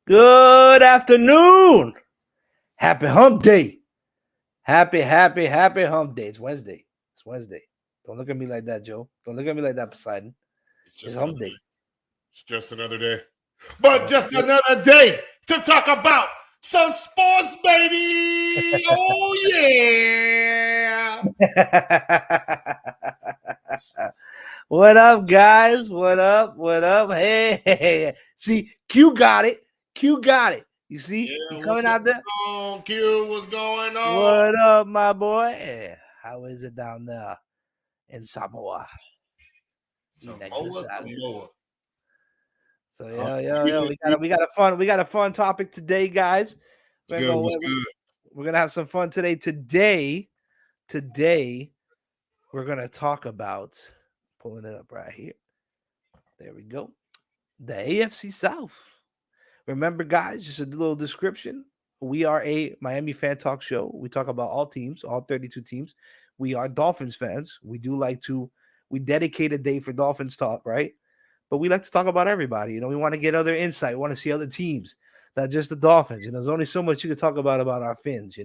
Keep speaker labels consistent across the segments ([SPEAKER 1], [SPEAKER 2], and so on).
[SPEAKER 1] Good afternoon. Happy hump day. Happy hump day. It's Wednesday. It's Wednesday. Don't look at me like that, Joe. Don't look at me like that, Poseidon. It's hump day.
[SPEAKER 2] It's just another day. But just another day to talk about some sports, baby. Oh, yeah.
[SPEAKER 1] What up, guys? What up? What up? Hey. See, Q got it. Q got it. You see?
[SPEAKER 2] Yeah,
[SPEAKER 1] He coming out there.
[SPEAKER 2] Q, what's going on?
[SPEAKER 1] What up, my boy? How is it down there in Samoa?
[SPEAKER 2] Samoa.
[SPEAKER 1] So yeah. We got a fun topic today, guys. We're gonna have some fun today. Today, we're gonna talk about pulling it up right here. There we go. The AFC South. Remember, guys, just a little description. We are a Miami fan talk show. We talk about all teams, all 32 teams. We are Dolphins fans. We dedicate a day for Dolphins talk, right? But we like to talk about everybody. We want to get other insight. We want to see other teams, not just the Dolphins. There's only so much you can talk about our Fins,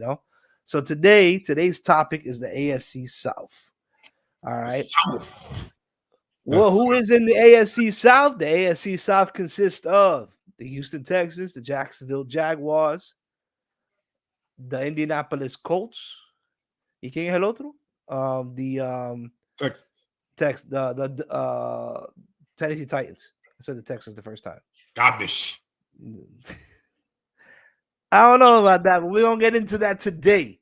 [SPEAKER 1] So today's topic is the AFC South. All right. Well, who is in the AFC South? The AFC South consists of the Houston Texans, the Jacksonville Jaguars, the Indianapolis Colts. ¿Y quién es el otro? The Tennessee Titans. I said the Texans the first time.
[SPEAKER 2] Garbage.
[SPEAKER 1] I don't know about that, but we're gonna get into that today.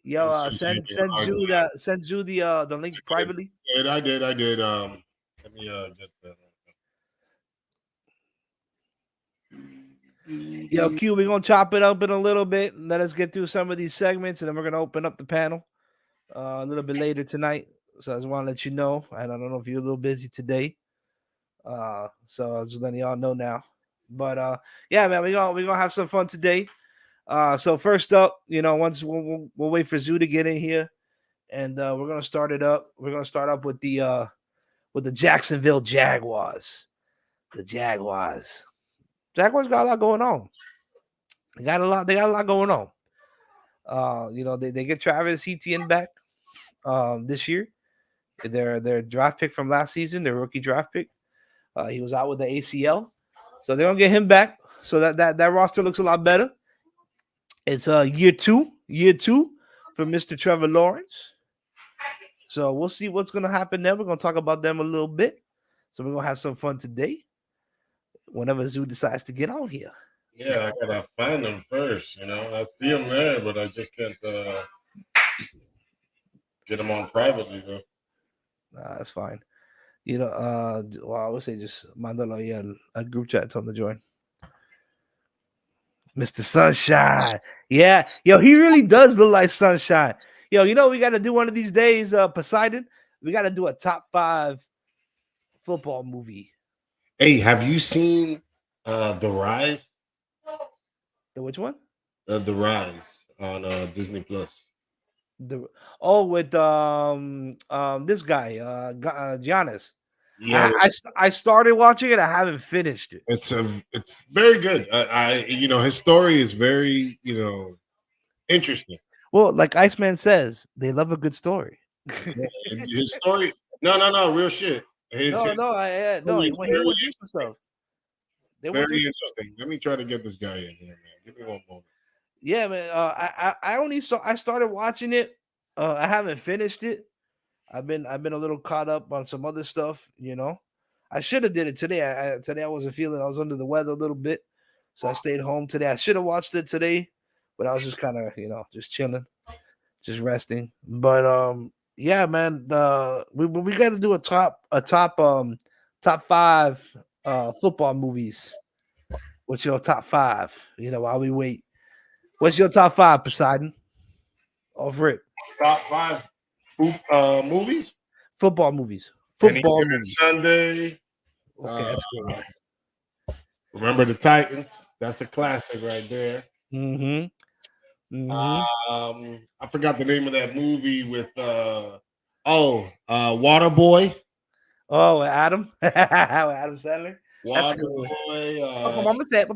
[SPEAKER 1] Yo, send Zhu the link privately.
[SPEAKER 2] I did. Let me get that.
[SPEAKER 1] Yo, Q, we're gonna chop it up in a little bit. Let us get through some of these segments, and then we're gonna open up the panel a little bit later tonight. So I just want to let you know. And I don't know if you're a little busy today. So I'm just letting y'all know now. But yeah, man, we're gonna have some fun today. So first up, once we'll wait for Zoo to get in here, and we're gonna start it up. We're gonna start up with the Jacksonville Jaguars. The Jaguars got a lot going on. They got a lot going on. They get Travis Etienne back this year. Their draft pick from last season, their rookie draft pick. He was out with the ACL, so they're gonna get him back. So that roster looks a lot better. It's year two for Mr. Trevor Lawrence. So we'll see what's gonna happen there. We're gonna talk about them a little bit. So we're gonna have some fun today. Whenever Zoo decides to get on here.
[SPEAKER 2] Yeah, I gotta find them first. I see them there, but I just can't get them on privately though.
[SPEAKER 1] Nah, that's fine. I would say just mandalo a group chat, tell him to join. Mr. Sunshine. Yeah. Yo, he really does look like Sunshine. Yo, we got to do one of these days, Poseidon. We got to do a top 5 football movie.
[SPEAKER 2] Hey, have you seen The Rise?
[SPEAKER 1] The which one?
[SPEAKER 2] The Rise on Disney Plus.
[SPEAKER 1] With this guy, Giannis. Yeah, I started watching it. I haven't finished it.
[SPEAKER 2] It's very good. His story is very interesting.
[SPEAKER 1] Well, like Iceman says, they love a good story.
[SPEAKER 2] His story, no, real shit.
[SPEAKER 1] He went through stuff.
[SPEAKER 2] Very interesting. Let me try to get this guy in here, man. Give me one moment.
[SPEAKER 1] Yeah, man. I started watching it. I haven't finished it. I've been a little caught up on some other stuff. I should have did it today. Today I wasn't feeling. I was under the weather a little bit, so I stayed home today. I should have watched it today, but I was just kind of just chilling, just resting. But yeah, man. We got to do a top 5 football movies. What's your top 5? While we wait, what's your top 5, Poseidon? Off rip.
[SPEAKER 2] Top 5 movies.
[SPEAKER 1] Football movies.
[SPEAKER 2] Sunday.
[SPEAKER 1] Okay, that's good.
[SPEAKER 2] Remember the Titans? That's a classic right there.
[SPEAKER 1] Mm-hmm.
[SPEAKER 2] I forgot the name of that movie with Waterboy.
[SPEAKER 1] Oh, with Adam, with Adam Sandler. That's a good one.
[SPEAKER 2] Waterboy.
[SPEAKER 1] Mama said,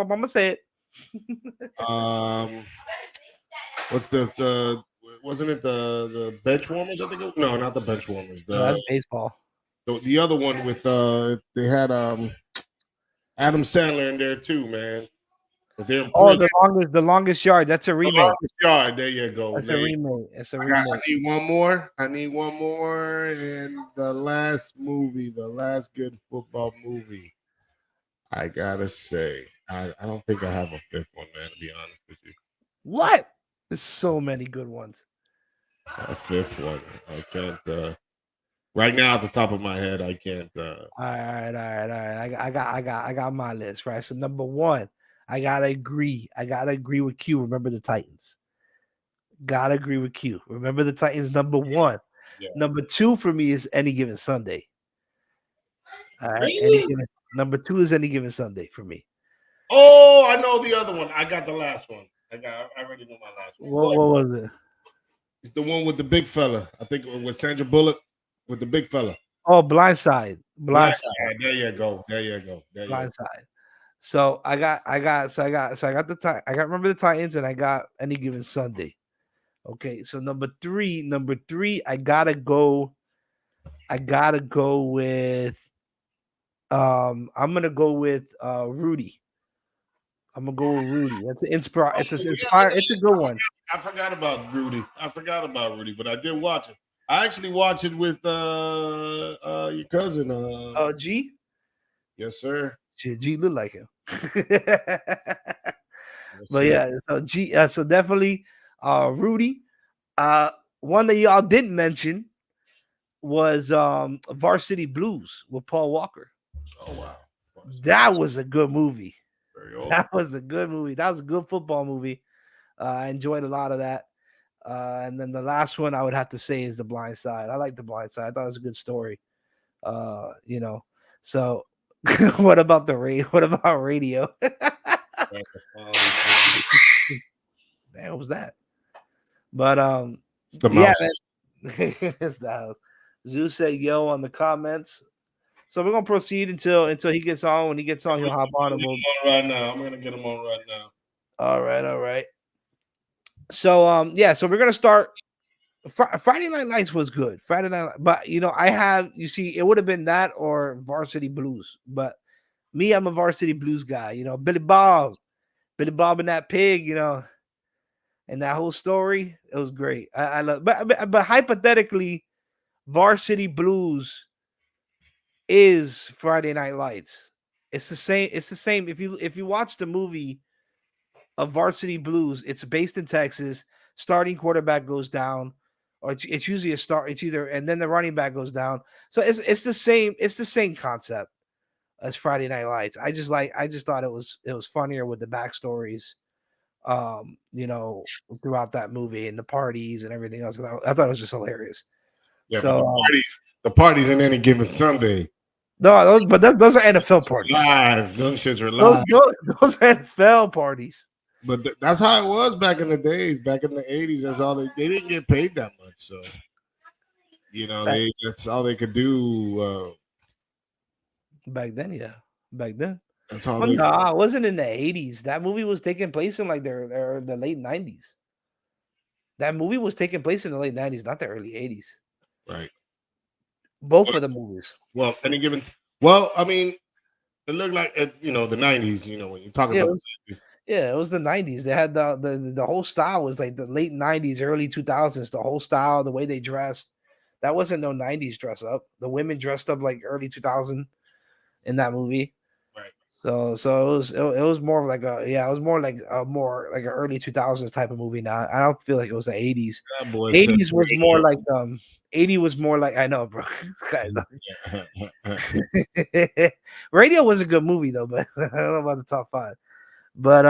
[SPEAKER 1] Mama said.
[SPEAKER 2] Um, what's the wasn't it the bench warmers? I think no, not the bench warmers.
[SPEAKER 1] No, that's baseball.
[SPEAKER 2] The other one with they had Adam Sandler in there too, man. But they're in
[SPEAKER 1] Oh,
[SPEAKER 2] prison.
[SPEAKER 1] the longest yard. That's a
[SPEAKER 2] The
[SPEAKER 1] remake.
[SPEAKER 2] Longest Yard. There you go.
[SPEAKER 1] That's
[SPEAKER 2] There
[SPEAKER 1] a
[SPEAKER 2] you
[SPEAKER 1] remake. It's a
[SPEAKER 2] I
[SPEAKER 1] remake.
[SPEAKER 2] need one more. I need one more. And the last movie, the last good football movie, I gotta say, I don't think I have a fifth one, man, to be honest with you.
[SPEAKER 1] What? There's so many good ones.
[SPEAKER 2] A fifth one. I can't right now at the top of my head, I can't
[SPEAKER 1] All right. I got my list, right? So number one, I gotta agree. I gotta agree with Q. Remember the Titans. Gotta agree with Q. Remember the Titans, number one.
[SPEAKER 2] Yeah.
[SPEAKER 1] Number two for me is Any Given Sunday. All right.
[SPEAKER 2] Really?
[SPEAKER 1] Number two is Any Given Sunday for me.
[SPEAKER 2] Oh, I know the other one. I got the last one. I already know my last one.
[SPEAKER 1] What was it?
[SPEAKER 2] It's the one with the big fella. I think with Sandra Bullock with the big fella.
[SPEAKER 1] Oh, Blindside.
[SPEAKER 2] Blindside. There you go.
[SPEAKER 1] Blindside. So I got Remember the Titans, and I got Any Given Sunday. Okay, so number three, I gotta go with I'm gonna go with Rudy. I'm gonna go with Rudy. It's a good one.
[SPEAKER 2] I forgot about Rudy, but I did watch it. I actually watched it with your cousin.
[SPEAKER 1] G.
[SPEAKER 2] Yes, sir.
[SPEAKER 1] G look like him.
[SPEAKER 2] Yes,
[SPEAKER 1] But
[SPEAKER 2] sir.
[SPEAKER 1] yeah, so G. So definitely, Rudy. One that y'all didn't mention was Varsity Blues with Paul Walker.
[SPEAKER 2] Oh wow,
[SPEAKER 1] That was a good movie.
[SPEAKER 2] very old.
[SPEAKER 1] That was a good movie. That was a good football movie. I enjoyed a lot of that. And then the last one I would have to say is The Blind Side. I like The Blind Side. I thought it was a good story. So what about what about Radio? Damn, what was that? But
[SPEAKER 2] It's the mouse.
[SPEAKER 1] Man. It's the house. Zeus said yo on the comments. So we're gonna proceed until he gets on. When he gets on, he'll hop on and we'll
[SPEAKER 2] right now. I'm gonna get him on right now.
[SPEAKER 1] All right. So so we're gonna start. Friday Night Lights was good. Friday Night, but you see, it would have been that or Varsity Blues. But me, I'm a Varsity Blues guy. Billy Bob and that pig. And that whole story, it was great. I love, but hypothetically, Varsity Blues is Friday Night Lights. It's the same. It's the same. If you watch the movie of Varsity Blues, it's based in Texas. Starting quarterback goes down, or it's usually a start. It's either and then the running back goes down. So it's the same. It's the same concept as Friday Night Lights. I just thought it was funnier with the backstories. Throughout that movie and the parties and everything else. I thought it was just hilarious.
[SPEAKER 2] Yeah, so the parties in Any Given Sunday.
[SPEAKER 1] No, those are NFL parties.
[SPEAKER 2] Live, those shits are live.
[SPEAKER 1] Those are NFL parties.
[SPEAKER 2] But that's how it was back in the days, back in the 80s. That's all they didn't get paid that much. So that's all they could do.
[SPEAKER 1] Back then.
[SPEAKER 2] That's all.
[SPEAKER 1] It wasn't in the 80s. That movie was taking place in like the late 90s. That movie was taking place in the late 90s, not the early 80s.
[SPEAKER 2] Right.
[SPEAKER 1] Both of the movies.
[SPEAKER 2] Well, I mean, it looked like the 90s. When you talk about
[SPEAKER 1] it was the 90s. They had the whole style was like the late 90s, early 2000s. The whole style, the way they dressed, that wasn't no 90s dress up. The women dressed up like early 2000 in that movie.
[SPEAKER 2] Right.
[SPEAKER 1] So it was more like it was more like an early 2000s type of movie. Now I don't feel like it was the 80s. 80s was more like 80 was more like, I know, bro. Radio was a good movie though, but I don't know about the top 5. But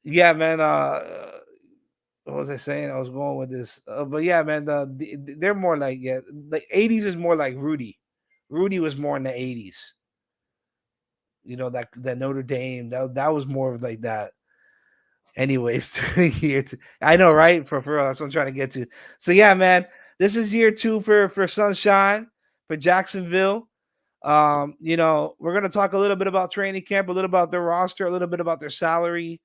[SPEAKER 1] yeah, man. What was I saying? I was going with this, but yeah, man. They're more like the 80s is more like Rudy. Rudy was more in the 80s. That Notre Dame, that was more of like that. Anyways, I know, right? For real, that's what I'm trying to get to. So yeah, man, this is year 2 for Sunshine. for Jacksonville. You know, we're gonna talk a little bit about training camp, a little about their roster, a little bit about their salary,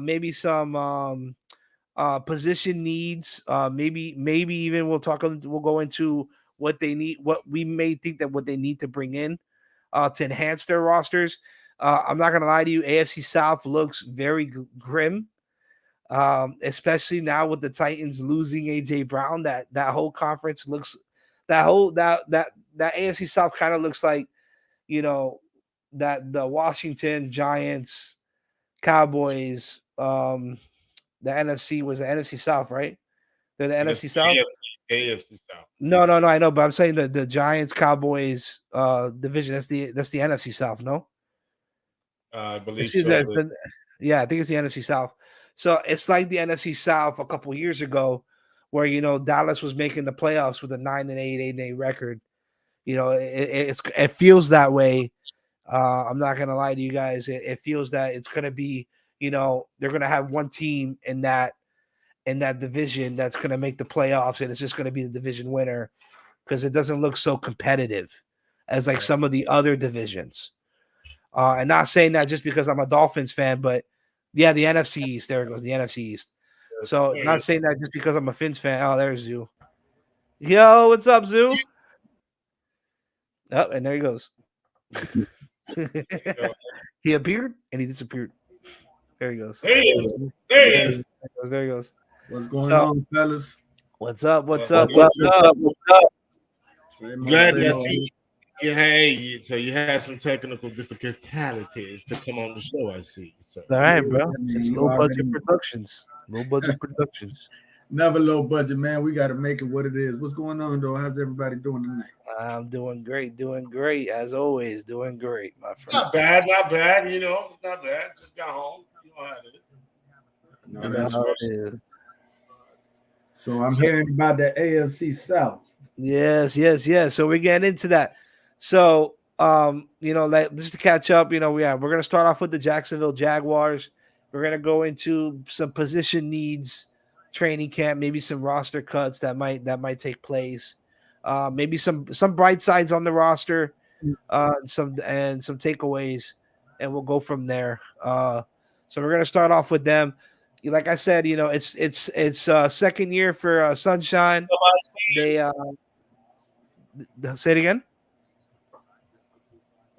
[SPEAKER 1] maybe some position needs. Maybe even we'll go into what they need, what we may think that what they need to bring in to enhance their rosters. I'm not gonna lie to you, AFC South looks very grim, especially now with the Titans losing AJ Brown. That whole conference looks that AFC South kind of looks like, you know, that the Washington Giants, Cowboys, the NFC was the NFC South, right? They're the NFC South.
[SPEAKER 2] AFC South.
[SPEAKER 1] No, I know, but I'm saying that the Giants Cowboys division. That's the NFC South. No,
[SPEAKER 2] I believe
[SPEAKER 1] so.
[SPEAKER 2] Yeah,
[SPEAKER 1] I think it's the NFC South. So it's like the NFC South a couple years ago, where Dallas was making the playoffs with a 9-8, 8-8 record. It feels that way. I'm not gonna lie to you guys. It feels that it's gonna be, they're gonna have one team in that division that's gonna make the playoffs, and it's just gonna be the division winner, because it doesn't look so competitive as like some of the other divisions. And not saying that just because I'm a Dolphins fan, but yeah, the NFC East. There it goes, the NFC East. So not saying that just because I'm a Fins fan. Oh, there's Zoo. Yo, what's up, Zoo? Oh, and there he goes. He appeared and he disappeared. There he goes.
[SPEAKER 2] There he is.
[SPEAKER 1] There he goes.
[SPEAKER 3] What's going on, fellas?
[SPEAKER 1] What's up?
[SPEAKER 2] Glad to see you. Hey, so you had some technical difficulties to come on the show, I see. So.
[SPEAKER 1] All right, bro. It's low budget productions. Low budget productions.
[SPEAKER 3] Never low budget, man. We got to make it what it is. What's going on, though? How's everybody doing tonight?
[SPEAKER 1] I'm doing great, as always. Doing great, my friend.
[SPEAKER 2] Not bad. Not bad. Just got home. You know how it is.
[SPEAKER 3] No, that's right. So I'm hearing about the AFC South.
[SPEAKER 1] Yes. So we're getting into that. So, like, just to catch up, we're going to start off with the Jacksonville Jaguars. We're going to go into some position needs, training camp, maybe some roster cuts that might take place. Maybe some bright sides on the roster, some takeaways, and we'll go from there. So we're going to start off with them. Like I said, it's second year for Sunshine. They say it again.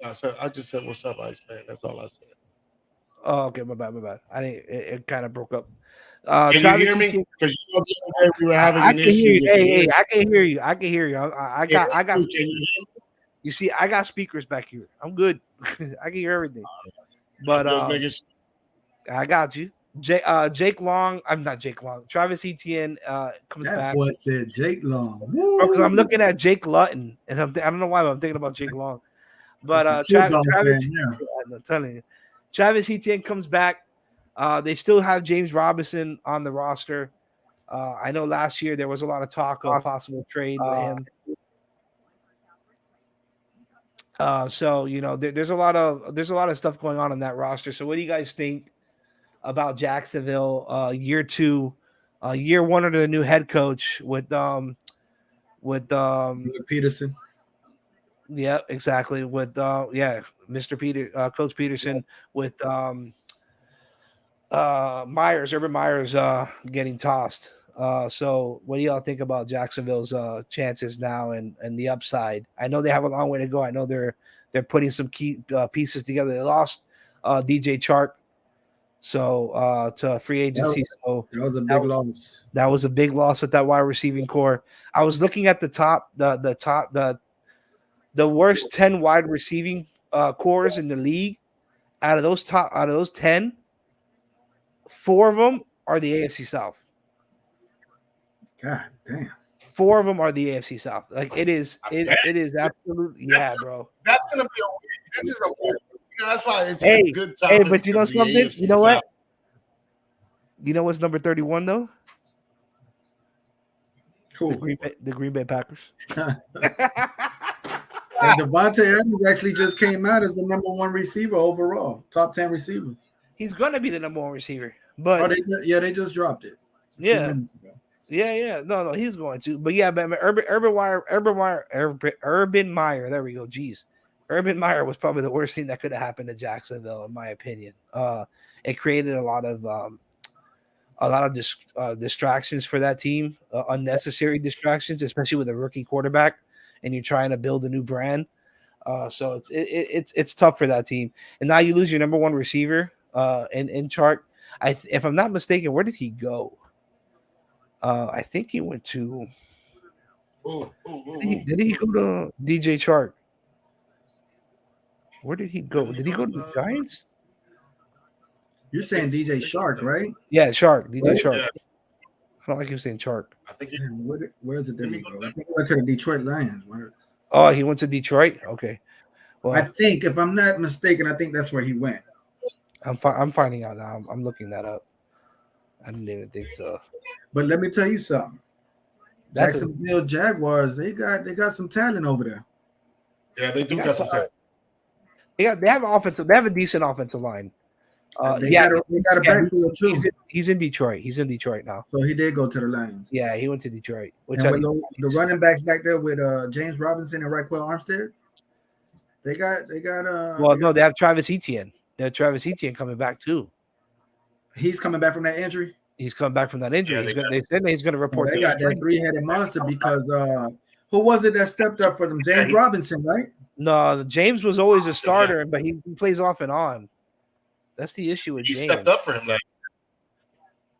[SPEAKER 2] I just said, "What's up, Ice Man?" That's all I said.
[SPEAKER 1] Oh, okay, my bad. I didn't. It kind of broke up.
[SPEAKER 2] Can you hear me? Because we were having an issue.
[SPEAKER 1] Hey, I can hear you. I got. You see, I got speakers back here. I'm good. I can hear everything. But I got you. Jake Long. I'm not Jake Long. Travis Etienne comes back. That
[SPEAKER 3] boy said Jake Long.
[SPEAKER 1] Because I'm looking at Jake Lutton, and I don't know why, but I'm thinking about Jake Long. But Travis, I'm telling you, Travis Etienne comes back. They still have James Robinson on the roster. I know last year there was a lot of talk of possible trade with him. So there's a lot of stuff going on in that roster. So what do you guys think about Jacksonville year 2, year 1 under the new head coach with
[SPEAKER 3] Peterson?
[SPEAKER 1] Yeah, exactly. With Coach Peterson, with Urban Meyer's getting tossed. So what do y'all think about Jacksonville's chances now and the upside? I know they have a long way to go. I know they're putting some key pieces together. They lost DJ Chark, so to free agency.
[SPEAKER 3] That was a big loss.
[SPEAKER 1] That was a big loss at that wide receiving core. I was looking at the worst 10 wide receiving cores in the league. Out of those 10, 4 of them are the AFC South.
[SPEAKER 3] God damn.
[SPEAKER 1] 4 of them are the AFC South. Like it is absolutely bro.
[SPEAKER 2] That's gonna be this is a weird. That's why it's a good time.
[SPEAKER 1] Hey, but you know something? You know what? You know what's number 31 though?
[SPEAKER 3] Cool.
[SPEAKER 1] The Green Bay Packers.
[SPEAKER 3] And Devontae Adams actually just came out as the number 1 receiver overall, top 10 receiver.
[SPEAKER 1] He's gonna be the number 1 receiver, but
[SPEAKER 3] they just dropped it.
[SPEAKER 1] Yeah. Yeah. No, he's going to. But yeah, but Urban Meyer. There we go. Jeez, Urban Meyer was probably the worst thing that could have happened to Jacksonville, in my opinion. It created a lot of distractions for that team, unnecessary distractions, especially with a rookie quarterback, and you're trying to build a new brand. So it's tough for that team. And now you lose your number one receiver, in Chark. If I'm not mistaken, where did he go? I think he went to. Did he go to DJ Chark? Where did he go? Did he go to the Giants?
[SPEAKER 3] You're saying DJ Shark, right?
[SPEAKER 1] Yeah, Shark. DJ
[SPEAKER 3] Right.
[SPEAKER 1] Shark.
[SPEAKER 2] Yeah.
[SPEAKER 1] I don't like you saying Chark.
[SPEAKER 2] I think he,
[SPEAKER 3] Man, where's it? Did he go? I think he went to the Detroit Lions.
[SPEAKER 1] Oh, he went to Detroit. Okay.
[SPEAKER 3] I
[SPEAKER 1] Well,
[SPEAKER 3] think, if I'm not mistaken, I think that's where he went.
[SPEAKER 1] I'm finding out now. I'm looking that up. I didn't even think so.
[SPEAKER 3] But let me tell you something.
[SPEAKER 1] That's a-
[SPEAKER 3] Jacksonville Jaguars, they got some talent over there.
[SPEAKER 2] yeah, they do got some talent.
[SPEAKER 1] They have offensive. They have a decent offensive line.
[SPEAKER 3] They got a backfield too.
[SPEAKER 1] He's in Detroit. He's in Detroit now.
[SPEAKER 3] So he did go to the Lions.
[SPEAKER 1] Yeah, he went to Detroit. Which
[SPEAKER 3] And with the running backs back there with James Robinson and Raquel Armstead, they got
[SPEAKER 1] they have Travis Etienne. They have Travis Etienne coming back too.
[SPEAKER 3] He's coming back from that injury.
[SPEAKER 1] He's coming back from that injury.
[SPEAKER 2] Yeah,
[SPEAKER 1] They said he's going to report.
[SPEAKER 3] They
[SPEAKER 1] to
[SPEAKER 3] got that three-headed monster because who was it that stepped up for them? James Robinson, right?
[SPEAKER 1] No, James was always a starter, but he plays off and on. That's the issue with James.
[SPEAKER 2] He stepped up for him. Like,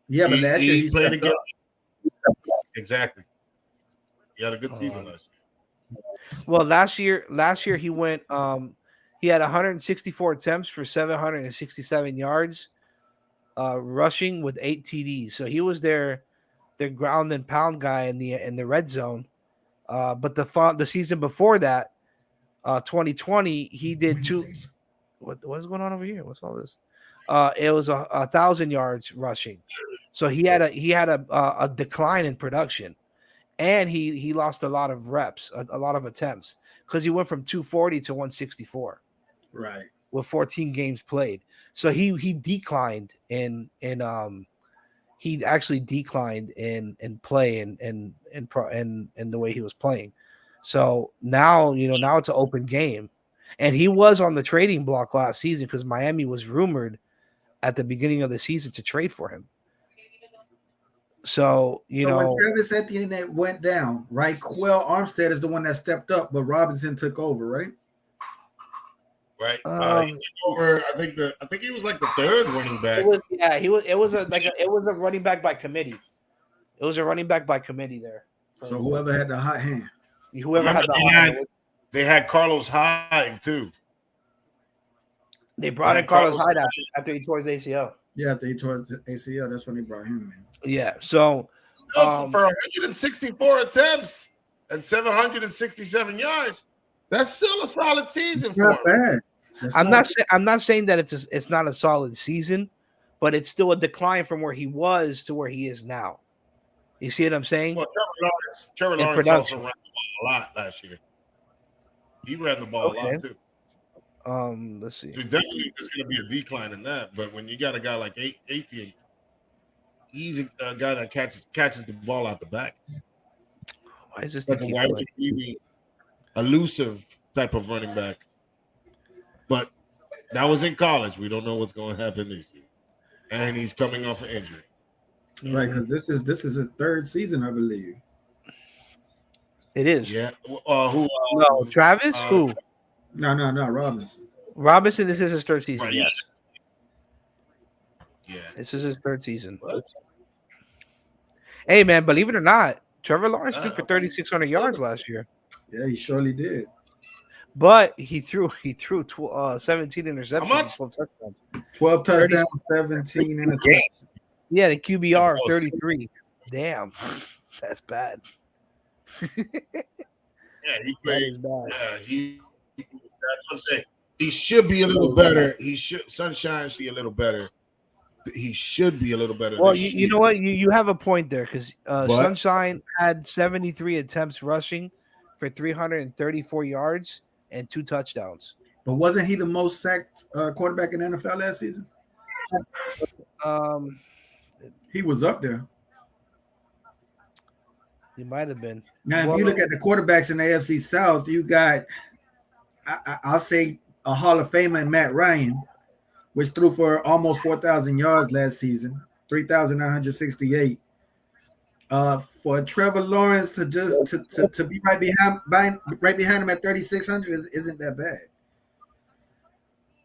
[SPEAKER 3] yeah, but last year he
[SPEAKER 2] played
[SPEAKER 3] stepped
[SPEAKER 2] again.
[SPEAKER 3] up.
[SPEAKER 2] Exactly. He had a good season last year.
[SPEAKER 1] Well, last year he went. He had 164 attempts for 767 yards, rushing with 8 TDs. So he was their ground and pound guy in the red zone. But the season before that, 2020, he did two. What's going on over here? What's all this? It was 1,000 yards rushing. So he had a decline in production, and he lost a lot of reps, a lot of attempts, because he went from 240 to 164.
[SPEAKER 3] Right.
[SPEAKER 1] With 14 games played. So he declined in he actually declined in play and the way he was playing. So now it's an open game. And he was on the trading block last season because Miami was rumored at the beginning of the season to trade for him. So when
[SPEAKER 3] Travis Etienne went down, right? Raquel Armstead is the one that stepped up, but Robinson took over, right?
[SPEAKER 2] Right. He took over. I think he was like the third running back.
[SPEAKER 1] It was a running back by committee. It was a running back by committee there.
[SPEAKER 3] So whoever had the hot hand.
[SPEAKER 2] They had Carlos Hyde too.
[SPEAKER 1] They brought in Carlos Hyde after he tore his ACL.
[SPEAKER 3] Yeah, after he tore his ACL, that's when they brought him in.
[SPEAKER 1] Yeah. So
[SPEAKER 2] for 164 attempts and 767 yards, that's still a solid season for him.
[SPEAKER 3] Bad.
[SPEAKER 1] I'm not saying that it's not a solid season, but it's still a decline from where he was to where he is now. You see what I'm saying?
[SPEAKER 2] Well, Trevor Lawrence also ran the ball a lot last year. He ran the ball a lot too.
[SPEAKER 1] Let's see.
[SPEAKER 2] So definitely there's going to be a decline in that, but when you got a guy like Etienne, he's a guy that catches the ball out the back.
[SPEAKER 1] Why is this
[SPEAKER 2] like a wide receiver, elusive type of running back? But that was in college. We don't know what's going to happen this year, and he's coming off an injury.
[SPEAKER 3] Right, because this is his third season, I believe.
[SPEAKER 1] It is.
[SPEAKER 2] Yeah. Who?
[SPEAKER 1] No, Travis. Who?
[SPEAKER 3] No, Robinson.
[SPEAKER 1] Robinson. This is his third season.
[SPEAKER 2] Right.
[SPEAKER 1] Yes.
[SPEAKER 2] Yeah.
[SPEAKER 1] This is his third season. What? Hey man, believe it or not, Trevor Lawrence threw for 3,600 yards last year.
[SPEAKER 3] Yeah, he surely did.
[SPEAKER 1] But he threw 17 interceptions, 12 touchdowns.
[SPEAKER 3] 12 touchdowns, 17 interceptions.
[SPEAKER 1] Yeah, the QBR of 33. Damn, that's bad.
[SPEAKER 2] Yeah, he played.
[SPEAKER 1] That is bad.
[SPEAKER 2] Yeah, that's what I'm saying. He should be a little better. Sunshine should be a little better. He should be a little better.
[SPEAKER 1] Well, you know what? You have a point there because Sunshine had 73 attempts rushing for 334 yards and 2 touchdowns.
[SPEAKER 3] But wasn't he the most sacked quarterback in the NFL last season? He was up there.
[SPEAKER 1] He might have been.
[SPEAKER 3] Now, if
[SPEAKER 1] Well,
[SPEAKER 3] you look at the quarterbacks in the AFC South, you got, I'll say, a Hall of Famer in Matt Ryan, which threw for almost 4,000 yards last season, 3,968. For Trevor Lawrence to be right behind him at 3,600 isn't that bad.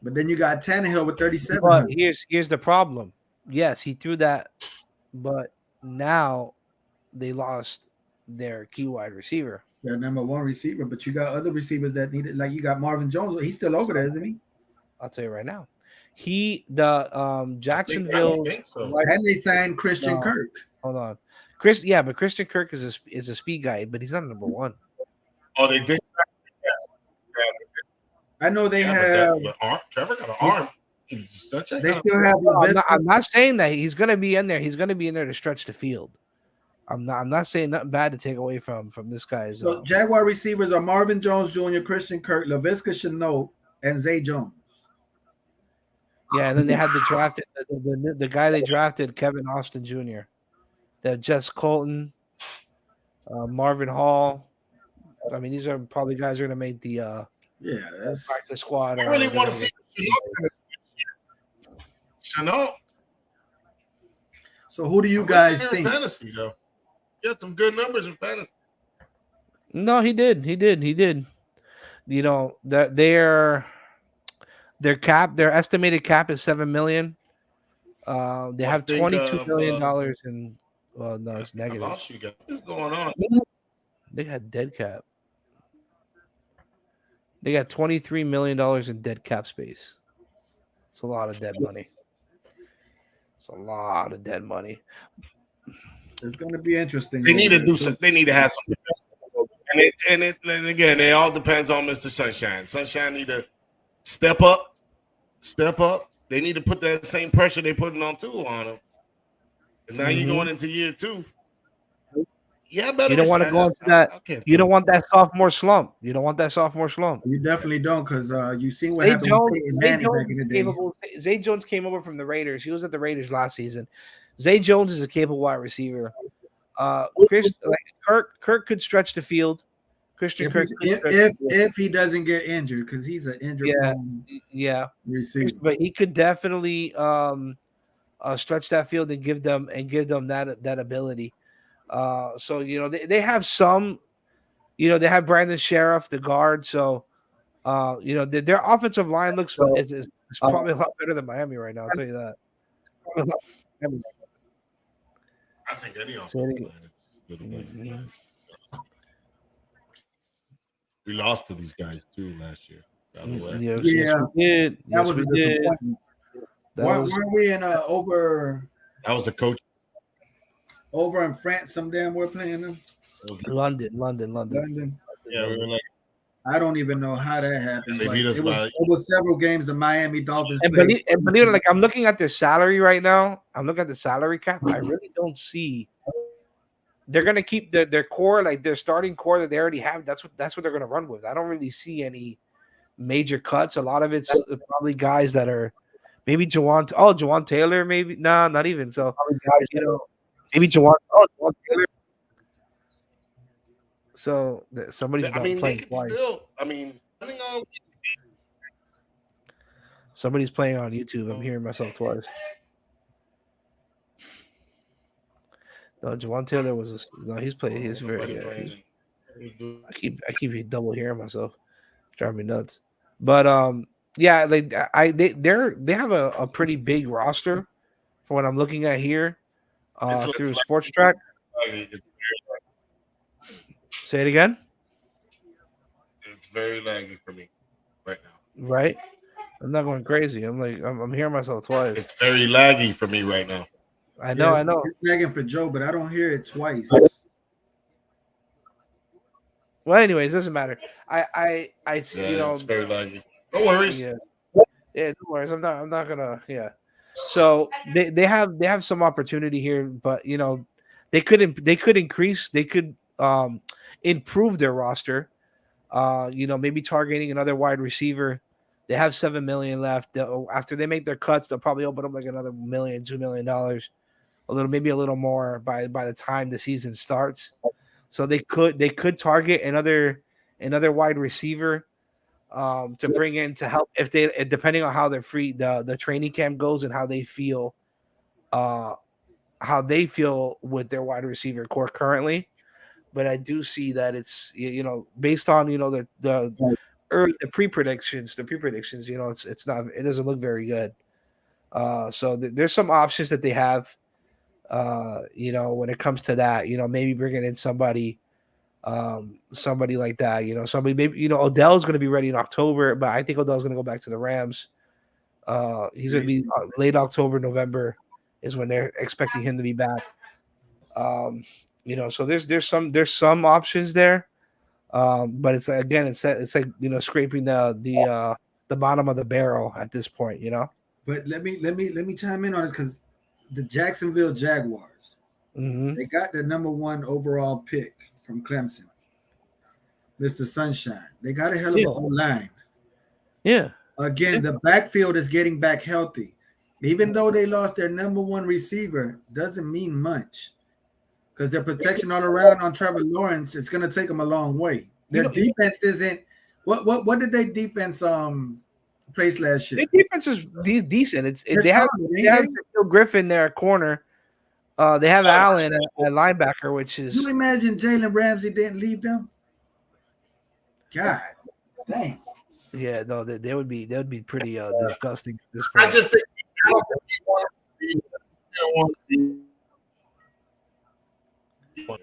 [SPEAKER 3] But then you got Tannehill with 3,700.
[SPEAKER 1] but here's the problem. Yes, he threw that, but now they lost their key wide receiver.
[SPEAKER 3] Their number one receiver, but you got other receivers that need it. Like you got Marvin Jones. He's still over there, isn't he?
[SPEAKER 1] I'll tell you right now. Jacksonville,
[SPEAKER 3] And they signed Christian Kirk.
[SPEAKER 1] Hold on, but Christian Kirk is a speed guy, but he's not number one.
[SPEAKER 2] Oh, they did.
[SPEAKER 3] I know they have.
[SPEAKER 2] Trevor got an arm.
[SPEAKER 3] They still have.
[SPEAKER 1] I'm not saying that he's going to be in there. He's going to be in there to stretch the field. I'm not saying nothing bad to take away from this guy's.
[SPEAKER 3] So Jaguar receivers are Marvin Jones Jr., Christian Kirk, Laviska Shenault, and Zay Jones.
[SPEAKER 1] Yeah, and then they had the guy they drafted, Kevin Austin Jr. That Jess Colton, Marvin Hall. I mean, these are probably guys who are going to make the practice squad.
[SPEAKER 2] I really want to see Shenault.
[SPEAKER 3] So who do you guys think?
[SPEAKER 2] Fantasy though, he had some good numbers in fantasy.
[SPEAKER 1] No, he did. You know that their estimated cap is $7 million. They have $22 million in. Well, no, it's negative.
[SPEAKER 2] What's going on?
[SPEAKER 1] They had dead cap. They got $23 million in dead cap space. It's a lot of dead money. It's
[SPEAKER 3] going to be interesting.
[SPEAKER 2] They need to do some. They need to have some. And again, it all depends on Mr. Sunshine. Sunshine need to step up. They need to put that same pressure they're putting on Tua on him. And now you're going into year 2. Yeah,
[SPEAKER 1] you don't want to go into that. You don't want that sophomore slump. You
[SPEAKER 3] definitely don't, because you've seen what happened with Peyton Manning back in the day.
[SPEAKER 1] Zay Jones came over from the Raiders. He was at the Raiders last season. Zay Jones is a capable wide receiver. Kirk could stretch the field. Christian Kirk
[SPEAKER 3] if he doesn't get injured, because he's an injured receiver.
[SPEAKER 1] But he could definitely stretch that field and give them that ability. So you know they have some, you know, they have Brandon Sheriff, the guard. So you know their offensive line looks is probably a lot better than Miami right now. I'll tell you that.
[SPEAKER 2] I think any offensive line is good. We lost to these guys too last year. By the way.
[SPEAKER 1] Yes, we did.
[SPEAKER 3] That was a disappointment. Weren't we in over?
[SPEAKER 2] That was a coach.
[SPEAKER 3] Over in France, some damn we're playing them.
[SPEAKER 1] London.
[SPEAKER 2] Yeah, we were like.
[SPEAKER 3] I don't even know how that happened.
[SPEAKER 2] They beat us
[SPEAKER 3] it was several games the Miami Dolphins.
[SPEAKER 1] And believe it, like I'm looking at their salary right now. I'm looking at the salary cap. I really don't see. They're gonna keep their core, like their starting core that they already have. That's what they're gonna run with. I don't really see any major cuts. A lot of it's probably guys that are maybe Jawan Taylor, maybe not even. So you know, maybe Jawan Taylor. So somebody's playing twice. Somebody's playing on YouTube. I'm hearing myself twice. No, Jawan Taylor he's playing. He's very good. I keep double hearing myself. It's driving me nuts. But yeah, like they have a pretty big roster for what I'm looking at here through Sports Track. Say it again.
[SPEAKER 2] It's very laggy for me right now.
[SPEAKER 1] Right? I'm not going crazy. I'm hearing myself twice.
[SPEAKER 2] It's very laggy for me right now.
[SPEAKER 1] I know.
[SPEAKER 3] It's lagging for Joe, but I don't hear it twice.
[SPEAKER 1] Well, anyways, it doesn't matter. I you know,
[SPEAKER 2] it's very laggy. No worries.
[SPEAKER 1] Yeah, no worries. I'm not gonna. Yeah. So they have some opportunity here, but you know, they could increase. They could improve their roster. You know, maybe targeting another wide receiver. They have $7 million left. After they make their cuts, they'll probably open up like another $1 million, $2 million, maybe a little more by the time the season starts. So they could target another wide receiver to bring in to help if they depending on how their the training camp goes and how they feel with their wide receiver core currently. But I do see that it's based on the pre-predictions, it's not, it doesn't look very good. So there's some options that they have when it comes to that, maybe bringing in somebody like that, somebody maybe Odell's going to be ready in October, but I think Odell's going to go back to the Rams. He's going to be late October, November is when they're expecting him to be back. So there's some options there. But it's like scraping the bottom of the barrel at this point,
[SPEAKER 3] But let me chime in on this because the Jacksonville Jaguars, they got the number 1 overall pick from Clemson, Mr. Sunshine. They got a hell of a whole line.
[SPEAKER 1] Yeah.
[SPEAKER 3] Again, the backfield is getting back healthy. Even though they lost their number 1 receiver, doesn't mean much. Because their protection all around on Trevor Lawrence, it's going to take them a long way. Their defense isn't. What did their defense place last year?
[SPEAKER 1] Their defense is decent. They have Phil Griffin there at corner. They have Allen at linebacker, which is.
[SPEAKER 3] You imagine Jalen Ramsey didn't leave them? God, dang.
[SPEAKER 1] Yeah, no, they would be pretty disgusting at this point.
[SPEAKER 2] I just think he want to be.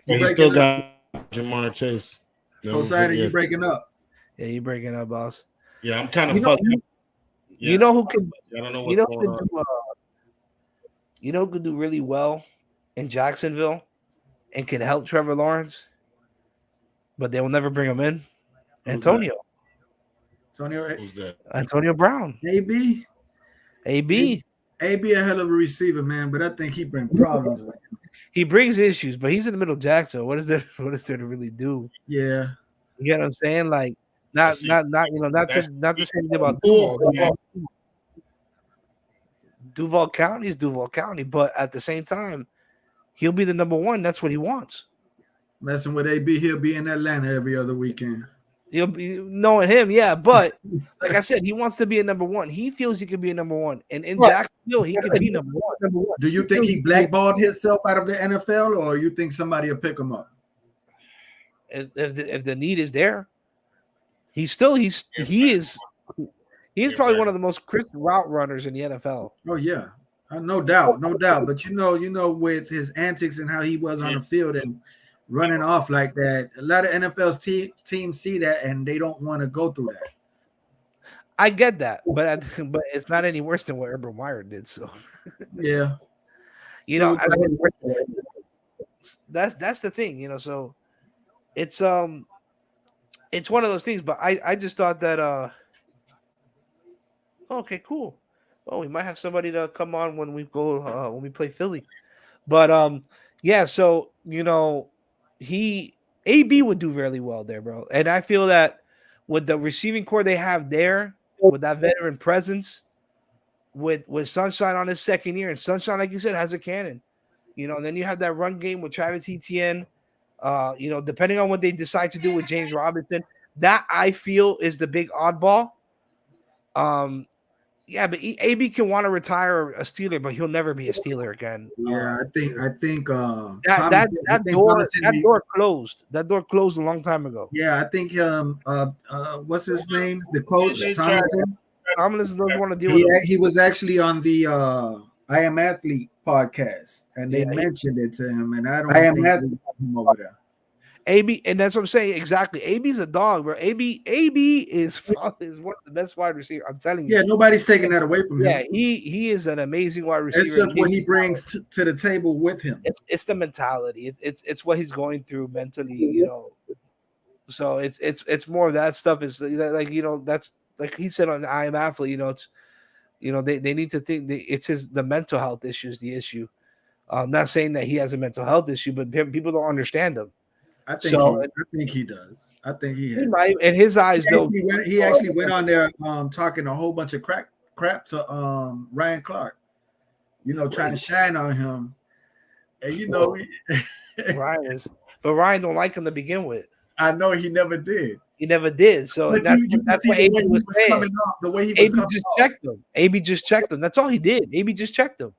[SPEAKER 2] He still got Jamar Chase.
[SPEAKER 3] Josiah, you breaking up?
[SPEAKER 1] Yeah, you breaking up, boss.
[SPEAKER 2] Yeah, I'm kind of fucked up.
[SPEAKER 1] You know who can?
[SPEAKER 2] I don't know what's going on.
[SPEAKER 1] Who could do really well in Jacksonville and can help Trevor Lawrence, but they will never bring him in? Antonio.
[SPEAKER 3] Who's
[SPEAKER 2] that?
[SPEAKER 1] Antonio Brown.
[SPEAKER 3] AB. AB a hell of a receiver, man, but I think he brings problems with him.
[SPEAKER 1] He brings issues, but he's in the middle of Jacksonville. What is there to really do?
[SPEAKER 3] Yeah.
[SPEAKER 1] You get what I'm saying? Like not to say anything about Duval County is Duval County, but at the same time, he'll be the number 1. That's what he wants.
[SPEAKER 3] Messing with AB, he'll be in Atlanta every other weekend.
[SPEAKER 1] You'll be knowing him, yeah. But like I said, he wants to be a number 1. He feels he can be a number 1, and in Jacksonville, he can be number 1.
[SPEAKER 3] Do you think he blackballed himself out of the NFL, or you think somebody will pick him up?
[SPEAKER 1] If the need is there, he is probably one of the most crisp route runners in the NFL.
[SPEAKER 3] Oh yeah, no doubt. But with his antics and how he was on the field and running off like that, a lot of NFL's teams see that and they don't want to go through that.
[SPEAKER 1] I get that, but it's not any worse than what Urban Meyer did. So
[SPEAKER 3] yeah,
[SPEAKER 1] that's the thing, So it's one of those things. But I just thought that okay, cool. Well, we might have somebody to come on when we go when we play Philly, but yeah. So AB would do really well there, bro. And I feel that with the receiving core they have there, with that veteran presence, with Sunshine on his second year, and Sunshine, like you said, has a cannon. And then you have that run game with Travis Etienne. Depending on what they decide to do with James Robinson, that I feel is the big oddball. Yeah, but AB can want to retire a Steeler, but he'll never be a Steeler again.
[SPEAKER 3] Yeah, I think
[SPEAKER 1] that door closed. That door closed a long time ago.
[SPEAKER 3] Yeah, I think what's his name? The coach Tomlinson.
[SPEAKER 1] Tomlinson doesn't want to deal with it.
[SPEAKER 3] He was actually on the I Am Athlete podcast, and they mentioned it to him, and I don't think him over there.
[SPEAKER 1] AB, and that's what I'm saying. Exactly. AB's a dog, bro. AB is one of the best wide receivers. I'm telling you.
[SPEAKER 3] Yeah, nobody's taking that away from him.
[SPEAKER 1] Yeah, he is an amazing wide receiver.
[SPEAKER 3] It's just what he brings to the table with him.
[SPEAKER 1] It's the mentality. It's what he's going through mentally, So it's more of that stuff. Is like that's like he said on I Am Athlete. They need to think it's the mental health issue is the issue. I'm not saying that he has a mental health issue, but people don't understand him.
[SPEAKER 3] I think he does. I think he has.
[SPEAKER 1] He might, in his eyes, though.
[SPEAKER 3] He actually went on there talking a whole bunch of crap to Ryan Clark. Trying to shine on him. And
[SPEAKER 1] Ryan is. but Ryan don't like him to begin with.
[SPEAKER 3] I know he never did.
[SPEAKER 1] He never did. So
[SPEAKER 3] But
[SPEAKER 1] that's
[SPEAKER 3] you
[SPEAKER 1] that's
[SPEAKER 3] see
[SPEAKER 1] what
[SPEAKER 3] the
[SPEAKER 1] AB
[SPEAKER 3] way he
[SPEAKER 1] was
[SPEAKER 3] was
[SPEAKER 1] saying.
[SPEAKER 3] coming off, the way he was
[SPEAKER 1] AB
[SPEAKER 3] coming
[SPEAKER 1] just
[SPEAKER 3] off.
[SPEAKER 1] checked him. AB just checked him. That's all he did. AB just checked him.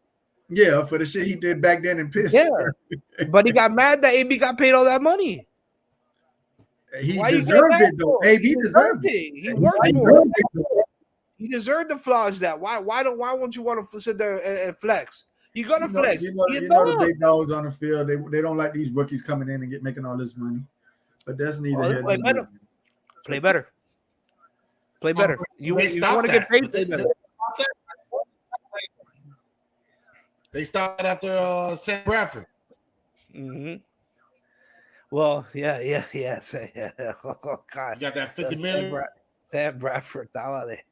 [SPEAKER 3] Yeah, for the shit he did back then in Pittsburgh.
[SPEAKER 1] Yeah, but he got mad that AB got paid all that money.
[SPEAKER 3] He
[SPEAKER 1] Why you get
[SPEAKER 3] deserved
[SPEAKER 1] mad
[SPEAKER 3] it though.
[SPEAKER 1] for it?
[SPEAKER 3] AB deserved it.
[SPEAKER 1] He worked for it. He deserved to flash that. Why won't you want to sit there and flex? You're gonna flex.
[SPEAKER 3] You know the big dogs on the field. They don't like these rookies coming in and making all this money. But that's neither here nor there.
[SPEAKER 1] Play better. Play better. You want to get paid.
[SPEAKER 2] They stopped after Sam Bradford.
[SPEAKER 1] Mm-hmm. Well, yeah. Oh, God.
[SPEAKER 2] You got that 50 million.
[SPEAKER 1] Sam Bradford, estaba de.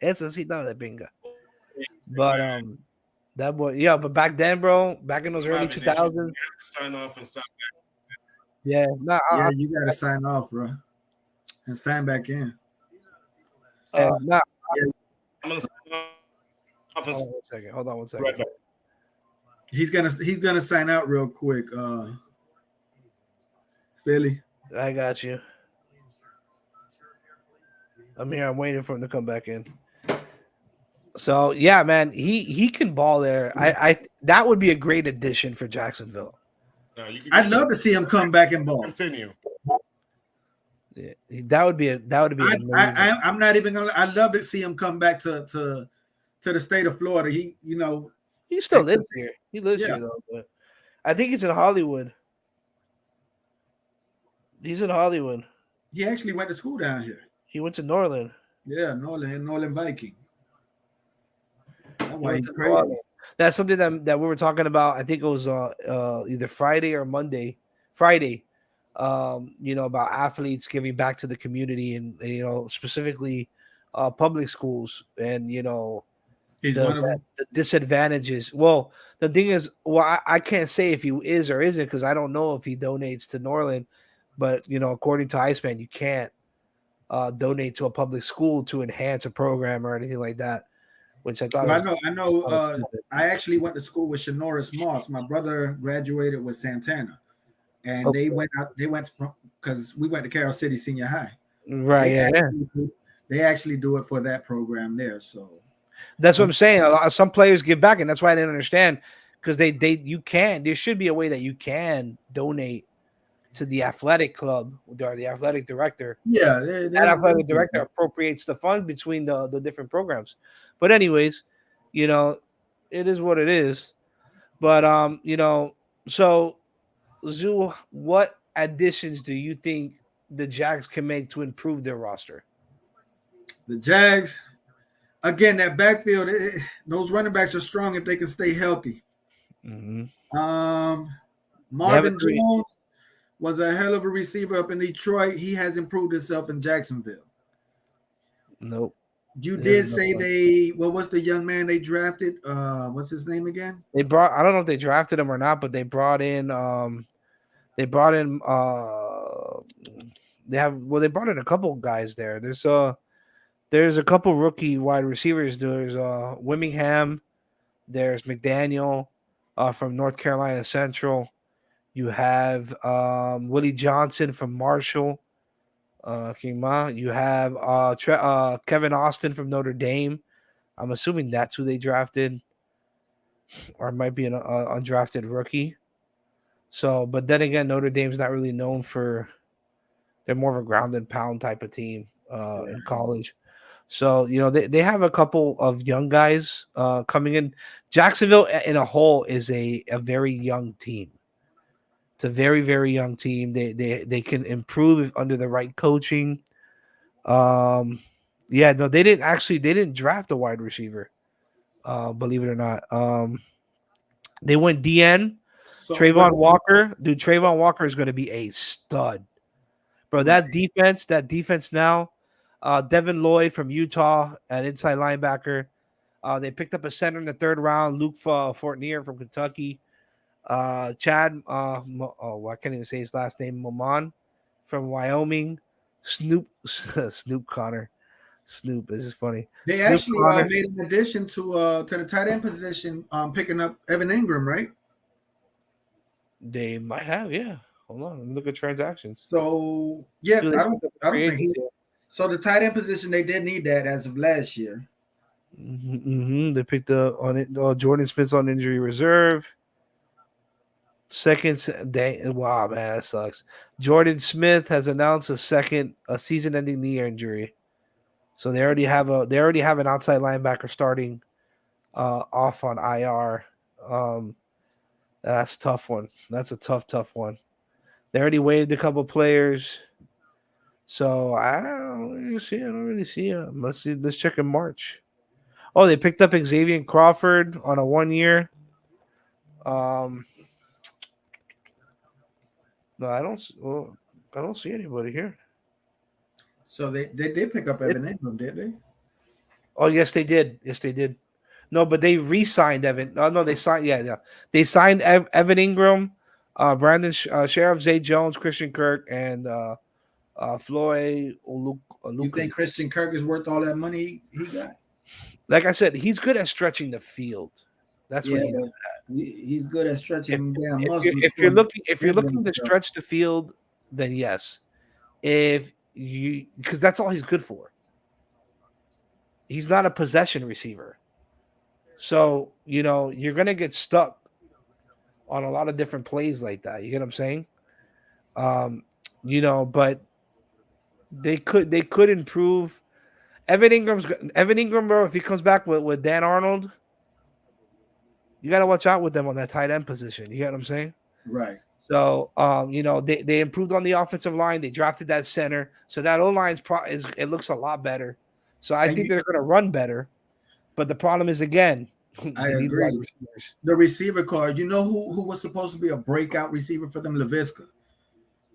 [SPEAKER 1] Eso sí estaba de pinga. But that boy, yeah. But back then, bro, back in those early 2000s,
[SPEAKER 2] sign off and sign back.
[SPEAKER 1] Yeah,
[SPEAKER 3] you gotta sign off, bro, and sign back in.
[SPEAKER 2] I'm gonna sign off.
[SPEAKER 1] Hold on one second.
[SPEAKER 2] Right back.
[SPEAKER 3] He's gonna sign out real quick. Philly.
[SPEAKER 1] I got you. I'm here. I'm waiting for him to come back in. So yeah, man, he can ball there. I that would be a great addition for Jacksonville.
[SPEAKER 2] No,
[SPEAKER 3] I'd love to see him come back and ball.
[SPEAKER 2] Continue.
[SPEAKER 1] Yeah, that would be amazing.
[SPEAKER 3] I'm not even gonna. I'd love to see him come back to the state of Florida.
[SPEAKER 1] He still lives here. He lives here though. But I think he's in Hollywood. He's in Hollywood.
[SPEAKER 3] He actually went to school down here.
[SPEAKER 1] He went to Norland.
[SPEAKER 3] Yeah, Norland Viking. That's why he's crazy.
[SPEAKER 1] That's something that we were talking about. I think it was either Friday or Monday. Friday. About athletes giving back to the community and specifically public schools and
[SPEAKER 3] he's one of them.
[SPEAKER 1] The disadvantages. Well, the thing is, I can't say if he is or isn't because I don't know if he donates to Norland, but according to Iceman, you can't donate to a public school to enhance a program or anything like that. Which I thought.
[SPEAKER 3] Well, I know. I actually went to school with Shanoris Moss. My brother graduated with Santana, and they went from because we went to Carroll City Senior High.
[SPEAKER 1] Right.
[SPEAKER 3] They actually do it for that program there. So
[SPEAKER 1] that's what I'm saying. Some players give back, and that's why I didn't understand because you can. There should be a way that you can donate to the athletic club or the athletic director.
[SPEAKER 3] Yeah,
[SPEAKER 1] that athletic director appropriates the fund between the different programs. But anyways, it is what it is. But so Zoo, what additions do you think the Jags can make to improve their roster?
[SPEAKER 3] The Jags, again, that backfield, those running backs are strong if they can stay healthy.
[SPEAKER 1] Mm-hmm.
[SPEAKER 3] Marvin Jones was a hell of a receiver up in Detroit. He has improved himself in Jacksonville.
[SPEAKER 1] Nope.
[SPEAKER 3] You did say what's the young man they drafted? What's his name again?
[SPEAKER 1] I don't know if they drafted him or not, but they brought in they brought in a couple guys there. There's a couple rookie wide receivers. There's Wimmingham, there's McDaniel from North Carolina Central. You have Willie Johnson from Marshall. You have Kevin Austin from Notre Dame. I'm assuming that's who they drafted, or it might be an undrafted rookie. So, but then again, Notre Dame's not really known for. They're more of a ground and pound type of team in college. So they have a couple of young guys coming in. Jacksonville in a whole is a very young team. It's a very, very young team. They can improve under the right coaching. They didn't draft a wide receiver. Believe it or not. They went DN. Trayvon Walker. Dude, Trayvon Walker is going to be a stud. Bro, that defense now. Devin Lloyd from Utah, an inside linebacker. They picked up a center in the third round, Luke Fortnier from Kentucky. Chad, I can't even say his last name, Momon from Wyoming. Snoop Connor. Snoop, this is funny.
[SPEAKER 3] They
[SPEAKER 1] Snoop
[SPEAKER 3] actually
[SPEAKER 1] Connor.
[SPEAKER 3] made an addition to the tight end position, picking up Evan Ingram, right?
[SPEAKER 1] They might have, yeah. Hold on, let me look at transactions.
[SPEAKER 3] So yeah,
[SPEAKER 1] See what
[SPEAKER 3] I
[SPEAKER 1] they
[SPEAKER 3] don't
[SPEAKER 1] picked up
[SPEAKER 3] I
[SPEAKER 1] free
[SPEAKER 3] don't think
[SPEAKER 1] agents
[SPEAKER 3] he.
[SPEAKER 1] here.
[SPEAKER 3] So the tight end position they did need that as of last year.
[SPEAKER 1] They picked up on it. Jordan Smith's on injury reserve. Second day. Wow, man, that sucks. Jordan Smith has announced a season-ending knee injury. So they already have an outside linebacker starting off on IR. That's a tough one. That's a tough one. They already waived a couple players. So I don't really see. I don't really see it. Let's see. Let's check in March. Oh, they picked up Xavier Crawford on a 1 year. No, I don't see anybody here.
[SPEAKER 3] So they did pick up Evan Ingram, did they?
[SPEAKER 1] Oh, yes, they did. Yes, they did. No, but they re-signed Evan. No, they signed. Yeah. They signed Evan Ingram, Brandon Sheriff, Zay Jones, Christian Kirk, and Floyd
[SPEAKER 3] You think Christian Kirk is worth all that money he got?
[SPEAKER 1] Like I said, he's good at stretching the field. That's what
[SPEAKER 3] he's good at stretching damn muscles.
[SPEAKER 1] if you're looking to stretch the field, then yes. Because that's all he's good for. He's not a possession receiver. So, you're going to get stuck on a lot of different plays like that. You get what I'm saying? But they could improve. Evan Ingram, bro, if he comes back with Dan Arnold, you got to watch out with them on that tight end position. You get what I'm saying?
[SPEAKER 3] Right.
[SPEAKER 1] So, they improved on the offensive line. They drafted that center. So that O-line it looks a lot better. So I think they're going to run better. But the problem is, again,
[SPEAKER 3] I agree. The receiver card. You know who was supposed to be a breakout receiver for them? Laviska.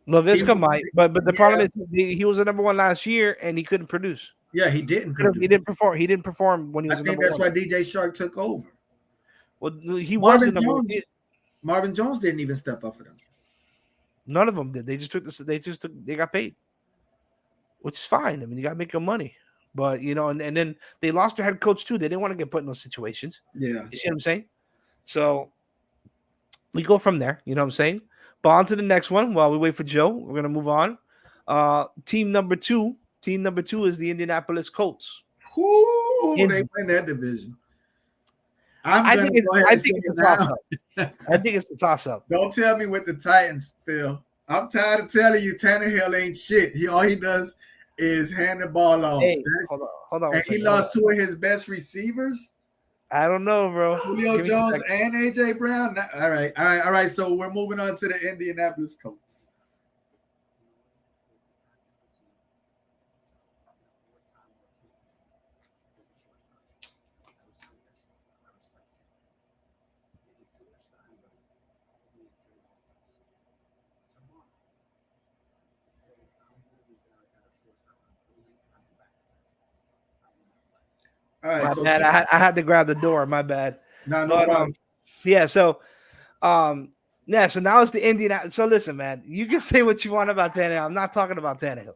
[SPEAKER 1] Laviska might, but the problem is he was the number one last year and he couldn't produce.
[SPEAKER 3] Yeah, he didn't.
[SPEAKER 1] He didn't perform. He didn't perform when he was.
[SPEAKER 3] I think that's why DJ Shark took over.
[SPEAKER 1] Well, he wasn't.
[SPEAKER 3] Marvin Jones didn't even step up for them.
[SPEAKER 1] None of them did. They just took this. They got paid, which is fine. I mean, you got to make your money, but and then they lost their head coach too. They didn't want to get put in those situations.
[SPEAKER 3] Yeah,
[SPEAKER 1] you see what I'm saying? So we go from there. You know what I'm saying? But on to the next one. While we wait for Joe, we're gonna move on. Team number two is the Indianapolis Colts.
[SPEAKER 3] They win that division.
[SPEAKER 1] I think it's a toss-up. I think it's a toss-up.
[SPEAKER 3] Don't tell me with the Titans, Phil. I'm tired of telling you Tannehill ain't shit. All he does is hand the ball off.
[SPEAKER 1] Hey, hold on.
[SPEAKER 3] And he lost two of his best receivers.
[SPEAKER 1] I don't know, bro.
[SPEAKER 3] Julio Jones and AJ Brown. All right. So we're moving on to the Indianapolis Colts. All right,
[SPEAKER 1] my bad. I had to grab the door. My bad.
[SPEAKER 3] No problem.
[SPEAKER 1] Yeah. So, So now it's the Indianapolis. So listen, man. You can say what you want about Tannehill. I'm not talking about Tannehill.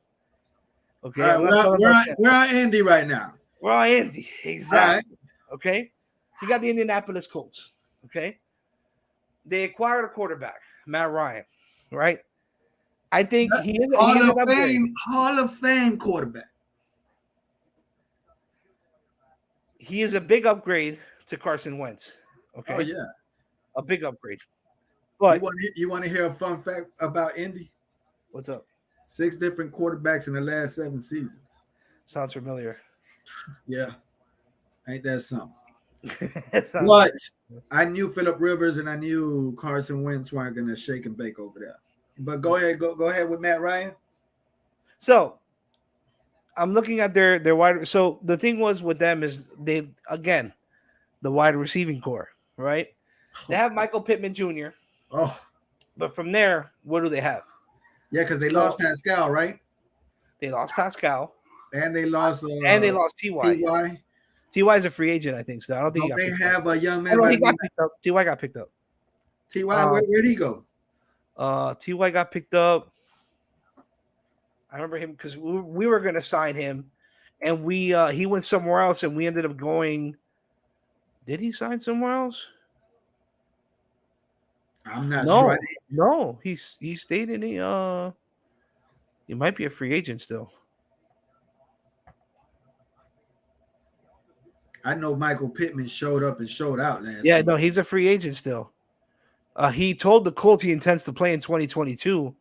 [SPEAKER 1] Okay.
[SPEAKER 3] Right, we're on Andy right now.
[SPEAKER 1] We're on Andy. Exactly. Right. Okay. So you got the Indianapolis Colts. Okay. They acquired a quarterback, Matt Ryan. Right. I think he is
[SPEAKER 3] Hall of Fame quarterback.
[SPEAKER 1] He is a big upgrade to Carson Wentz. Okay.
[SPEAKER 3] Oh yeah,
[SPEAKER 1] a big upgrade. But
[SPEAKER 3] you want to hear a fun fact about Indy?
[SPEAKER 1] What's up?
[SPEAKER 3] 6 different quarterbacks in the last 7 seasons.
[SPEAKER 1] Sounds familiar.
[SPEAKER 3] Yeah, ain't that something? But I knew Phillip Rivers and I knew Carson Wentz weren't gonna shake and bake over there. But go ahead with Matt Ryan.
[SPEAKER 1] So I'm looking at their wide. So the thing was with them is the wide receiving core, right? They have Michael Pittman Jr.
[SPEAKER 3] Oh,
[SPEAKER 1] but from there, what do they have?
[SPEAKER 3] Yeah, because they lost Pascal, right?
[SPEAKER 1] They lost Pascal,
[SPEAKER 3] and they lost
[SPEAKER 1] Ty. Ty is a free agent, I think. So I don't think
[SPEAKER 3] they have a young man.
[SPEAKER 1] Ty got picked up.
[SPEAKER 3] Ty, where'd he go?
[SPEAKER 1] Ty got picked up. I remember him because we were going to sign him, and he went somewhere else, and we ended up going. Did he sign somewhere else?
[SPEAKER 3] I'm not sure.
[SPEAKER 1] No, he stayed in the. He might be a free agent still.
[SPEAKER 3] I know Michael Pittman showed up and showed out last
[SPEAKER 1] Yeah,
[SPEAKER 3] season.
[SPEAKER 1] no, he's a free agent still. He told the Colts he intends to play in 2022,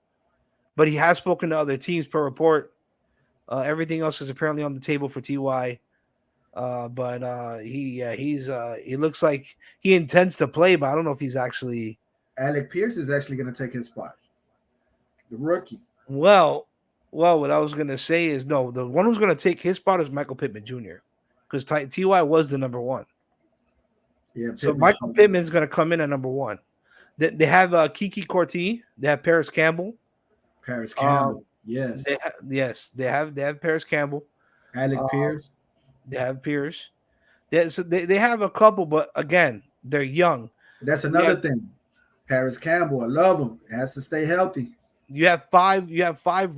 [SPEAKER 1] but he has spoken to other teams per report. Everything else is apparently on the table for Ty. But he looks like he intends to play, but I don't know if he's actually.
[SPEAKER 3] Alec Pierce is actually going to take his spot. The rookie.
[SPEAKER 1] Well, what I was gonna say is no. The one who's gonna take his spot is Michael Pittman Jr. because Ty was the number one.
[SPEAKER 3] Yeah.
[SPEAKER 1] So
[SPEAKER 3] Pittman
[SPEAKER 1] Michael
[SPEAKER 3] showed-
[SPEAKER 1] Pittman's gonna come in at number one. They have Kiki Corti. They have Paris Campbell.
[SPEAKER 3] Paris Campbell. Yes.
[SPEAKER 1] They have Paris Campbell.
[SPEAKER 3] Alec Pierce.
[SPEAKER 1] They have Pierce. They have a couple, but again, they're young.
[SPEAKER 3] That's another thing. Paris Campbell, I love him. Has to stay healthy.
[SPEAKER 1] You have five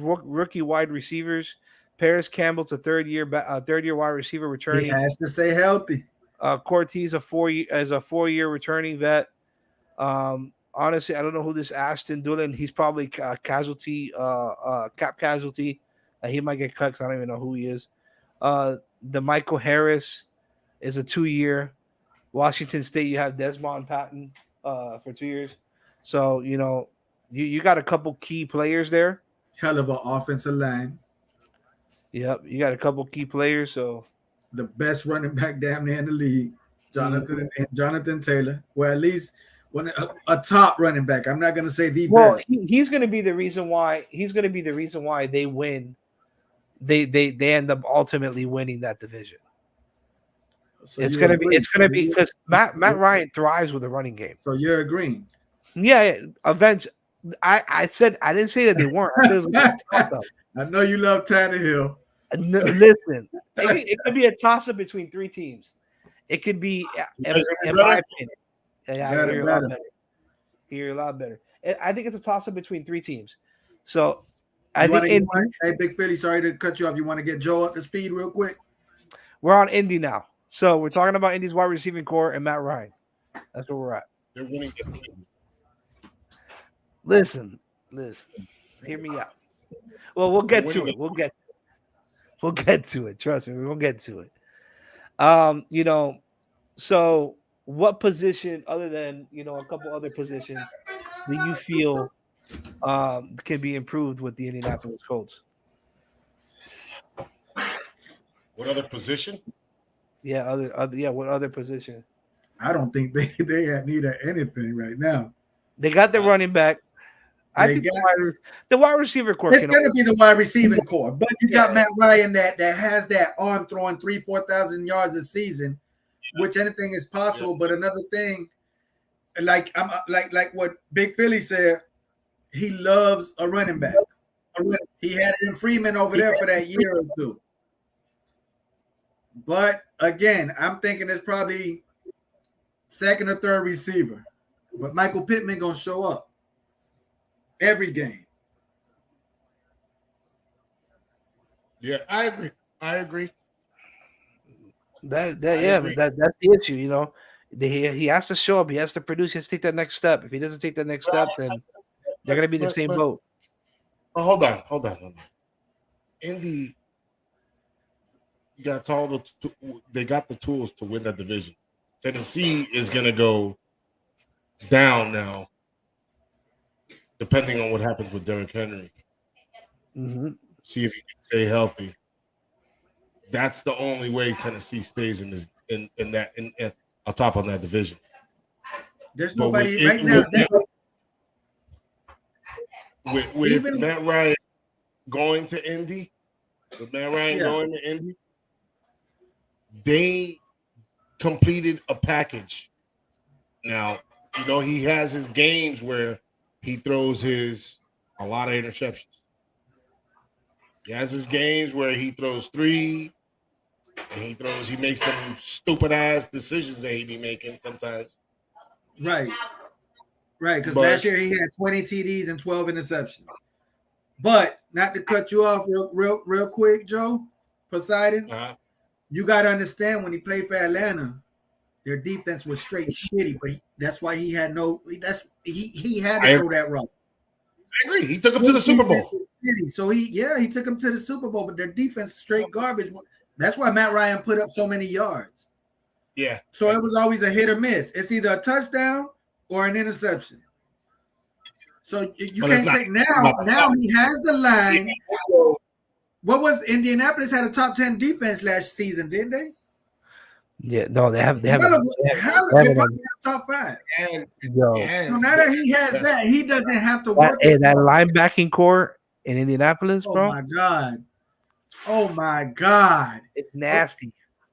[SPEAKER 1] rookie wide receivers. Paris Campbell's a third year wide receiver
[SPEAKER 3] He
[SPEAKER 1] returning.
[SPEAKER 3] has to stay healthy.
[SPEAKER 1] Cortez a 4-year returning vet. Honestly, I don't know who this Aston Dillon. He's probably cap casualty. He might get cut because I don't even know who he is. The Michael Harris is a 2-year. Washington State, you have Desmond Patton for 2 years. So you got a couple key players there.
[SPEAKER 3] Hell of an offensive line.
[SPEAKER 1] Yep, you got a couple key players. So
[SPEAKER 3] the best running back damn near in the league, Jonathan Taylor. Well, at least a top running back. I'm not going to say the best.
[SPEAKER 1] He's going to be the reason why. He's going to be the reason why they win. They end up ultimately winning that division. So it's going to be because Matt Ryan thrives with a running game.
[SPEAKER 3] So you're agreeing?
[SPEAKER 1] Yeah. Eventually, I said I didn't say that they weren't.
[SPEAKER 3] I know you love Tannehill.
[SPEAKER 1] No, listen, it could be a toss-up between three teams. It could be, in my opinion. Yeah, I hear a lot better. Hear a lot better. I think it's a toss-up between three teams. So I think.
[SPEAKER 3] Hey, Big Philly, sorry to cut you off. You want to get Joe up to speed real quick?
[SPEAKER 1] We're on Indy now. So we're talking about Indy's wide receiving core and Matt Ryan. That's where we're at.
[SPEAKER 2] They're winning.
[SPEAKER 1] Listen. Hear me out. Well, we'll get to it. We'll get to it. Trust me, we'll get to it. So what position, other than a couple other positions, do you feel can be improved with the Indianapolis Colts?
[SPEAKER 2] What other position?
[SPEAKER 1] Yeah, what other position?
[SPEAKER 3] I don't think they need anything right now.
[SPEAKER 1] They got the running back. I think the wide receiver core.
[SPEAKER 3] It's going to be the wide receiving core, but you got Matt Ryan that has that arm throwing 3,000-4,000 yards a season, which anything is possible. Yeah. But another thing, like what Big Philly said, he loves a running back. He had it in Freeman over there for that year or two. But again, I'm thinking it's probably second or third receiver. But Michael Pittman gonna show up every game.
[SPEAKER 2] Yeah, I agree.
[SPEAKER 1] That's the issue. He has to show up. He has to produce. He has to take that next step. If he doesn't take that next step, then they're gonna be in the same boat.
[SPEAKER 2] Hold on. Indy got they got the tools to win that division. Tennessee is gonna go down now, depending on what happens with Derrick Henry.
[SPEAKER 1] Mm-hmm.
[SPEAKER 2] See if he can stay healthy. That's the only way Tennessee stays in on top of that division.
[SPEAKER 3] There's nobody right now.
[SPEAKER 2] With Matt Ryan going to Indy, going to Indy, they completed a package. Now, he has his games where he throws a lot of interceptions. He has his games where he throws 3, and he makes some stupid ass decisions that he be making sometimes.
[SPEAKER 3] Right. Because last year he had 20 TDs and 12 interceptions. But not to cut you off real quick, Joe Poseidon, you got to understand when he played for Atlanta, their defense was straight shitty. But that's why he had he had to throw that rock.
[SPEAKER 2] I agree. He took him to the Super Bowl.
[SPEAKER 3] So he took him to the Super Bowl, but their defense straight garbage. That's why Matt Ryan put up so many yards.
[SPEAKER 2] Yeah.
[SPEAKER 3] So it was always a hit or miss. It's either a touchdown or an interception. So you can't take now. Now he has the line. What was Indianapolis had a top 10 defense last season, didn't they?
[SPEAKER 1] Yeah, no, they have
[SPEAKER 3] They're probably top 5.
[SPEAKER 2] And
[SPEAKER 3] so now that he has that, he doesn't have to work.
[SPEAKER 1] That linebacking core in Indianapolis, bro.
[SPEAKER 3] Oh my god! Oh my god!
[SPEAKER 1] It's nasty.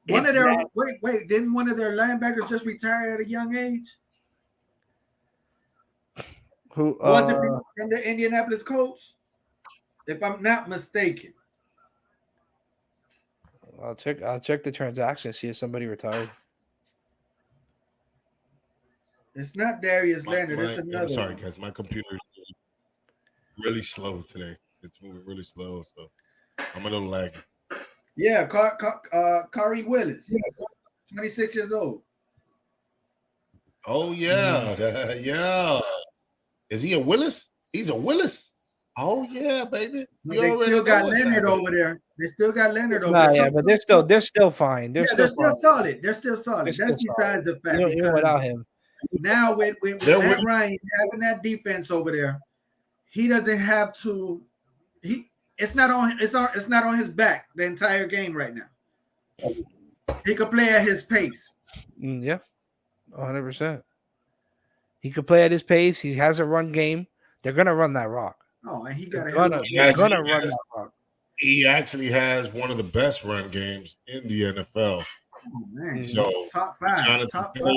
[SPEAKER 3] Wait, didn't one of their linebackers just retire at a young age?
[SPEAKER 1] Who
[SPEAKER 3] was it from the Indianapolis Colts? If I'm not mistaken.
[SPEAKER 1] I'll check the transaction, see if somebody retired.
[SPEAKER 3] It's not Darius Leonard. It's another.
[SPEAKER 2] I'm sorry, guys. My computer is really slow today. It's moving really slow, so I'm a little laggy.
[SPEAKER 3] Yeah, Kari Willis, 26 years old.
[SPEAKER 2] Oh yeah, yeah. Is he a Willis? He's a Willis. Oh yeah, baby.
[SPEAKER 3] They still got Leonard over there. They still got Leonard over there.
[SPEAKER 1] Yeah, but they're still fine. They're still
[SPEAKER 3] solid. They're still solid. That's besides the fact.
[SPEAKER 1] Even without him.
[SPEAKER 3] Now with Matt Ryan having that defense over there, he doesn't have to. It's not on his back the entire game right now. He could play at his pace.
[SPEAKER 1] Yeah, 100%. He could play at his pace. He has a run game. They're gonna run that rock.
[SPEAKER 3] Oh, and
[SPEAKER 1] they're gonna run that rock.
[SPEAKER 2] He actually has one of the best run games in the NFL.
[SPEAKER 3] Oh man!
[SPEAKER 2] So
[SPEAKER 3] top 5. Top 5.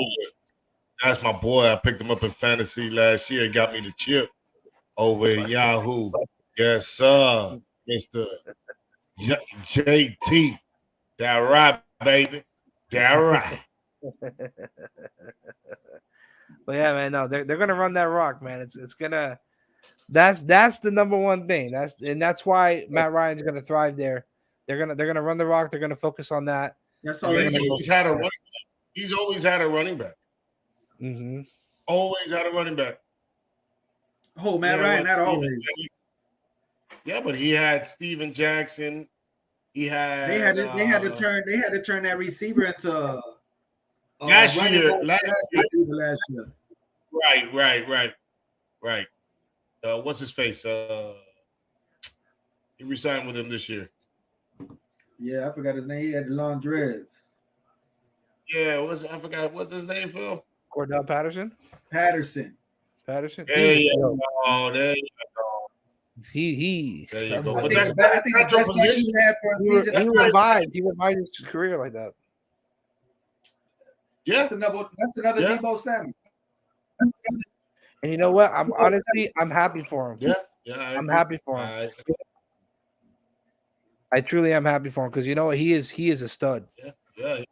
[SPEAKER 2] That's my boy. I picked him up in fantasy last year. He got me the chip over at Yahoo. Yes, sir, Mr. JT. That right, baby. That right.
[SPEAKER 1] But yeah, man, no, they're gonna run that rock, man. It's gonna. That's the number one thing. That's why Matt Ryan's gonna thrive there. They're gonna run the rock. They're gonna focus on that.
[SPEAKER 3] That's all.
[SPEAKER 2] He's always had a running back.
[SPEAKER 1] Mm-hmm.
[SPEAKER 2] Always had a running back.
[SPEAKER 3] Oh, Matt Ryan, not always.
[SPEAKER 2] Yeah, but he had Steven Jackson. He had.
[SPEAKER 3] They had to turn that receiver into.
[SPEAKER 2] Last year. Right. What's his face? He resigned with him this year.
[SPEAKER 3] Yeah, I forgot his name. He had the long dreads.
[SPEAKER 2] Yeah, I forgot what's his name, Phil?
[SPEAKER 1] Cordell Patterson.
[SPEAKER 3] Patterson.
[SPEAKER 2] There you go. There you go.
[SPEAKER 1] He.
[SPEAKER 2] There you go.
[SPEAKER 3] I think that's your position.
[SPEAKER 1] He revived his career like that.
[SPEAKER 2] Yeah,
[SPEAKER 3] that's another Deebo Samuel.
[SPEAKER 1] And you know what? I'm happy for him.
[SPEAKER 2] Yeah,
[SPEAKER 1] I'm happy for him. I truly am happy for him because you know what? He is a stud.
[SPEAKER 2] Yeah.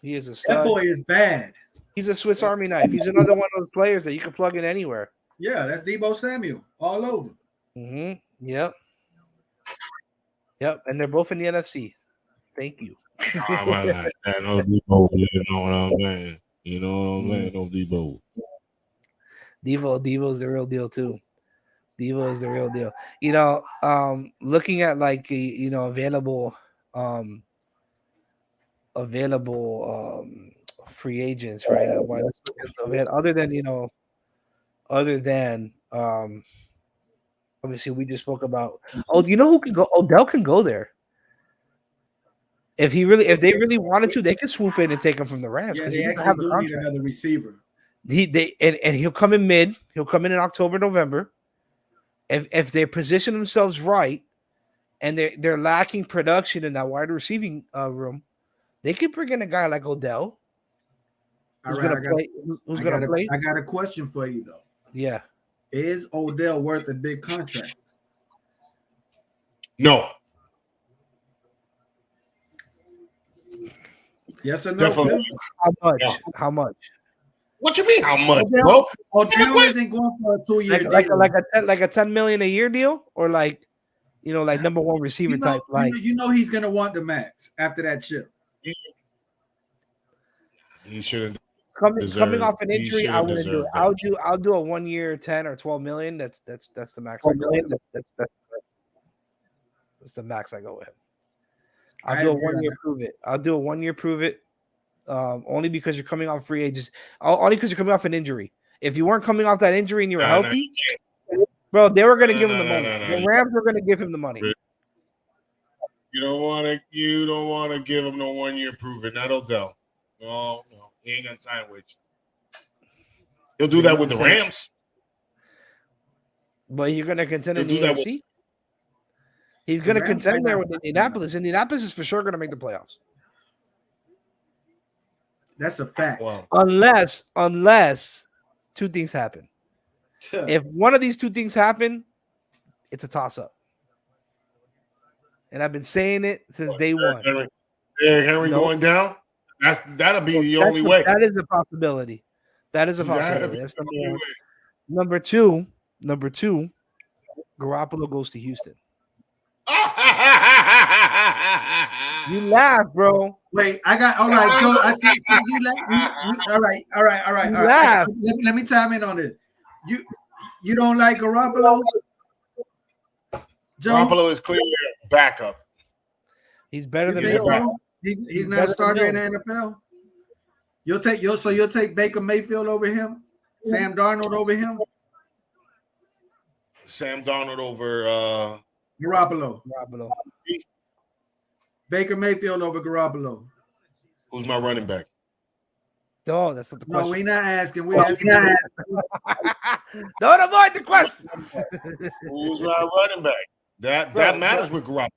[SPEAKER 1] He is a stud.
[SPEAKER 3] That boy is bad.
[SPEAKER 1] He's a Swiss Army knife. He's another one of those players that you can plug in anywhere.
[SPEAKER 3] Yeah, that's Deebo Samuel all over.
[SPEAKER 1] Mm-hmm. Yep. And they're both in the NFC. Thank you.
[SPEAKER 2] No Debo, you know what I'm saying? You know what I'm saying? No Debo.
[SPEAKER 1] Devo's the real deal too. Devo is the real deal. You know, looking at like available free agents right now. Other than obviously we just spoke about. Oh, you know who can go? Odell can go there. If they really wanted to, they could swoop in and take him from the Rams.
[SPEAKER 3] Yeah, they actually do need another receiver.
[SPEAKER 1] He'll come in mid. He'll come in October, November. If they position themselves right, and they're lacking production in that wide receiving room, they could bring in a guy like Odell. Who's going to play?
[SPEAKER 3] I got a question for you though.
[SPEAKER 1] Yeah,
[SPEAKER 3] is Odell worth a big contract?
[SPEAKER 2] No.
[SPEAKER 3] Yes or no?
[SPEAKER 2] Definitely.
[SPEAKER 1] How much? No. How much?
[SPEAKER 2] What you mean? How much?
[SPEAKER 3] Odell isn't going for a 2-year deal.
[SPEAKER 1] Like a $10 million a year deal, or like number one receiver type.
[SPEAKER 3] He's gonna want the max after that chip.
[SPEAKER 2] He shouldn't.
[SPEAKER 1] coming off an
[SPEAKER 2] He
[SPEAKER 1] injury,
[SPEAKER 2] should
[SPEAKER 1] I
[SPEAKER 2] have
[SPEAKER 1] wouldn't do it.
[SPEAKER 2] deserved
[SPEAKER 1] I'll do a 1 year 10 or 12 million. That's the max I go with. That's the max I go with. I'll do a 1 year prove it. I'll do a 1 year prove it. Only because you're coming off free agents. Only because you're coming off an injury. If you weren't coming off that injury and you were healthy, bro, they were going to give him the money. The Rams were going to give him the money.
[SPEAKER 2] You don't want to give him no 1 year prove it. Not Odell. No, he ain't gonna sign with you. He'll do that with the Rams.
[SPEAKER 1] But you're going to contend in the AFC? He's going to contend there with Indianapolis. Indianapolis is for sure going to make the playoffs.
[SPEAKER 3] That's a fact.
[SPEAKER 2] Wow.
[SPEAKER 1] Unless two things happen. If one of these two things happen, it's a toss-up. And I've been saying it since day one.
[SPEAKER 2] Derrick Henry going down? That'll be the only way.
[SPEAKER 1] That is a possibility. That is a possibility. That's number one. Number two, Garoppolo goes to Houston. You laugh, bro.
[SPEAKER 3] Wait, I got all right. Joe, I see you laugh. All right.
[SPEAKER 1] Laugh.
[SPEAKER 3] Let me chime in on this. You don't like Garoppolo? Joe?
[SPEAKER 2] Garoppolo is clearly a backup.
[SPEAKER 1] He's better than
[SPEAKER 3] Bill.
[SPEAKER 1] Bill.
[SPEAKER 3] He's not a starter in the NFL. You'll take Baker Mayfield over him, Sam Darnold over him,
[SPEAKER 2] Sam Darnold over
[SPEAKER 3] Garoppolo. Baker Mayfield over Garoppolo.
[SPEAKER 2] Who's my running back?
[SPEAKER 1] No, that's not the question.
[SPEAKER 3] No, we're not asking. We're asking.
[SPEAKER 1] Don't avoid the question.
[SPEAKER 2] Who's my running back? That matters with Garoppolo.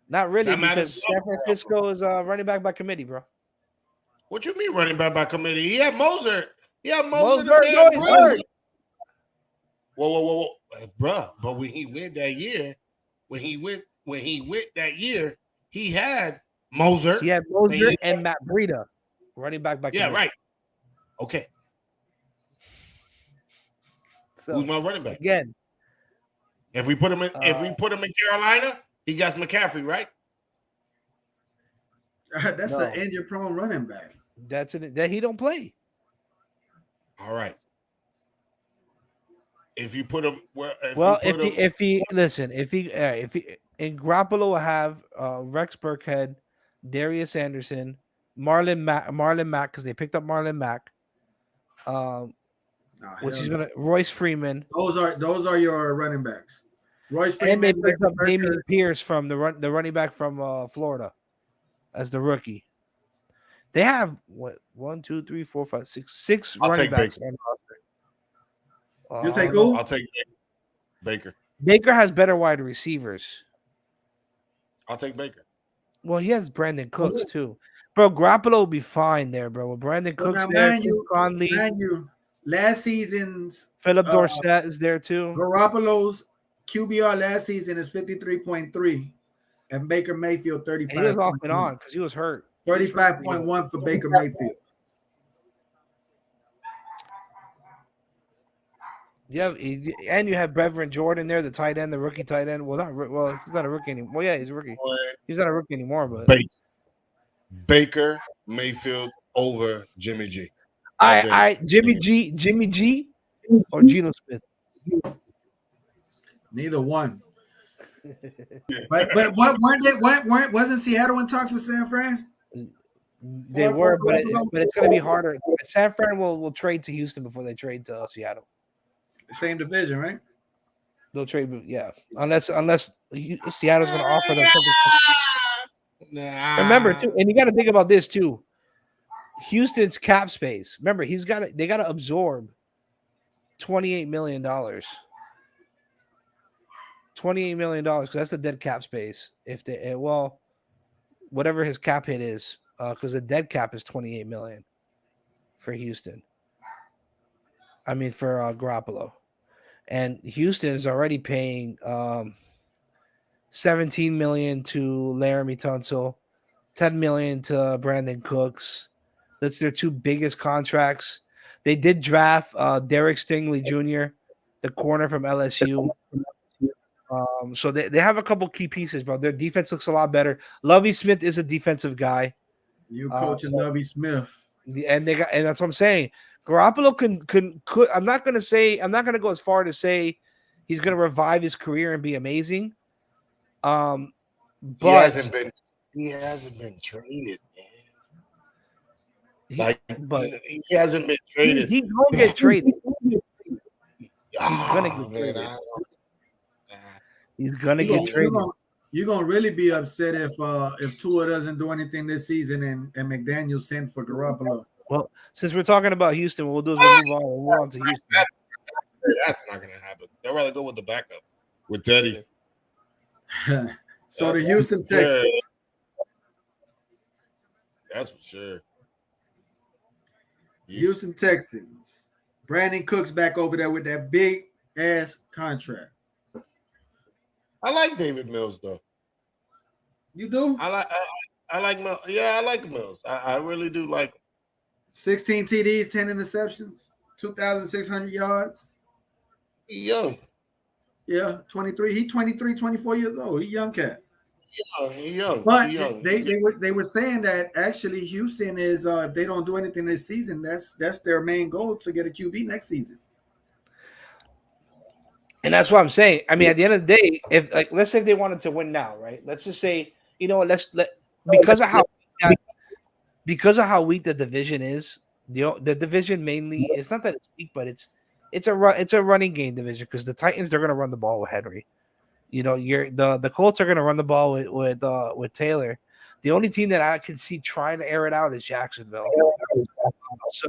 [SPEAKER 1] Not really, because San Francisco is running back by committee, bro.
[SPEAKER 2] What you mean running back by committee? He had Moser.
[SPEAKER 1] Mosberg.
[SPEAKER 2] Whoa, bruh. But when he went that year, he had Moser.
[SPEAKER 1] He had Moser and Matt Breida running back by committee.
[SPEAKER 2] Yeah, right. Okay.
[SPEAKER 1] So,
[SPEAKER 2] who's my running back?
[SPEAKER 1] Again.
[SPEAKER 2] If we put him in Carolina, he got McCaffrey, right?
[SPEAKER 3] That's an injury-prone running back.
[SPEAKER 1] That he don't play.
[SPEAKER 2] All right. If you put him
[SPEAKER 1] if he and Garoppolo will have Rex Burkhead, Darius Anderson, Marlon Mack, because they picked up Marlon Mack. Which is gonna Royce Freeman.
[SPEAKER 3] Those are your running backs. Royce Freeman.
[SPEAKER 1] And they picked up Damian Pierce from the running back from Florida as the rookie. They have what 1, 2, 3, 4, 5, 6 running backs.
[SPEAKER 3] You take who?
[SPEAKER 2] I'll take Baker.
[SPEAKER 1] Baker has better wide receivers.
[SPEAKER 2] I'll take Baker.
[SPEAKER 1] Well, he has Brandon Cooks too. Bro, Garoppolo will be fine there, bro. With Brandon Cooks there, Conley.
[SPEAKER 3] Last season's
[SPEAKER 1] Philip Dorsett is there too.
[SPEAKER 3] Garoppolo's QBR last season is 53.3 and Baker Mayfield 35.
[SPEAKER 1] He was off and on because he was hurt.
[SPEAKER 3] 35.1 for Baker Mayfield.
[SPEAKER 1] You have Brevin Jordan there, the tight end, the rookie tight end. Well, he's not a rookie anymore. Well, yeah, he's a rookie. He's not a rookie anymore, but
[SPEAKER 2] Baker Mayfield over Jimmy G.
[SPEAKER 1] Jimmy G, or Geno Smith.
[SPEAKER 3] Neither one. but wasn't Seattle in talks with San Fran?
[SPEAKER 1] They were, but it's going to be harder. San Fran will trade to Houston before they trade to Seattle.
[SPEAKER 3] Same division, right?
[SPEAKER 1] They'll trade, yeah. Unless Seattle's going to offer them something. Remember, too, and you got to think about this too. Houston's cap space. Remember, they got to absorb $28 million. $28 million because that's the dead cap space. Whatever his cap hit is, because the dead cap is $28 million for Houston. I mean, for Garoppolo, and Houston is already paying $17 million to Laramie Tunsil, $10 million to Brandon Cooks. That's their two biggest contracts. They did draft Derek Stingley Jr., the corner from LSU. So they have a couple key pieces, bro. Their defense looks a lot better. Lovie Smith is a defensive guy.
[SPEAKER 3] You coaching
[SPEAKER 1] So-
[SPEAKER 3] Lovie Smith.
[SPEAKER 1] and that's what I'm saying. Garoppolo could. I'm not gonna go as far to say he's gonna revive his career and be amazing. But
[SPEAKER 2] He hasn't been traded, man.
[SPEAKER 1] but
[SPEAKER 2] He hasn't been traded.
[SPEAKER 1] he gonna get traded.
[SPEAKER 2] Gonna
[SPEAKER 1] get
[SPEAKER 2] man,
[SPEAKER 1] traded.
[SPEAKER 2] I don't-
[SPEAKER 1] He's gonna
[SPEAKER 3] You're
[SPEAKER 1] get
[SPEAKER 3] gonna,
[SPEAKER 1] traded.
[SPEAKER 3] you're gonna really be upset if Tua doesn't do anything this season and McDaniel sent for Garoppolo.
[SPEAKER 1] Well, since we're talking about Houston, what we'll do is we'll move on to Houston.
[SPEAKER 2] That's not gonna happen. They'd rather go with the backup with Teddy.
[SPEAKER 3] So the Houston Texans.
[SPEAKER 2] That's for sure.
[SPEAKER 3] Houston Texans. Brandon Cooks back over there with that big ass contract.
[SPEAKER 2] I like David Mills though.
[SPEAKER 3] You do?
[SPEAKER 2] I like Mills. Yeah, I like Mills. I really do like him.
[SPEAKER 3] 16 TDs, 10 interceptions, 2,600 yards.
[SPEAKER 2] He young.
[SPEAKER 3] Yeah, 23. He 23, 24 years old. He young cat.
[SPEAKER 2] He young.
[SPEAKER 3] But
[SPEAKER 2] He young.
[SPEAKER 3] they were saying that actually Houston is if they don't do anything this season, that's their main goal to get a QB next season.
[SPEAKER 1] And that's what I'm saying. I mean, at the end of the day, if let's say they wanted to win now, right? Let's just say, because of how weak the division is, the division mainly it's not that it's weak, but it's a running game division because the Titans they're gonna run the ball with Henry. The Colts are gonna run the ball with Taylor. The only team that I can see trying to air it out is Jacksonville. So,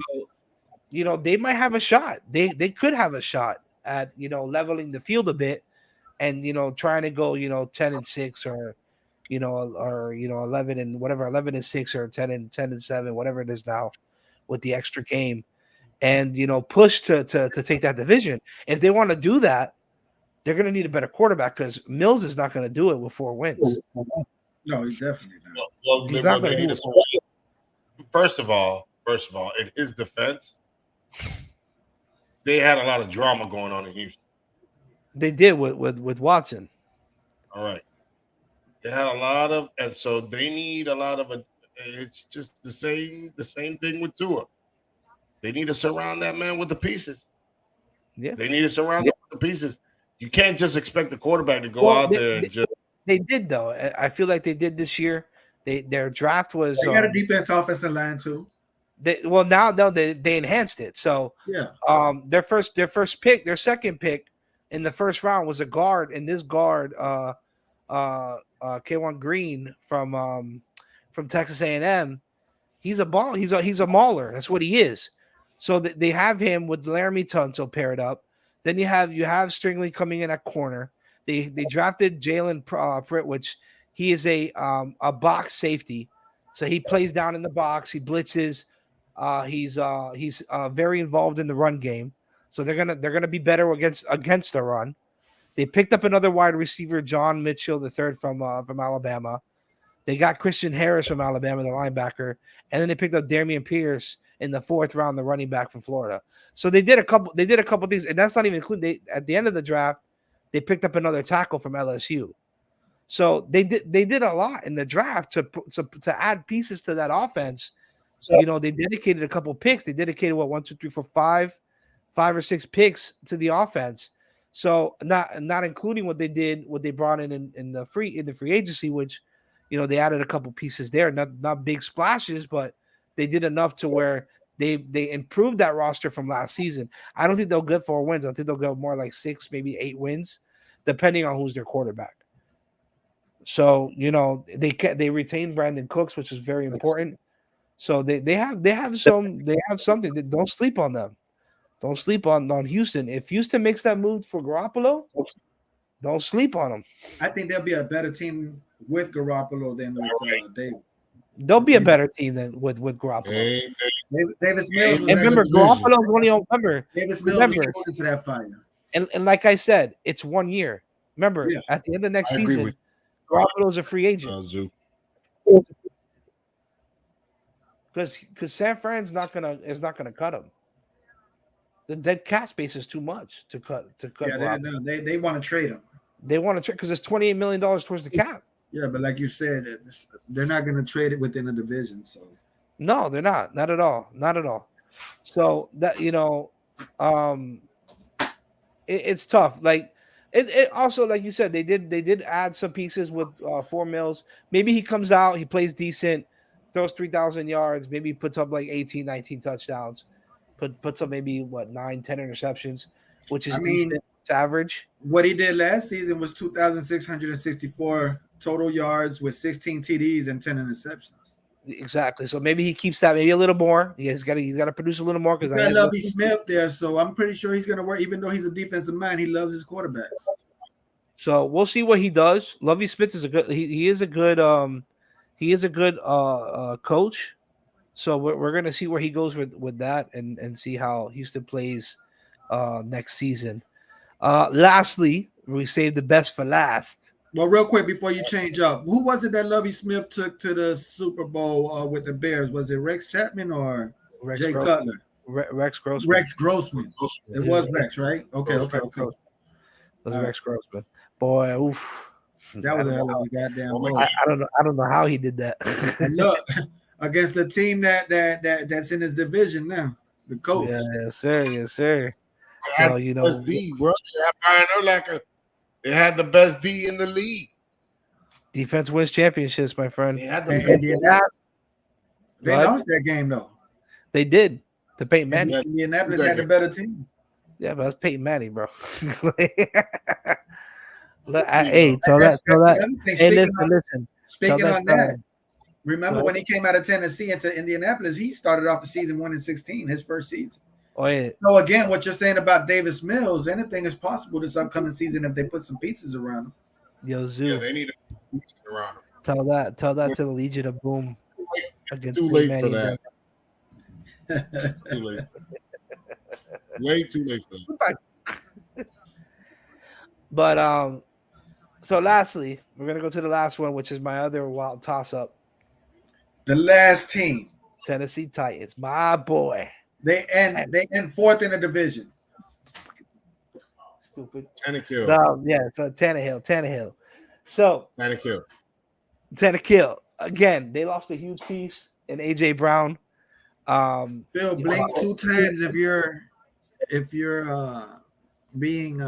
[SPEAKER 1] they might have a shot. They could have a shot at leveling the field a bit and trying to go 10-6 or 11 and whatever 11-6 or 10-7 whatever it is now with the extra game and push to take that division. If they want to do that, they're going to need a better quarterback because Mills is not going to do it with 4 wins.
[SPEAKER 3] No, he's definitely not.
[SPEAKER 2] Well,
[SPEAKER 1] He's not
[SPEAKER 2] they
[SPEAKER 1] gonna
[SPEAKER 2] need
[SPEAKER 1] do
[SPEAKER 2] to First of all, in his defense, they had a lot of drama going on in Houston.
[SPEAKER 1] They did with Watson.
[SPEAKER 2] All right. They had a lot of, and so they need a lot of. It's just the same thing with Tua. They need to surround that man with the pieces.
[SPEAKER 1] Yeah,
[SPEAKER 2] they need to surround him with the pieces. You can't just expect the quarterback to go out there and just.
[SPEAKER 1] They did though. I feel like they did this year. Their draft was.
[SPEAKER 3] They got a defense offensive line too.
[SPEAKER 1] They enhanced it. So
[SPEAKER 3] yeah.
[SPEAKER 1] Their second pick in the first round was a guard, and this guard, K1 Green from Texas A&M, he's a ball. He's a mauler. That's what he is. So they have him with Laramie Tunsil paired up. Then you have Stringley coming in at corner. They drafted Jalen Pritt, which he is a box safety. So he plays down in the box. He blitzes. He's very involved in the run game. So they're gonna be better against the run. They picked up another wide receiver, John Mitchell III from Alabama. They got Christian Harris from Alabama, the linebacker, and then they picked up Damian Pierce in the 4th round, the running back from Florida. So they did a couple things, and that's not even including. At the end of the draft, they picked up another tackle from LSU. So they did a lot in the draft to add pieces to that offense. So they dedicated a couple picks. They dedicated 1, 2, 3, 4, 5 or 6 picks to the offense. So not including what they brought in the free agency, which they added a couple pieces there. Not big splashes, but they did enough to where they improved that roster from last season. I don't think they'll get 4 wins. I think they'll go more like 6, maybe 8 wins, depending on who's their quarterback. So they retained Brandon Cooks, which is very important. So they have something. Don't sleep on them. Don't sleep on Houston. If Houston makes that move for Garoppolo, don't sleep on them.
[SPEAKER 3] I think they'll be a better team with Garoppolo than with David.
[SPEAKER 1] They'll be a better team than with Garoppolo.
[SPEAKER 3] Davis Mills was
[SPEAKER 1] and remember, Garoppolo's only
[SPEAKER 3] Davis Mills was into that fire.
[SPEAKER 1] And like I said, it's 1 year. Remember, at the end of next season, Garoppolo's a free agent. Because San Fran's not gonna cut him. The dead cap space is too much to cut.
[SPEAKER 3] Yeah, they want to trade him.
[SPEAKER 1] They want to trade because it's $28 million towards the cap.
[SPEAKER 3] Yeah, but like you said, they're not going to trade it within the division. So
[SPEAKER 1] No, they're not. Not at all. Not at all. So that um, it's tough. Like it also, like you said, they did add some pieces with 4 mils. Maybe he comes out, he plays decent, throws 3,000 yards, maybe puts up like 18, 19 touchdowns, puts up maybe what 9, 10 interceptions, which is
[SPEAKER 3] I mean,
[SPEAKER 1] decent. It's average.
[SPEAKER 3] what he did last season was 2,664 total yards with 16 TDs and 10 interceptions.
[SPEAKER 1] Exactly. So maybe he keeps that maybe a little more. He's got to produce a little more
[SPEAKER 3] He's
[SPEAKER 1] because
[SPEAKER 3] got Lovie Smith there, so I'm pretty sure he's going to work. Even though he's a defensive mind, he loves his quarterbacks.
[SPEAKER 1] So we'll see what he does. Lovie Smith is a good. He is a good. He is a good coach. So we're gonna see where he goes with that and see how Houston plays next season. Lastly, we saved the best for last.
[SPEAKER 3] Well, real quick before you change up, who was it that Lovie Smith took to the Super Bowl with the Bears? Was it Rex Chapman or Jay Cutler?
[SPEAKER 1] Rex Grossman.
[SPEAKER 3] Rex Grossman. It was Rex, right? Okay.
[SPEAKER 1] It was Rex Grossman. Boy, oof.
[SPEAKER 3] That was a hell of a goddamn blow.
[SPEAKER 1] I don't know how he did that.
[SPEAKER 3] And look, against the team that's in his division now, the Colts.
[SPEAKER 1] Yeah, yes, sir. So
[SPEAKER 2] best D, bro. They had Brian Urlacher. They had the best D in the league.
[SPEAKER 1] Defense wins championships, my friend.
[SPEAKER 2] They had
[SPEAKER 3] They lost that game though.
[SPEAKER 1] They did to Peyton Manning.
[SPEAKER 3] Indianapolis had a better team.
[SPEAKER 1] Yeah, but that's Peyton Manning, bro. Hey, tell that. Hey, listen.
[SPEAKER 3] Speaking on that, remember when he came out of Tennessee into Indianapolis, he started off the season 1-16, his first season.
[SPEAKER 1] Oh yeah.
[SPEAKER 3] So again, what you're saying about Davis Mills, anything is possible this upcoming season if they put some pieces around him.
[SPEAKER 1] Yo, Zoo.
[SPEAKER 2] Yeah, they need a piece around him.
[SPEAKER 1] Tell that to the Legion of Boom. Against
[SPEAKER 2] Too late for
[SPEAKER 1] Manning.
[SPEAKER 2] that. Too late. Way too late for that.
[SPEAKER 1] But so lastly, we're gonna go to the last one, which is my other wild toss-up.
[SPEAKER 3] The last team,
[SPEAKER 1] Tennessee Titans, my boy.
[SPEAKER 3] They end fourth in the division.
[SPEAKER 1] Stupid.
[SPEAKER 2] Tannehill.
[SPEAKER 1] So Tannehill. So
[SPEAKER 3] Tannehill.
[SPEAKER 1] Again, they lost a huge piece in AJ Brown.
[SPEAKER 3] Phil, blink 2 times if you're being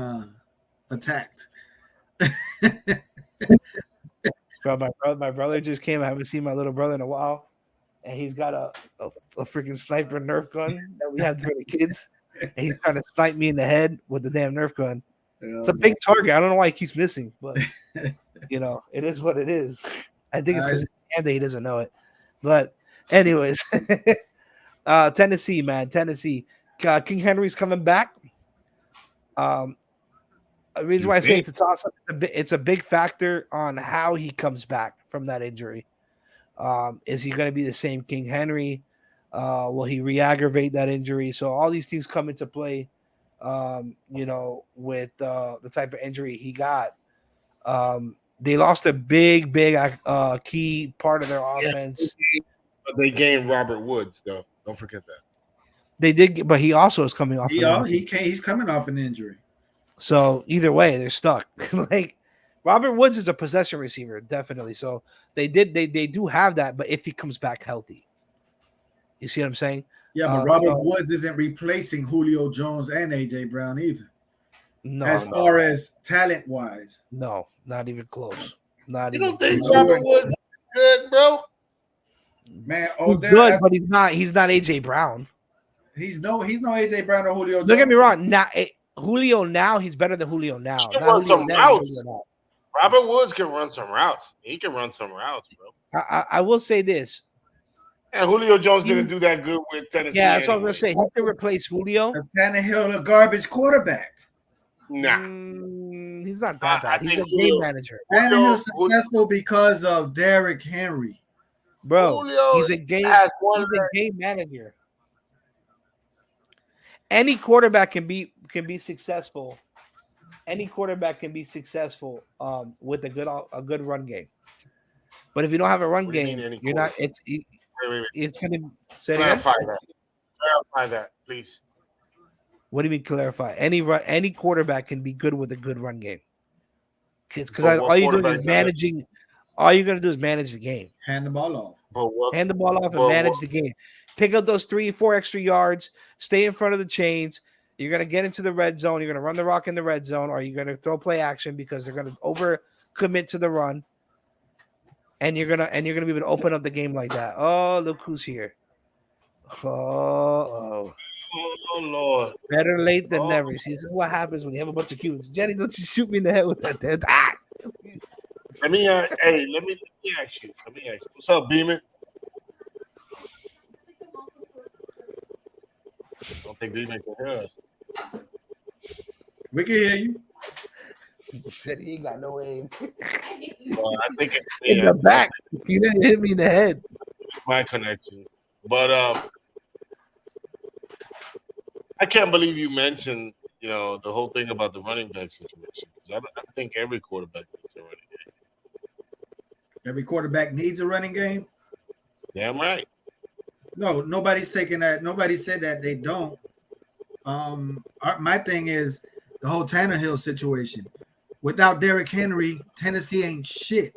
[SPEAKER 3] attacked.
[SPEAKER 1] Bro, my brother just came. I haven't seen my little brother in a while, and he's got a freaking sniper Nerf gun that we have for the kids, and he's trying to snipe me in the head with the damn Nerf gun. It's a big target. I don't know why he keeps missing, but it is what it is. I think it's because he doesn't know it. But anyways, Tennessee, man, King Henry's coming back. The reason why I say it's a toss up, it's a big factor on how he comes back from that injury. Is he going to be the same King Henry? Will he re-aggravate that injury? So all these things come into play, with the type of injury he got. They lost a big key part of their offense.
[SPEAKER 2] But they gained Robert Woods, though. Don't forget that.
[SPEAKER 1] They did, but he also is coming off.
[SPEAKER 3] He's coming off an injury.
[SPEAKER 1] So either way, they're stuck. Like Robert Woods is a possession receiver, definitely. So they do have that, but if he comes back healthy, you see what I'm saying?
[SPEAKER 3] Yeah, but Robert Woods isn't replacing Julio Jones and AJ Brown either.
[SPEAKER 1] No,
[SPEAKER 3] as far as talent wise,
[SPEAKER 1] no, not even close.
[SPEAKER 2] You don't think Robert Woods is good, bro?
[SPEAKER 3] Man,
[SPEAKER 1] he's good, but he's not AJ Brown.
[SPEAKER 3] He's no AJ Brown or Julio Jones.
[SPEAKER 1] Don't get me wrong. Julio now, he's better than Julio now.
[SPEAKER 2] He can run some routes. Robert Woods can run some routes. He can run some routes, bro.
[SPEAKER 1] I will say this.
[SPEAKER 2] And Julio Jones didn't do that good with Tennessee.
[SPEAKER 1] Yeah, that's what I was going to say. He can replace Julio.
[SPEAKER 3] Is Tannehill a garbage quarterback?
[SPEAKER 2] Nah.
[SPEAKER 1] He's not that bad. He's a game manager.
[SPEAKER 3] Tannehill's successful because of Derrick Henry.
[SPEAKER 1] Bro, he's a game manager. Any quarterback can be successful. Any quarterback can be successful with a good run game. But if you don't have a run game, you're not. It's going to
[SPEAKER 2] clarify that. Clarify that, please.
[SPEAKER 1] What do you mean clarify? Any quarterback can be good with a good run game. Because all you're doing is managing. All you're gonna do is manage the game.
[SPEAKER 3] Hand the ball off.
[SPEAKER 2] But what?
[SPEAKER 1] Hand the ball off and
[SPEAKER 2] Well,
[SPEAKER 1] manage the game. Pick up those 3-4 extra yards. Stay in front of the chains. You're gonna get into the red zone. You're gonna run the rock in the red zone, or you're gonna throw play action because they're gonna over commit to the run. And you're gonna be able to open up the game like that. Oh, look who's here. Oh.
[SPEAKER 4] Oh Lord.
[SPEAKER 1] Better late than never. See, this is what happens when you have a bunch of Cubans. Jenny, don't you shoot me in the head with that. Ah!
[SPEAKER 4] Let me ask you. What's up, Beeman? I don't think Beeman can hear us.
[SPEAKER 3] We can hear you.
[SPEAKER 1] Said he ain't got no aim.
[SPEAKER 4] Well, I think it's
[SPEAKER 1] In the back. He didn't hit me in the head.
[SPEAKER 4] my connection. But I can't believe you mentioned, the whole thing about the running back situation. I think every quarterback needs a running game.
[SPEAKER 3] Every quarterback needs a running game.
[SPEAKER 4] Damn right.
[SPEAKER 3] No, nobody's taking that. Nobody said that they don't. My thing is the whole Tannehill situation. Without Derrick Henry, Tennessee ain't shit.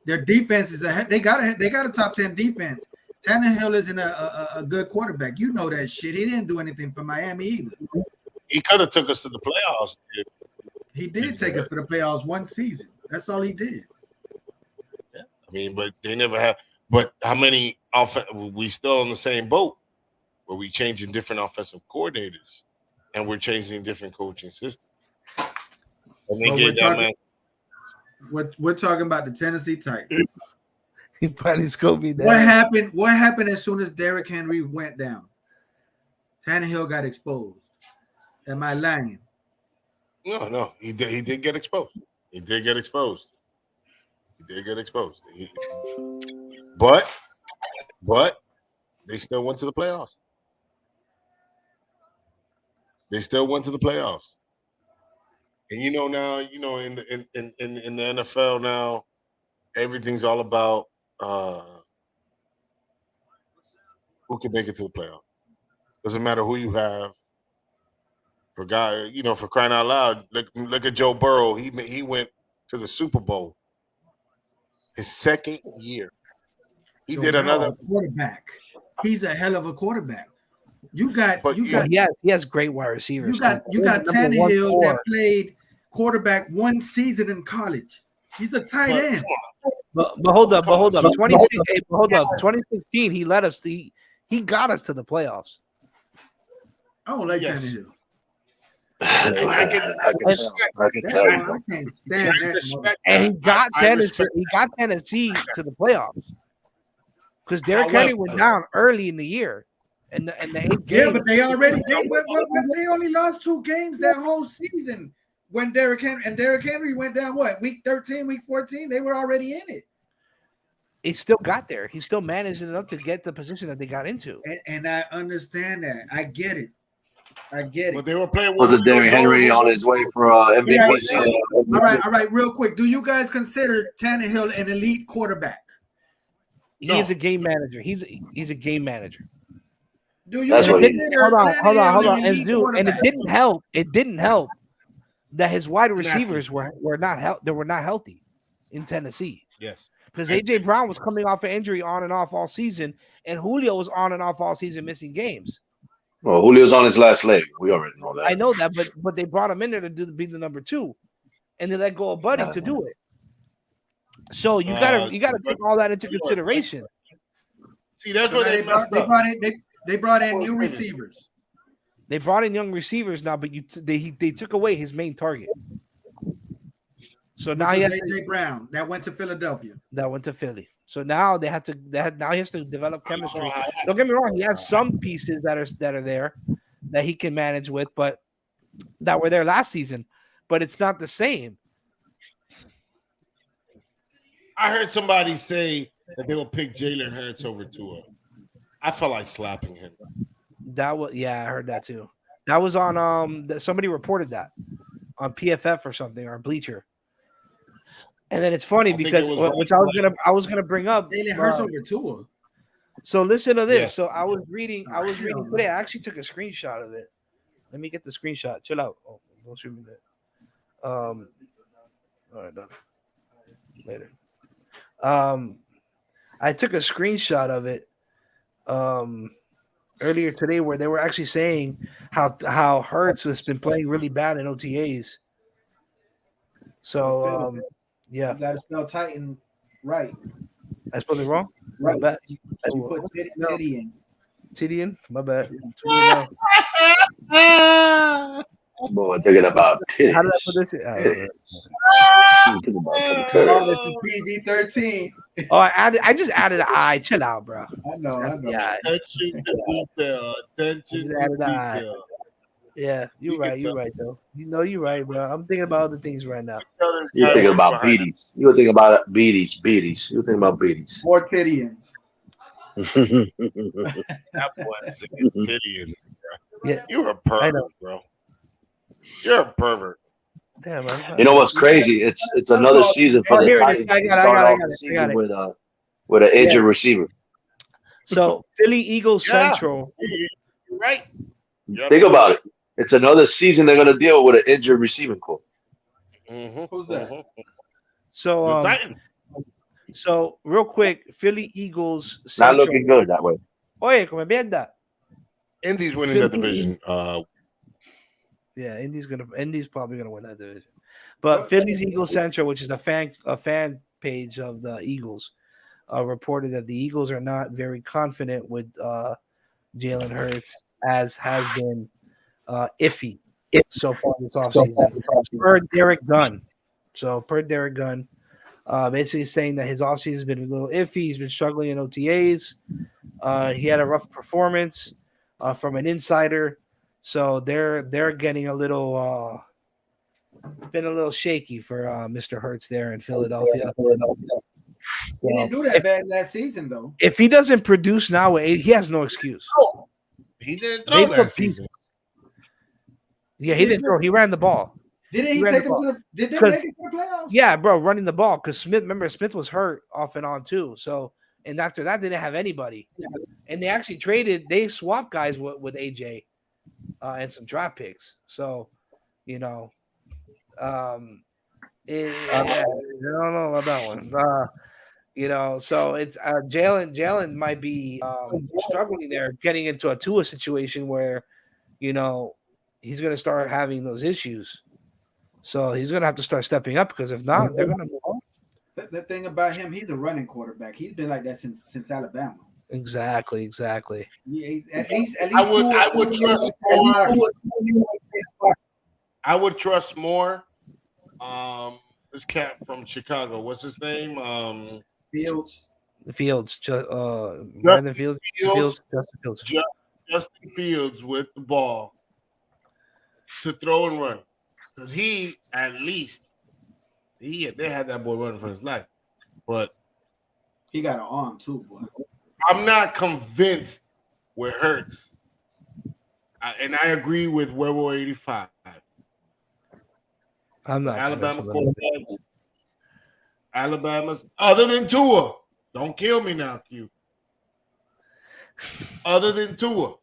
[SPEAKER 3] Their defense is they got a top 10 defense. Tannehill isn't a good quarterback. You know that shit. He didn't do anything for Miami either.
[SPEAKER 4] He could have took us to the playoffs.
[SPEAKER 3] He did take us to the playoffs one season. That's all he did.
[SPEAKER 4] Yeah. I mean, but they never have. But how many we still in the same boat where we changing different offensive coordinators and we're changing different coaching systems. And they get that man.
[SPEAKER 3] We're talking about the Tennessee Titans.
[SPEAKER 1] He probably scoped me down.
[SPEAKER 3] What happened as soon as Derrick Henry went down? Tannehill got exposed. Am I lying?
[SPEAKER 4] No. He did get exposed. But they still went to the playoffs. And now, in the NFL now, everything's all about who can make it to the playoffs. Doesn't matter who you have. For crying out loud, look at Joe Burrow. He went to the Super Bowl his second year. He did another
[SPEAKER 3] quarterback. He's a hell of a quarterback. He has great wide receivers. You got Tannehill that played quarterback one season in college. He's a tight end.
[SPEAKER 1] But hold up. 2016, he led us. He got us to the playoffs.
[SPEAKER 3] I don't like Tannehill.
[SPEAKER 4] I
[SPEAKER 3] can tell you. I can't stand that.
[SPEAKER 1] And he got Tennessee to the playoffs because Derrick Henry went down early in the year, and the 8th game.
[SPEAKER 3] Yeah, but they only lost 2 games that whole season when Derrick Henry went down. What, week 13, week 14? They were already in it.
[SPEAKER 1] He still got there. He still managed enough to get the position that they got into.
[SPEAKER 3] And I understand that. I get it.
[SPEAKER 4] But they were playing.
[SPEAKER 5] Was it Derrick Henry on his way for MVP?
[SPEAKER 3] All right. Real quick, do you guys consider Tannehill an elite quarterback?
[SPEAKER 1] He is a game manager. He's a game manager.
[SPEAKER 3] Do you? Hold
[SPEAKER 1] on. And it didn't help. It didn't help that his wide receivers were not healthy in Tennessee.
[SPEAKER 4] Yes.
[SPEAKER 1] Because AJ Brown was coming off an injury on and off all season, and Julio was on and off all season, missing games.
[SPEAKER 5] Well, Julio's on his last leg. We already know that.
[SPEAKER 1] I know that, but they brought him in there to be the number 2, and they let go of Buddy to do it. So you gotta take all that into consideration.
[SPEAKER 4] See, that's where they messed up.
[SPEAKER 3] They brought in new receivers.
[SPEAKER 1] They brought in young receivers now, but they took away his main target. So now he has
[SPEAKER 3] AJ Brown that went to Philadelphia.
[SPEAKER 1] That went to Philly. So now now he has to develop chemistry. Don't get me wrong, he has some pieces that are there that he can manage with, but that were there last season. But it's not the same.
[SPEAKER 4] I heard somebody say that they will pick Jalen Hurts over Tua. I felt like slapping him.
[SPEAKER 1] I heard that too. That was on somebody reported that on PFF or something or Bleacher. And then it's funny because which I was gonna bring up.
[SPEAKER 3] Jalen Hurts over Tua.
[SPEAKER 1] So listen to this. Yeah. So I was reading today. I actually took a screenshot of it. Let me get the screenshot. Chill out. Oh, don't shoot me that. All right, done. Later. I took a screenshot of it earlier today where they were actually saying how Hurts has been playing really bad in OTAs. So yeah,
[SPEAKER 3] You got to spell Titan right.
[SPEAKER 1] I spelled it wrong.
[SPEAKER 3] Right.
[SPEAKER 1] My bad.
[SPEAKER 3] You put
[SPEAKER 1] No.
[SPEAKER 3] titty in.
[SPEAKER 1] Tidian, my bad. No.
[SPEAKER 5] Boy, thinking about titties.
[SPEAKER 1] How did I put this?
[SPEAKER 5] Titties. Thinking about them
[SPEAKER 3] Oh,
[SPEAKER 5] titties.
[SPEAKER 3] this is PG-13.
[SPEAKER 1] Oh, I just added an I. Chill out, bro.
[SPEAKER 3] I know.
[SPEAKER 1] Yeah,
[SPEAKER 2] Attention to detail. Attention
[SPEAKER 1] Just
[SPEAKER 2] to
[SPEAKER 1] added an eye.
[SPEAKER 2] detail.
[SPEAKER 1] yeah. You're
[SPEAKER 2] You
[SPEAKER 1] right.
[SPEAKER 2] can
[SPEAKER 1] You're
[SPEAKER 2] tell.
[SPEAKER 1] right, though. You know, you're right, bro. I'm thinking about other things right now.
[SPEAKER 2] Tell this
[SPEAKER 5] You're
[SPEAKER 2] guy
[SPEAKER 5] thinking
[SPEAKER 2] what's
[SPEAKER 5] about
[SPEAKER 2] behind it.
[SPEAKER 5] beaties. You're thinking about beaties. You're thinking about beaties.
[SPEAKER 3] More tittyans.
[SPEAKER 2] That boy said Tidians, bro.
[SPEAKER 1] Yeah,
[SPEAKER 2] You're a
[SPEAKER 1] I
[SPEAKER 2] pervert,
[SPEAKER 1] know.
[SPEAKER 2] bro. You're a pervert.
[SPEAKER 1] Damn, man.
[SPEAKER 5] You know what's crazy? It's another season for
[SPEAKER 1] Oh,
[SPEAKER 5] the
[SPEAKER 1] here it is.
[SPEAKER 5] Titans
[SPEAKER 1] I
[SPEAKER 5] to
[SPEAKER 1] got it,
[SPEAKER 5] start
[SPEAKER 1] I got
[SPEAKER 5] off
[SPEAKER 1] it,
[SPEAKER 5] the
[SPEAKER 1] I got
[SPEAKER 5] season
[SPEAKER 1] it.
[SPEAKER 5] with an injured receiver.
[SPEAKER 1] So Philly Eagles
[SPEAKER 2] Yeah.
[SPEAKER 1] Central.
[SPEAKER 2] You're right. You're
[SPEAKER 5] Think about it. It's another season they're gonna deal with an injured receiving core.
[SPEAKER 3] Who's that?
[SPEAKER 1] So
[SPEAKER 2] The Titans.
[SPEAKER 1] so real quick, Philly Eagles
[SPEAKER 5] Not
[SPEAKER 1] Central.
[SPEAKER 5] looking good that way.
[SPEAKER 1] Oye, come mierda.
[SPEAKER 2] Indy's winning that division.
[SPEAKER 1] Yeah, Indy's probably gonna win that division. But Philly's Eagles Central, which is a fan page of the Eagles, reported that the Eagles are not very confident with Jalen Hurts, as has been iffy so far this offseason. Per Derek Gunn. So per Derek Gunn, basically saying that his offseason has been a little iffy. He's been struggling in OTAs. He had a rough performance from an insider. So they're getting a little been a little shaky for Mr. Hurts there in Philadelphia.
[SPEAKER 3] He didn't do that bad last season, though.
[SPEAKER 1] If he doesn't produce now, he has no excuse.
[SPEAKER 2] He didn't
[SPEAKER 1] They
[SPEAKER 2] throw
[SPEAKER 1] put
[SPEAKER 2] last
[SPEAKER 1] pieces-
[SPEAKER 2] season.
[SPEAKER 1] Yeah, he didn't throw. He ran the ball.
[SPEAKER 3] Didn't he
[SPEAKER 1] He ran
[SPEAKER 3] take
[SPEAKER 1] the
[SPEAKER 3] him
[SPEAKER 1] ball.
[SPEAKER 3] to the? Did they
[SPEAKER 1] 'Cause-
[SPEAKER 3] make it to the playoffs?
[SPEAKER 1] Yeah, bro, running the ball because Smith was hurt off and on too. So, and after that, they didn't have anybody. And they actually they swapped guys with AJ and some draft picks. So, you know, I don't know about that one. You know, so it's Jalen might be struggling there, getting into a Tua situation where, you know, he's going to start having those issues. So he's going to have to start stepping up because if not, they're going to move on.
[SPEAKER 3] The thing about him, he's a running quarterback. He's been like that since Alabama.
[SPEAKER 1] Exactly.
[SPEAKER 3] Yeah, at least
[SPEAKER 2] I would trust more. I would trust more. This cat from Chicago, what's his name?
[SPEAKER 3] Fields.
[SPEAKER 1] Brandon Fields, Justin Fields.
[SPEAKER 2] Justin Fields with the ball to throw and run, because he at least they had that boy running for his life, but
[SPEAKER 3] He got an arm too, boy.
[SPEAKER 2] I'm not convinced with Hurts, and I agree with Huevo 85.
[SPEAKER 1] I'm not
[SPEAKER 2] Alabama
[SPEAKER 1] convinced of
[SPEAKER 2] quarterbacks, Alabama's other than Tua. Don't kill me now, Q. Other than Tua,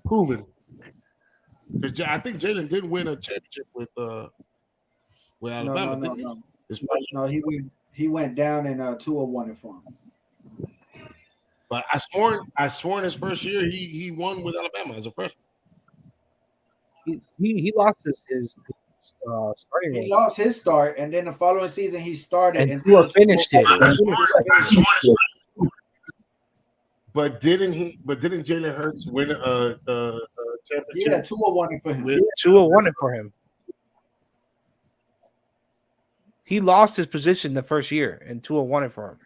[SPEAKER 2] proven. Because I think Jalen did win a championship with Alabama.
[SPEAKER 3] No.
[SPEAKER 2] didn't he? His first-
[SPEAKER 3] No, he went down and 201 for him.
[SPEAKER 2] But I sworn his first year he won with Alabama as a freshman.
[SPEAKER 1] he lost his starting
[SPEAKER 3] He
[SPEAKER 1] role.
[SPEAKER 3] lost his start, and then the following season he started
[SPEAKER 1] And Tua finished it.
[SPEAKER 2] But didn't Jalen Hurts win a championship?
[SPEAKER 3] Yeah, 201 for him.
[SPEAKER 2] With-
[SPEAKER 1] Tua won it for him. He lost his position the first year, and Tua won it for him.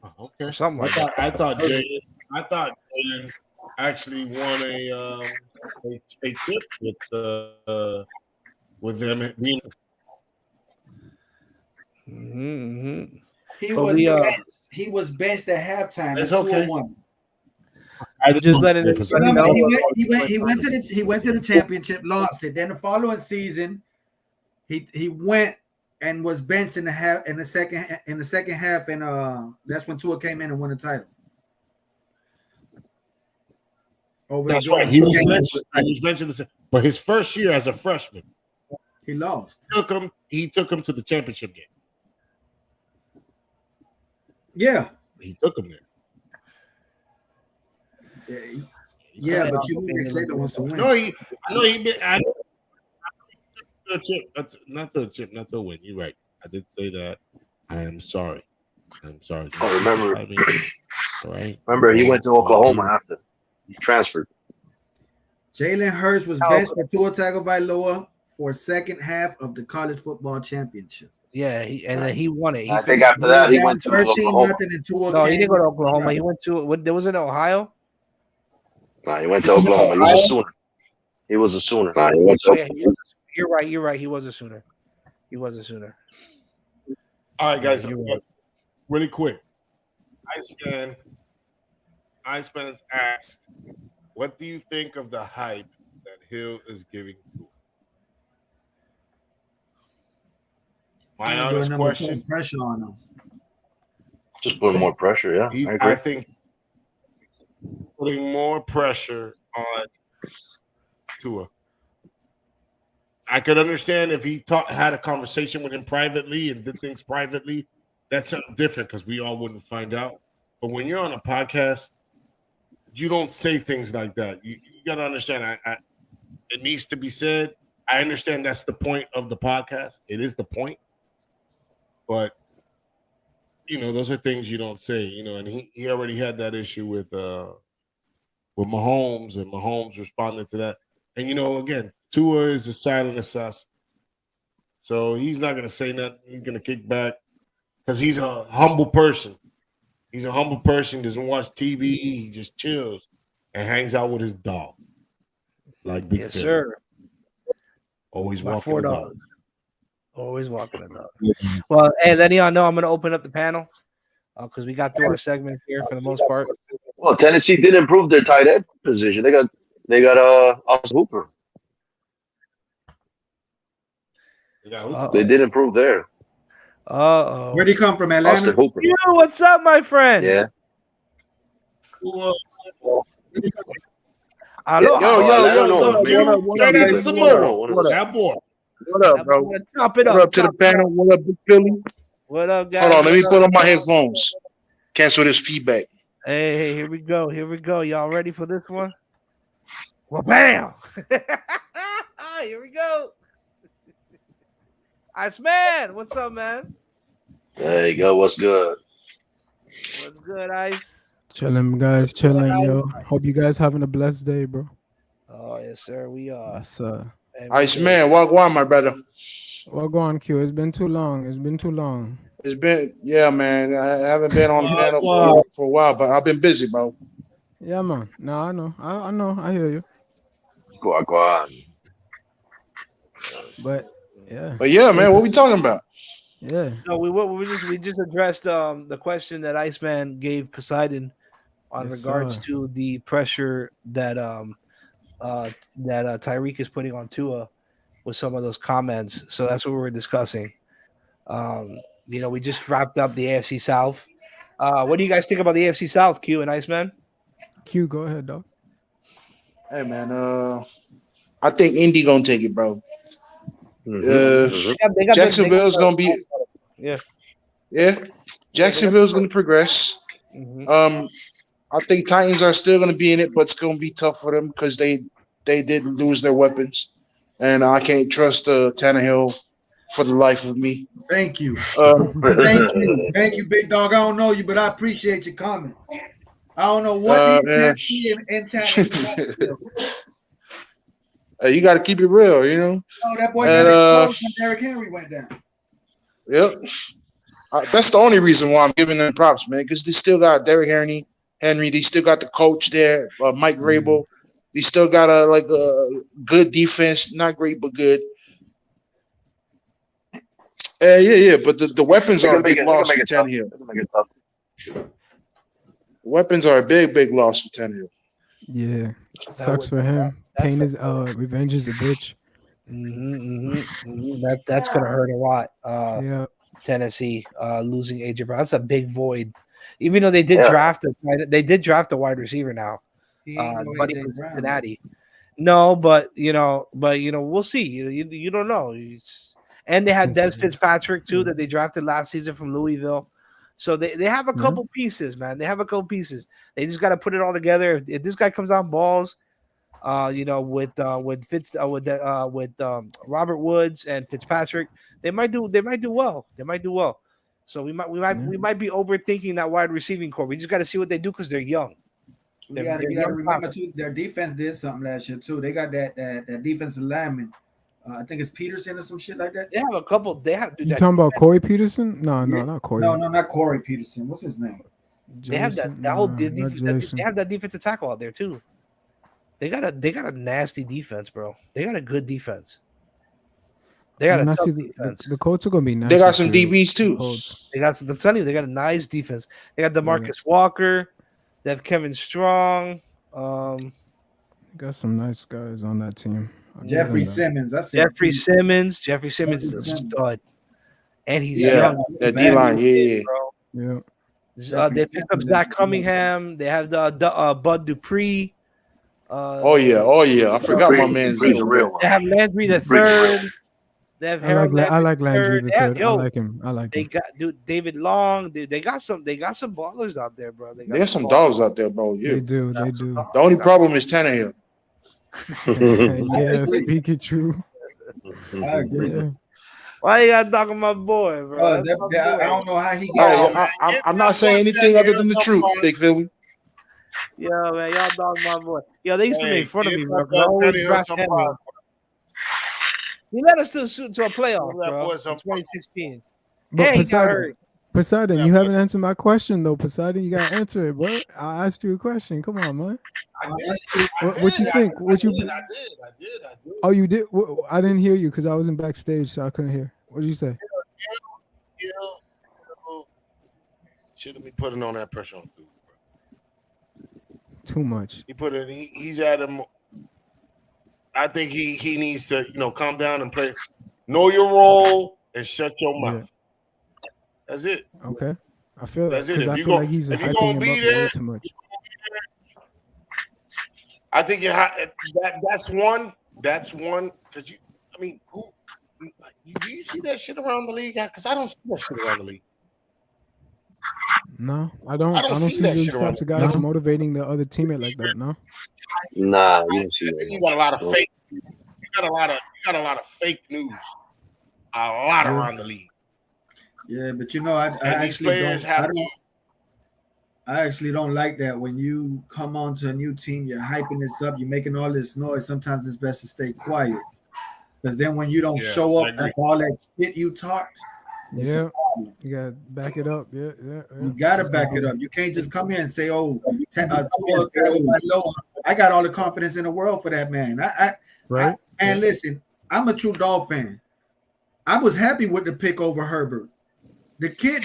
[SPEAKER 2] Oh, okay.
[SPEAKER 1] Or something like that.
[SPEAKER 2] I thought Jalen actually won a chip with them being.
[SPEAKER 1] Mm-hmm.
[SPEAKER 3] He was benched at halftime.
[SPEAKER 2] That's
[SPEAKER 3] at
[SPEAKER 2] okay.
[SPEAKER 3] 201.
[SPEAKER 1] I just letting it.
[SPEAKER 3] Remember, he went to the championship, lost it. Then the following season, he went and was benched in the second half, and that's when Tua came in and won the title.
[SPEAKER 2] That's right. He was mentioned, but his first year as a freshman.
[SPEAKER 3] He lost.
[SPEAKER 2] He took him to the championship game.
[SPEAKER 3] Yeah.
[SPEAKER 2] He took him there.
[SPEAKER 3] Yeah, but you didn't say that wants to win.
[SPEAKER 2] No, I know he been. I know the chip, not the win. You're right. I did say that. I am sorry. I'm sorry.
[SPEAKER 5] Oh, remember?
[SPEAKER 2] I mean, all right.
[SPEAKER 5] Remember, he went to Oklahoma after he transferred.
[SPEAKER 3] Jalen Hurts was benched for Tua Tagovailoa for second half of the college football championship.
[SPEAKER 1] Yeah, then he won it.
[SPEAKER 5] I think after that he went to
[SPEAKER 3] 13-0 and Tua.
[SPEAKER 1] No, he didn't go to Oklahoma. He went to there was in Ohio.
[SPEAKER 5] No, he went to Oklahoma. He was a Sooner. He was a Sooner.
[SPEAKER 1] You're right. You're right. He was a Sooner.
[SPEAKER 2] All right, guys.
[SPEAKER 1] You're right.
[SPEAKER 2] Really quick. Iceman has asked, what do you think of the hype that Hill is giving to him? My honest question.
[SPEAKER 3] Pressure on him.
[SPEAKER 5] Just putting more pressure, yeah.
[SPEAKER 2] I think putting more pressure on Tua. I could understand if he had a conversation with him privately and did things privately. That's something different because we all wouldn't find out. But when you're on a podcast, you don't say things like that. You got to understand. It needs to be said. I understand that's the point of the podcast. It is the point. But, those are things you don't say, and he already had that issue with Mahomes, and Mahomes responded to that. And, again, Tua is a silent assassin. So he's not going to say nothing. He's going to kick back because he's a humble person. He's a humble person, doesn't watch TV. He just chills and hangs out with his dog. Like Big
[SPEAKER 1] Yes,
[SPEAKER 2] Philly.
[SPEAKER 1] sir.
[SPEAKER 2] Always
[SPEAKER 1] My
[SPEAKER 2] walking
[SPEAKER 1] 4
[SPEAKER 2] the
[SPEAKER 1] dogs.
[SPEAKER 2] dog.
[SPEAKER 1] Always walking the dog. Well, hey, letting y'all know I'm going to open up the panel because we got through our segments here for the most part.
[SPEAKER 5] Well, Tennessee did improve their tight end position. They got Austin Hooper. They did improve there.
[SPEAKER 1] Uh-oh.
[SPEAKER 3] Where'd he come from, Atlanta?
[SPEAKER 5] Austin Hooper.
[SPEAKER 1] Yo, what's up, my friend?
[SPEAKER 5] Yeah.
[SPEAKER 2] Yo, straight out of Samoa. That boy.
[SPEAKER 6] What up, bro?
[SPEAKER 1] Chop it
[SPEAKER 6] What up to the panel? What up, Big Philly?
[SPEAKER 1] What up, guys?
[SPEAKER 6] Hold on, let me put on my headphones. Cancel this feedback.
[SPEAKER 1] Hey, here we go. Y'all ready for this one? Well, bam! Here we go. Iceman, what's up, man?
[SPEAKER 5] There you go. What's good?
[SPEAKER 1] What's good, Ice?
[SPEAKER 7] Chilling, guys. Chilling, yo. Hope you guys having a blessed day, bro.
[SPEAKER 1] Oh, yes, sir. We are.
[SPEAKER 7] Yes,
[SPEAKER 6] Iceman, walk on, my brother.
[SPEAKER 7] Well, go on, Q. It's been too long.
[SPEAKER 6] It's been, yeah, man. I haven't been on the panel for a while, but I've been busy, bro.
[SPEAKER 7] Yeah, man. No, I know. I know. I hear you.
[SPEAKER 5] Go on.
[SPEAKER 7] But yeah.
[SPEAKER 6] But yeah, man, what we talking about?
[SPEAKER 7] Yeah.
[SPEAKER 1] No, we just addressed the question that Iceman gave Poseidon on regards to the pressure that Tyreek is putting on Tua with some of those comments. So that's what we were discussing. We just wrapped up the AFC South. What do you guys think about the AFC South, Q and Iceman?
[SPEAKER 7] Q, go ahead, dog.
[SPEAKER 6] Hey, man, I think Indy gonna take it, bro. Jacksonville's gonna be, yeah. Jacksonville's gonna progress. I think Titans are still gonna be in it, but it's gonna be tough for them because they did lose their weapons, and I can't trust Tannehill for the life of me.
[SPEAKER 3] Thank you, big dog. I don't know you, but I appreciate your comments. I don't know what these in Tannehill.
[SPEAKER 6] You got to keep it real,
[SPEAKER 3] Oh, that boy got exposed when Derrick Henry went down.
[SPEAKER 6] Yep. That's the only reason why I'm giving them props, man, because they still got Derrick Henry. They still got the coach there, Mike Vrabel. They still got a good defense, not great but good. Yeah. But the weapons are a big loss for Tannehill. Weapons are a big loss for Tannehill.
[SPEAKER 7] Yeah, sucks for him. Pain is revenge is a bitch.
[SPEAKER 1] That's gonna hurt a lot.
[SPEAKER 7] Yeah,
[SPEAKER 1] Tennessee losing AJ Brown. That's a big void. Even though they did draft a wide receiver now, buddy from Cincinnati, No, but we'll see. You don't know. And they had Des
[SPEAKER 7] Cincinnati.
[SPEAKER 1] Fitzpatrick too that they drafted last season from Louisville. So they have a couple pieces, man. They have a couple pieces. They just got to put it all together. If this guy comes on balls, with Robert Woods and Fitzpatrick, they might do well. They might do well. So we might be overthinking that wide receiving core. We just got to see what they do because they're young.
[SPEAKER 3] You got to remember too. Their defense did something last year too. They got that defensive lineman. I think it's Peterson or some shit like that.
[SPEAKER 1] They have a couple. They have.
[SPEAKER 7] You talking about Corey Peterson? No, not Corey.
[SPEAKER 3] No, not Corey Peterson. What's his name?
[SPEAKER 1] They have that whole defense. They have that defensive tackle out there too. They got a nasty defense, bro. They got a good defense. They got a tough defense.
[SPEAKER 7] The Colts are gonna be nice.
[SPEAKER 6] They got some DBs too.
[SPEAKER 1] I'm telling you, they got a nice defense. They got DeMarcus Walker. They have Kevin Strong.
[SPEAKER 7] Got some nice guys on that team.
[SPEAKER 3] Jeffrey Simmons.
[SPEAKER 1] Jeffrey Simmons is a stud, and he's young.
[SPEAKER 6] That D line,
[SPEAKER 7] yeah.
[SPEAKER 1] They picked up Zach Cunningham. They have the Bud Dupree.
[SPEAKER 6] Oh yeah. I forgot my man's name.
[SPEAKER 1] They have Landry the third. They have
[SPEAKER 7] I like Landry the third. I like him.
[SPEAKER 1] They got David Long. They got some ballers out there, bro.
[SPEAKER 6] They got some dogs out there, bro. Yeah.
[SPEAKER 7] They do.
[SPEAKER 6] The only problem is Tannehill.
[SPEAKER 7] Yeah, speaking true.
[SPEAKER 3] I agree.
[SPEAKER 7] Yeah.
[SPEAKER 1] Why you gotta talk about my boy, bro?
[SPEAKER 3] I don't know how he got.
[SPEAKER 6] I'm not saying anything other than the truth, Big Philly.
[SPEAKER 1] Yeah, man, y'all dog my boy. Yo, they used to make fun of me, bro. I always draft him. He led us to a playoff, bro, in 2016.
[SPEAKER 7] But
[SPEAKER 1] he got hurt.
[SPEAKER 7] Poseidon, you haven't answered my question though. Poseidon, you gotta answer it, bro. I asked you a question. Come on, man. What you think? I did. Oh, you did? I didn't hear you because I was in backstage, so I couldn't hear. What did you say?
[SPEAKER 4] Shouldn't be putting on that pressure on too.
[SPEAKER 7] Too much.
[SPEAKER 4] He's at him. I think he needs to calm down and play. Know your role and shut your mouth. Yeah. That's it.
[SPEAKER 7] Okay. I feel
[SPEAKER 4] that's
[SPEAKER 7] it. I feel like he's hyping him up way too much.
[SPEAKER 4] I think that's one. That's one because do you see that shit around the league? Because I don't see that shit around the league.
[SPEAKER 7] No, I don't see these types of guys motivating the other teammate like that. No.
[SPEAKER 5] Nah, you don't see that.
[SPEAKER 4] You got a lot of fake. You got a lot of fake news. A lot around the league.
[SPEAKER 3] Yeah, but I actually don't like that when you come onto a new team, you're hyping this up, you're making all this noise. Sometimes it's best to stay quiet. Because then when you don't show up after all that shit you talked,
[SPEAKER 7] you gotta back it up. Yeah.
[SPEAKER 3] You gotta back it up. You can't just come here and say, I got all the confidence in the world for that man. And listen, I'm a true Dog fan. I was happy with the pick over Herbert. The kid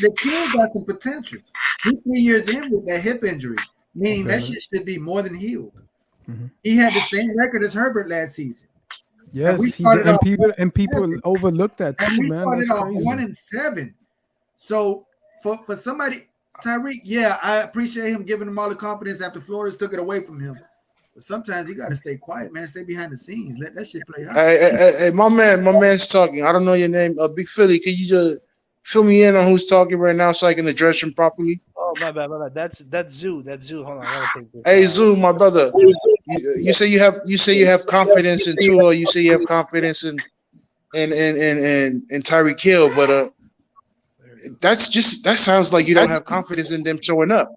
[SPEAKER 3] got some potential. He's 3 years in with that hip injury, meaning that shit should be more than healed. Mm-hmm. He had the same record as Herbert last season.
[SPEAKER 7] Yes, people overlooked that too,
[SPEAKER 3] we
[SPEAKER 7] man.
[SPEAKER 3] Started off 1-7. So for somebody, Tyreek, I appreciate him giving him all the confidence after Flores took it away from him. But sometimes you got to stay quiet, man. Stay behind the scenes. Let that shit play out.
[SPEAKER 6] Hey, my man's talking. I don't know your name. Big Philly, can you just fill me in on who's talking right now so I can address him properly?
[SPEAKER 1] Oh, my bad. That's Zoo. Hold on, I gotta take this.
[SPEAKER 6] Hey, Zoo, my brother. You say you have confidence in Tua. You say you have confidence in Tyreek Hill, but that sounds like you don't have confidence in them showing up.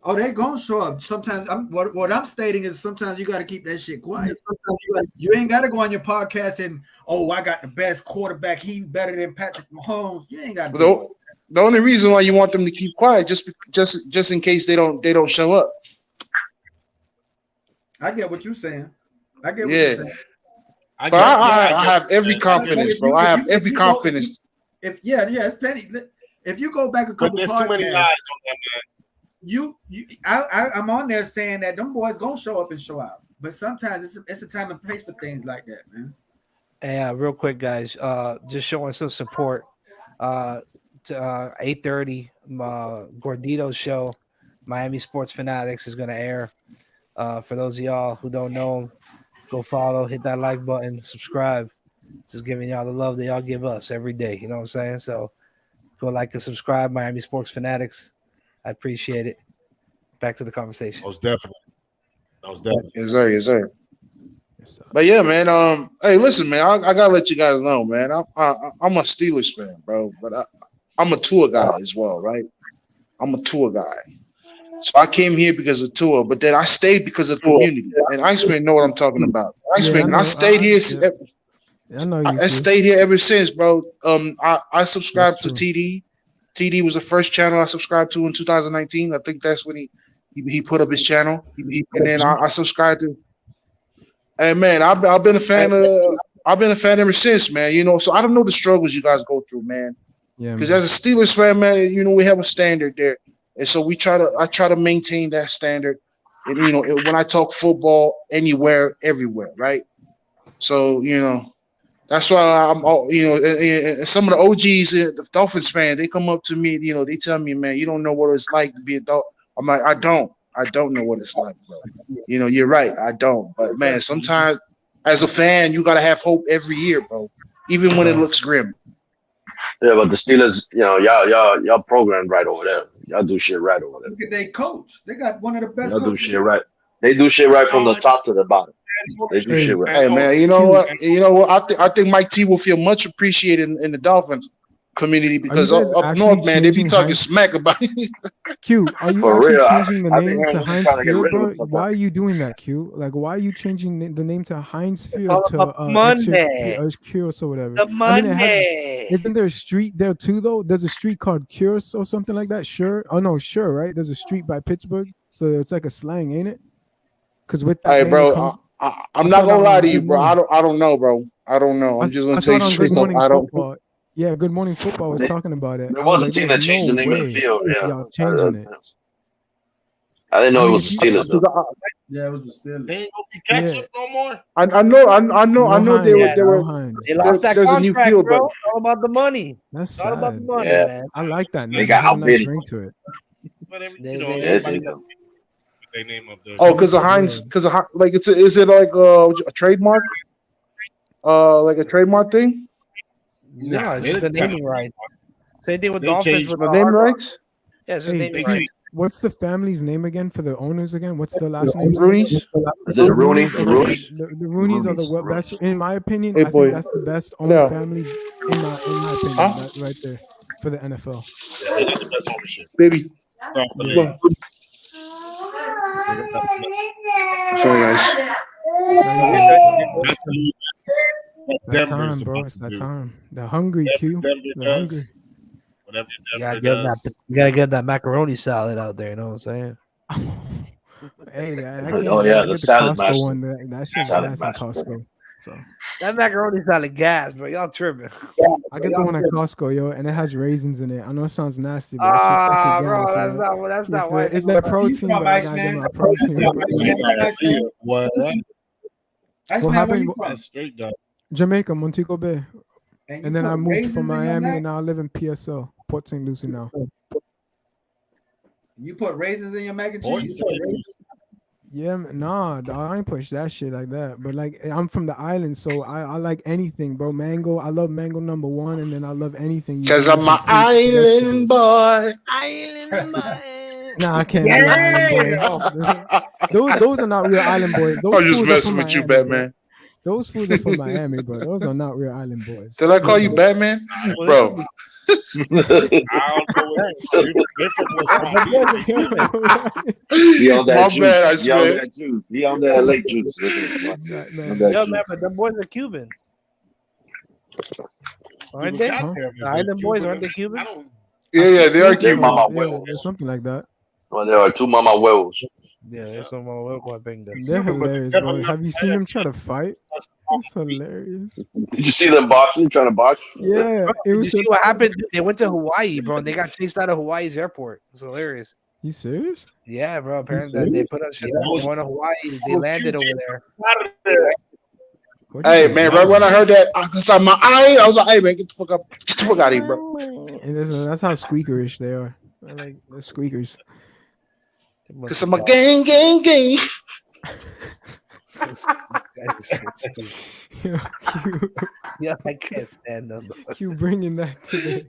[SPEAKER 3] Oh, they gonna show up. Sometimes what I'm stating is sometimes you got to keep that shit quiet. You ain't got to go on your podcast and I got the best quarterback. He better than Patrick Mahomes. You ain't got to.
[SPEAKER 6] The only reason why you want them to keep quiet just in case they don't show up.
[SPEAKER 3] I get what you're saying. I
[SPEAKER 6] have every confidence, bro. I have every confidence.
[SPEAKER 3] It's plenty. If you go back a couple,
[SPEAKER 4] but there's too many eyes on that man.
[SPEAKER 3] I'm on there saying that them boys gonna show up and show out, but sometimes it's a time and place for things like that, man.
[SPEAKER 1] Yeah, real quick, guys. Just showing some support. To 8:30, Gordito's show, Miami Sports Fanatics, is going to air. For those of y'all who don't know, Go follow, hit that like button, subscribe. Just giving y'all the love that y'all give us every day. You know what I'm saying? So go like and subscribe, Miami Sports Fanatics. I appreciate it. Back to the conversation.
[SPEAKER 4] Most definitely.
[SPEAKER 6] Yes, sir. Yes, sir. But yeah, man. Hey, listen, man. I gotta let you guys know, man. I'm a Steelers fan, bro. But I'm a tour guy as well, right? I'm a tour guy. So I came here because of tour, but then I stayed because of community. And Iceman know what I'm talking about. Iceman, I stayed here.
[SPEAKER 7] I know you.
[SPEAKER 6] I stayed here ever since, bro. I subscribed to TD. TD was the first channel I subscribed to in 2019. I think that's when he put up his channel, and then I subscribed to. And man, I've been a fan ever since, man. You know, so I don't know the struggles you guys go through, man.
[SPEAKER 7] Yeah.
[SPEAKER 6] Because as a Steelers fan, man, you know we have a standard there, and so I try to maintain that standard. And you know, when I talk football, anywhere, everywhere, right? So you know. That's why I'm all, you know, and some of the OGs, the Dolphins fans, they come up to me, you know, they tell me, man, you don't know what it's like to be a Dolphin. I'm like, I don't know what it's like, bro. You know, you're right, I don't. But man, sometimes as a fan, you gotta have hope every year, bro, even when it looks grim.
[SPEAKER 5] Yeah, but the Steelers, you know, y'all programmed right over there. Y'all do shit right over there.
[SPEAKER 3] Look at their coach. They got one of the best.
[SPEAKER 5] Y'all do shit right. They do shit right from the top to the bottom. They do shit right.
[SPEAKER 6] Hey man, you know what? I think Mike T will feel much appreciated in the Dolphins community because up north, man, they be talking smack about it.
[SPEAKER 7] Q, are you
[SPEAKER 5] For
[SPEAKER 7] actually
[SPEAKER 5] real,
[SPEAKER 7] changing the
[SPEAKER 5] I
[SPEAKER 7] name
[SPEAKER 5] think
[SPEAKER 7] to
[SPEAKER 5] I'm
[SPEAKER 7] Heinz
[SPEAKER 5] trying to get
[SPEAKER 7] Field,
[SPEAKER 5] rid of
[SPEAKER 7] bro?
[SPEAKER 5] it sometimes.
[SPEAKER 7] Why are you doing that, Q? Like, why are you changing the name to Heinz
[SPEAKER 1] all
[SPEAKER 7] Field to
[SPEAKER 1] about Monday.
[SPEAKER 7] Cures or whatever?
[SPEAKER 1] The Monday.
[SPEAKER 7] Isn't there a street there too, though? There's a street called Cures or something like that. Sure. Oh no, sure, right? There's a street by Pittsburgh, so it's like a slang, ain't it? Because with that
[SPEAKER 6] Hey,
[SPEAKER 7] name
[SPEAKER 6] bro, I'm not gonna lie to you, bro. I don't know, bro. I don't know. I'm just gonna tell you straight up. I don't.
[SPEAKER 7] Football. Yeah, Good Morning Football was talking about it.
[SPEAKER 5] There was a team that changed the name of the field. Yeah,
[SPEAKER 7] y'all changing it.
[SPEAKER 5] I didn't know it was the Steelers though.
[SPEAKER 3] Yeah, it was the Steelers.
[SPEAKER 4] They ain't gonna be ketchup no more.
[SPEAKER 6] I know they were.
[SPEAKER 1] They lost that
[SPEAKER 6] there's a new
[SPEAKER 1] contract,
[SPEAKER 6] field,
[SPEAKER 1] bro.
[SPEAKER 6] but-
[SPEAKER 1] It's all about the money.
[SPEAKER 7] That's
[SPEAKER 1] It's all about the
[SPEAKER 7] sad.
[SPEAKER 1] money,
[SPEAKER 5] Yeah.
[SPEAKER 1] man.
[SPEAKER 7] I like that name.
[SPEAKER 5] They got
[SPEAKER 7] It has a nice
[SPEAKER 5] outbid.
[SPEAKER 7] ring to it.
[SPEAKER 4] But
[SPEAKER 1] They-
[SPEAKER 4] you know,
[SPEAKER 1] they-
[SPEAKER 4] everybody
[SPEAKER 5] they-
[SPEAKER 4] got their name up there.
[SPEAKER 6] Oh, because of Heinz, like is it like a trademark? Like a trademark thing?
[SPEAKER 1] No, it's
[SPEAKER 4] they
[SPEAKER 1] just the
[SPEAKER 4] didn't
[SPEAKER 1] naming rights. Same thing with
[SPEAKER 4] They
[SPEAKER 1] Dolphins
[SPEAKER 4] changed
[SPEAKER 1] with
[SPEAKER 6] The
[SPEAKER 1] the
[SPEAKER 6] name
[SPEAKER 1] Hard Rock.
[SPEAKER 6] rights?
[SPEAKER 1] Yeah, it's just
[SPEAKER 7] Hey,
[SPEAKER 1] naming
[SPEAKER 7] Q,
[SPEAKER 1] rights.
[SPEAKER 7] what's the family's name again for the owners again? What's the last name?
[SPEAKER 6] Rooney's?
[SPEAKER 5] Is it the Rooney?
[SPEAKER 7] Rooney's are the-
[SPEAKER 5] Rooney's?
[SPEAKER 7] The Rooney's are the
[SPEAKER 5] Rooney's.
[SPEAKER 7] best. In my opinion,
[SPEAKER 6] Hey,
[SPEAKER 7] I
[SPEAKER 6] boy.
[SPEAKER 7] think that's the best owned
[SPEAKER 6] Yeah.
[SPEAKER 7] family in my opinion.
[SPEAKER 6] Huh?
[SPEAKER 7] That right there for the NFL.
[SPEAKER 4] Yeah, they got the best ownership.
[SPEAKER 6] Baby.
[SPEAKER 4] Across the
[SPEAKER 7] Yeah.
[SPEAKER 4] league.
[SPEAKER 6] Sorry, guys.
[SPEAKER 4] That's
[SPEAKER 7] That
[SPEAKER 4] Denver's
[SPEAKER 7] time, bro.
[SPEAKER 4] supposed
[SPEAKER 7] It's
[SPEAKER 4] to
[SPEAKER 7] that
[SPEAKER 4] do.
[SPEAKER 7] time. They're hungry, Q.
[SPEAKER 4] Denver
[SPEAKER 7] They're hungry.
[SPEAKER 4] does. Whatever
[SPEAKER 1] You
[SPEAKER 4] Denver
[SPEAKER 1] gotta
[SPEAKER 4] does.
[SPEAKER 1] get that macaroni salad out there. You know what I'm saying?
[SPEAKER 7] Hey,
[SPEAKER 5] Oh, yeah, the
[SPEAKER 7] get
[SPEAKER 5] salad
[SPEAKER 7] Costco
[SPEAKER 5] master.
[SPEAKER 7] one. That shit
[SPEAKER 5] Salad
[SPEAKER 7] gas in
[SPEAKER 5] master.
[SPEAKER 7] Costco. So
[SPEAKER 1] That macaroni salad gas, bro. Y'all tripping.
[SPEAKER 7] I get the one at Costco, yo, and it has raisins in it. I know it sounds nasty, but
[SPEAKER 1] Ah,
[SPEAKER 7] that
[SPEAKER 1] bro,
[SPEAKER 7] shit's
[SPEAKER 1] that's
[SPEAKER 7] actually gas,
[SPEAKER 1] not that's
[SPEAKER 7] yo.
[SPEAKER 1] not why.
[SPEAKER 7] It's that protein,
[SPEAKER 3] from,
[SPEAKER 7] but I
[SPEAKER 3] Ice
[SPEAKER 7] gotta get
[SPEAKER 3] Man?
[SPEAKER 7] my protein.
[SPEAKER 3] What?
[SPEAKER 7] What
[SPEAKER 3] Ice Man, where
[SPEAKER 7] happened?
[SPEAKER 3] you from?
[SPEAKER 4] That's straight dog.
[SPEAKER 7] Jamaica, Montego Bay,
[SPEAKER 3] you
[SPEAKER 7] and then
[SPEAKER 3] put
[SPEAKER 7] I moved
[SPEAKER 3] raisins
[SPEAKER 7] from
[SPEAKER 3] in your
[SPEAKER 7] Miami,
[SPEAKER 3] mac?
[SPEAKER 7] and now I live in PSL, Port St. Lucie now.
[SPEAKER 3] You put raisins in your mac and
[SPEAKER 4] Boy,
[SPEAKER 3] cheese?
[SPEAKER 7] Yeah, nah, dawg, I ain't push that shit like that. But like, I'm from the island, so I like anything, bro. Mango, I love mango number one, and then I love anything. you
[SPEAKER 6] Because
[SPEAKER 7] give
[SPEAKER 6] I'm
[SPEAKER 7] me
[SPEAKER 6] an
[SPEAKER 7] from fruits,
[SPEAKER 6] island
[SPEAKER 7] vegetables.
[SPEAKER 6] boy.
[SPEAKER 7] Nah, I can't. Be an island boy. Those are not real island boys. Those
[SPEAKER 6] I'm just
[SPEAKER 7] fools are
[SPEAKER 6] messing
[SPEAKER 7] from
[SPEAKER 6] with you,
[SPEAKER 7] Miami, bro.
[SPEAKER 6] Batman.
[SPEAKER 7] Those fools are from Miami, bro. Those are not real island boys.
[SPEAKER 6] Did I call you Batman? Bro.
[SPEAKER 4] I don't know what they're from West Palm Beach.
[SPEAKER 5] He on
[SPEAKER 6] My
[SPEAKER 5] that juice.
[SPEAKER 6] bad, I
[SPEAKER 5] He on
[SPEAKER 6] swear.
[SPEAKER 5] that juice. He on that lake juice.
[SPEAKER 7] Man.
[SPEAKER 5] On that
[SPEAKER 1] Yo,
[SPEAKER 5] juice.
[SPEAKER 1] man, but them boys are Cuban. Aren't
[SPEAKER 4] You
[SPEAKER 1] they?
[SPEAKER 4] got there,
[SPEAKER 1] The island
[SPEAKER 4] man.
[SPEAKER 1] boys, aren't they Cuban?
[SPEAKER 4] I don't.
[SPEAKER 6] Yeah, they are
[SPEAKER 5] They're
[SPEAKER 6] Cuban.
[SPEAKER 5] mama
[SPEAKER 7] Yeah,
[SPEAKER 5] huevos.
[SPEAKER 7] there's something like that.
[SPEAKER 5] Well, there are two mama huevos.
[SPEAKER 1] Yeah, there's some I think that.
[SPEAKER 7] They're
[SPEAKER 4] Cuban, but
[SPEAKER 7] hilarious,
[SPEAKER 4] they're
[SPEAKER 7] bro.
[SPEAKER 4] not
[SPEAKER 7] Have you seen
[SPEAKER 4] bad.
[SPEAKER 7] them try to fight? It's hilarious.
[SPEAKER 5] Did you see them boxing? Trying to box?
[SPEAKER 7] Yeah, it
[SPEAKER 1] Did you
[SPEAKER 7] was.
[SPEAKER 1] see what happened? They went to Hawaii, bro, and they got chased out of Hawaii's airport. It's hilarious.
[SPEAKER 7] You serious?
[SPEAKER 1] Yeah, bro. Apparently they put us shit. They went to Hawaii. They landed over there.
[SPEAKER 4] Out of there.
[SPEAKER 7] What you
[SPEAKER 6] Hey,
[SPEAKER 7] think?
[SPEAKER 6] man, right when I heard that, because I'm my eye, I was like, hey, man, get the fuck up. Get the fuck out of here, bro.
[SPEAKER 7] And that's how squeakerish they are. They're like they're squeakers.
[SPEAKER 6] Because I'm a gang.
[SPEAKER 1] That is so stupid. Yeah, I can't stand them.
[SPEAKER 7] You bringing that today?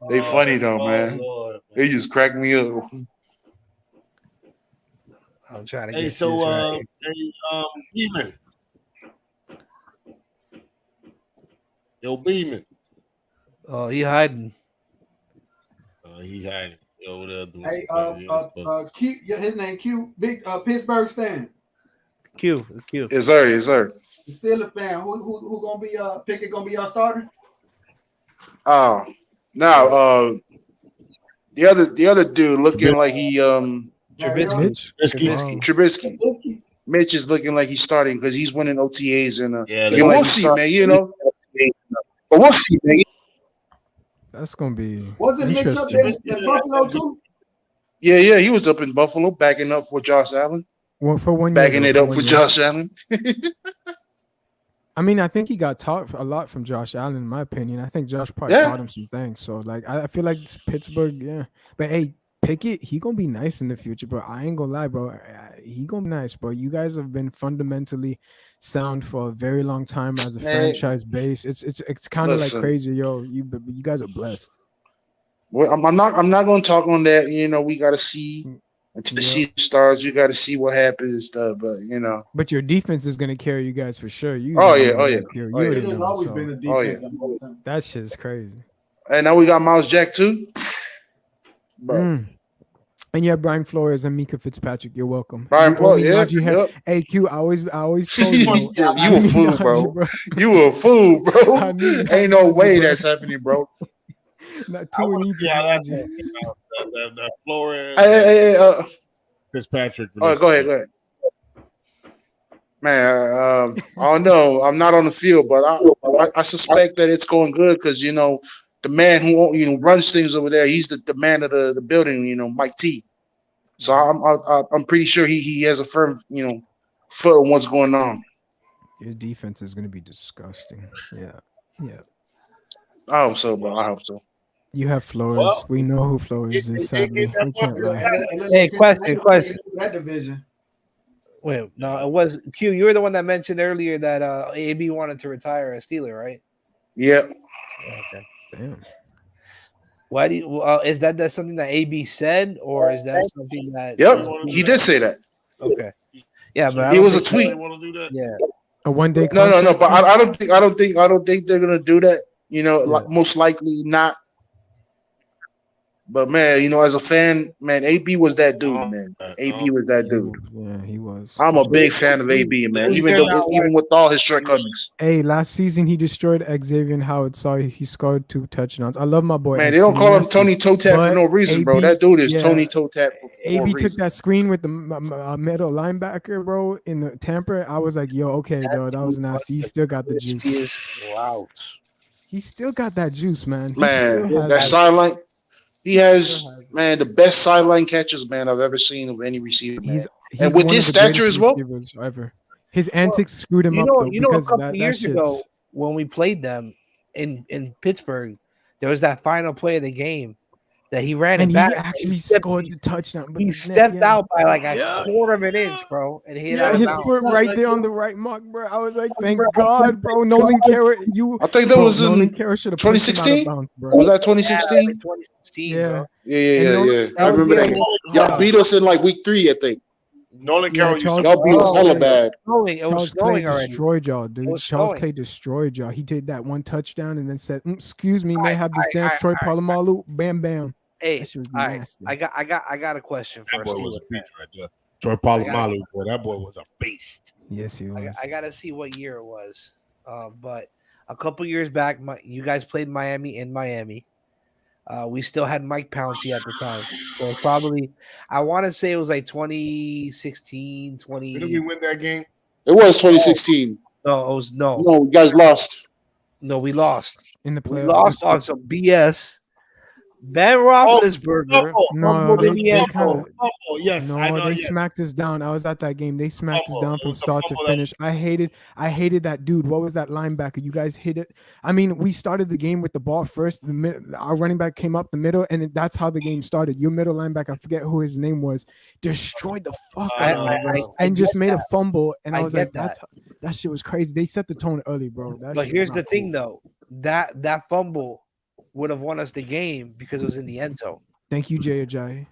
[SPEAKER 6] They funny though, man.
[SPEAKER 2] Lord,
[SPEAKER 6] They just crack me up.
[SPEAKER 1] I'm trying to
[SPEAKER 2] Hey,
[SPEAKER 1] get
[SPEAKER 2] so
[SPEAKER 1] this right.
[SPEAKER 2] Beeman. Yo, Beeman.
[SPEAKER 1] Oh, he hiding.
[SPEAKER 2] He hiding. He over there doing
[SPEAKER 3] Q, his name Q, big Pittsburgh fan.
[SPEAKER 1] Q.
[SPEAKER 6] Yes, sir. Yes, sir.
[SPEAKER 3] The Steelers fan. Who gonna be Pickett gonna be your starter?
[SPEAKER 6] Oh, now the other dude looking like he
[SPEAKER 1] Trubisky.
[SPEAKER 7] Mitch?
[SPEAKER 1] Trubisky.
[SPEAKER 6] Trubisky. Mitch is looking like he's starting because he's winning OTAs and
[SPEAKER 2] Yeah,
[SPEAKER 6] looking like he's starting, you know. But we'll see, man.
[SPEAKER 7] That's gonna be
[SPEAKER 3] Wasn't Mitch up there in Buffalo too?
[SPEAKER 6] Yeah, he was up in Buffalo backing up for Josh Allen.
[SPEAKER 7] Well, for 1 year.
[SPEAKER 6] Backing it up for Josh Allen.
[SPEAKER 7] I mean, I think he got taught a lot from Josh Allen, in my opinion. I think Josh probably taught him some things. So, like, I feel like it's Pittsburgh, yeah. But hey, Pickett, he gonna be nice in the future, bro. I ain't gonna lie, bro. He gonna be nice, bro. You guys have been fundamentally sound for a very long time as a franchise base. It's kind of like crazy, yo. You guys are blessed.
[SPEAKER 6] Well, I'm not gonna talk on that. You know, we gotta see until the season starts. You gotta see what happens and stuff. But you know,
[SPEAKER 7] but your defense is gonna carry you guys for sure.
[SPEAKER 3] There's always been a defense.
[SPEAKER 7] That shit is crazy.
[SPEAKER 6] And now we got Miles Jack too.
[SPEAKER 7] And you have Brian Flores and Mika Fitzpatrick. You're welcome.
[SPEAKER 6] Brian Flores, yeah.
[SPEAKER 7] Hey, Q, I always told you.
[SPEAKER 6] You a fool, bro. You a fool, bro. Ain't no way that's happening, bro.
[SPEAKER 7] Not two and
[SPEAKER 2] that Flores.
[SPEAKER 6] Hey,
[SPEAKER 2] Fitzpatrick.
[SPEAKER 6] Oh, go ahead. Man, I don't know. I'm not on the field, but I suspect that it's going good because you know the man who runs things over there. He's the man of the building. You know, Mike T. So I'm pretty sure he has a firm foot on what's going on.
[SPEAKER 7] Your defense is going to be disgusting. Yeah.
[SPEAKER 6] I hope so, bro. I hope so.
[SPEAKER 7] You have Flores.
[SPEAKER 2] Well,
[SPEAKER 7] we know who Flores is. Sadly, we can't lie.
[SPEAKER 1] Hey, question.
[SPEAKER 3] That division.
[SPEAKER 1] Wait, no, it was Q. You were the one that mentioned earlier that AB wanted to retire as Steeler, right?
[SPEAKER 6] Yeah.
[SPEAKER 1] Okay.
[SPEAKER 7] Damn.
[SPEAKER 1] Why do you? Is that something that AB said, or is that something that?
[SPEAKER 6] Yep, he did say that.
[SPEAKER 1] Okay. Yeah, but
[SPEAKER 6] it was a tweet.
[SPEAKER 1] Yeah.
[SPEAKER 7] A 1 day.
[SPEAKER 6] No. But I don't think they're gonna do that. You know, most likely not. But man, as a fan, man, AB was that dude, man. AB was that dude.
[SPEAKER 7] Yeah, he was.
[SPEAKER 6] I'm a big fan of AB, man. Even with all his shortcomings.
[SPEAKER 7] Hey, last season he destroyed Xavier Howard. Sorry, he scored 2 touchdowns. I love my boy.
[SPEAKER 6] Man, they don't call him Tony Toe Tap for no reason, bro. That dude is Tony Toe Tap.
[SPEAKER 7] AB took that screen with the middle linebacker, bro, in the Tampa. I was like, yo, okay, bro, that was nasty. He still got the juice.
[SPEAKER 1] Wow.
[SPEAKER 7] He still got that juice, man.
[SPEAKER 6] That sideline. He has, man, the best sideline catches, man, I've ever seen of any receiver. Man. And with his stature as well.
[SPEAKER 7] Ever. His antics screwed him up.
[SPEAKER 1] A couple years ago when we played them in Pittsburgh, there was that final play of the game that he ran
[SPEAKER 7] and
[SPEAKER 1] back.
[SPEAKER 7] He actually scored the touchdown.
[SPEAKER 1] He stepped out by like a quarter of an inch, bro, and hit
[SPEAKER 7] his foot right there on the right mark, bro. I was like, thank God, bro. Nolan Carey,
[SPEAKER 6] I think that was in
[SPEAKER 7] 2016.
[SPEAKER 6] Was that 2016?
[SPEAKER 1] 2016.
[SPEAKER 6] Yeah. I remember that. Y'all beat us in like week 3, I think.
[SPEAKER 2] Nolan Carroll
[SPEAKER 6] y'all beat us hella bad.
[SPEAKER 1] It was snowing already.
[SPEAKER 7] Destroyed y'all, dude. Charles Clay destroyed y'all. He did that 1 touchdown and then said, "Excuse me, may I have this damn Troy Polamalu." Bam, bam.
[SPEAKER 1] Hey, I got a question for Steelers.
[SPEAKER 2] Troy Polamalu, boy, that boy was a beast.
[SPEAKER 7] Yes, he was.
[SPEAKER 1] I gotta see what year it was, but a couple years back, you guys played Miami in Miami. We still had Mike Pouncey at the time. So probably, I want to say it was like 2016, 20.
[SPEAKER 2] Did we win that game?
[SPEAKER 6] It was 2016.
[SPEAKER 1] No, it was no.
[SPEAKER 6] No, you guys lost.
[SPEAKER 1] No, we lost.
[SPEAKER 7] In the playoffs.
[SPEAKER 1] We lost on some BS Ben Roethlisberger.
[SPEAKER 7] No,
[SPEAKER 1] fumbled in the end
[SPEAKER 7] kinda-
[SPEAKER 1] zone.
[SPEAKER 2] Yes, I
[SPEAKER 7] No,
[SPEAKER 2] know.
[SPEAKER 7] they
[SPEAKER 2] Yes.
[SPEAKER 7] smacked us down. I was at that game. They smacked us
[SPEAKER 2] Fumble.
[SPEAKER 7] down
[SPEAKER 2] It
[SPEAKER 7] from
[SPEAKER 2] was a
[SPEAKER 7] start to
[SPEAKER 2] fumble that-
[SPEAKER 7] finish. I hated that dude. What was that linebacker? You guys hit it. I mean, we started the game with the ball first. Our running back came up the middle, and that's how the game started. Your middle linebacker, I forget who his name was, destroyed the fuck
[SPEAKER 1] I-
[SPEAKER 7] out of us
[SPEAKER 1] I
[SPEAKER 7] and just
[SPEAKER 1] get
[SPEAKER 7] made a
[SPEAKER 1] that.
[SPEAKER 7] fumble. And I
[SPEAKER 1] I
[SPEAKER 7] was
[SPEAKER 1] get
[SPEAKER 7] like, that shit was crazy. They set the tone early, bro. That
[SPEAKER 1] But
[SPEAKER 7] shit
[SPEAKER 1] here's
[SPEAKER 7] was
[SPEAKER 1] the
[SPEAKER 7] not
[SPEAKER 1] thing,
[SPEAKER 7] cool.
[SPEAKER 1] though. That fumble would have won us the game because it was in the end zone.
[SPEAKER 7] Thank you, Jay Ajayi.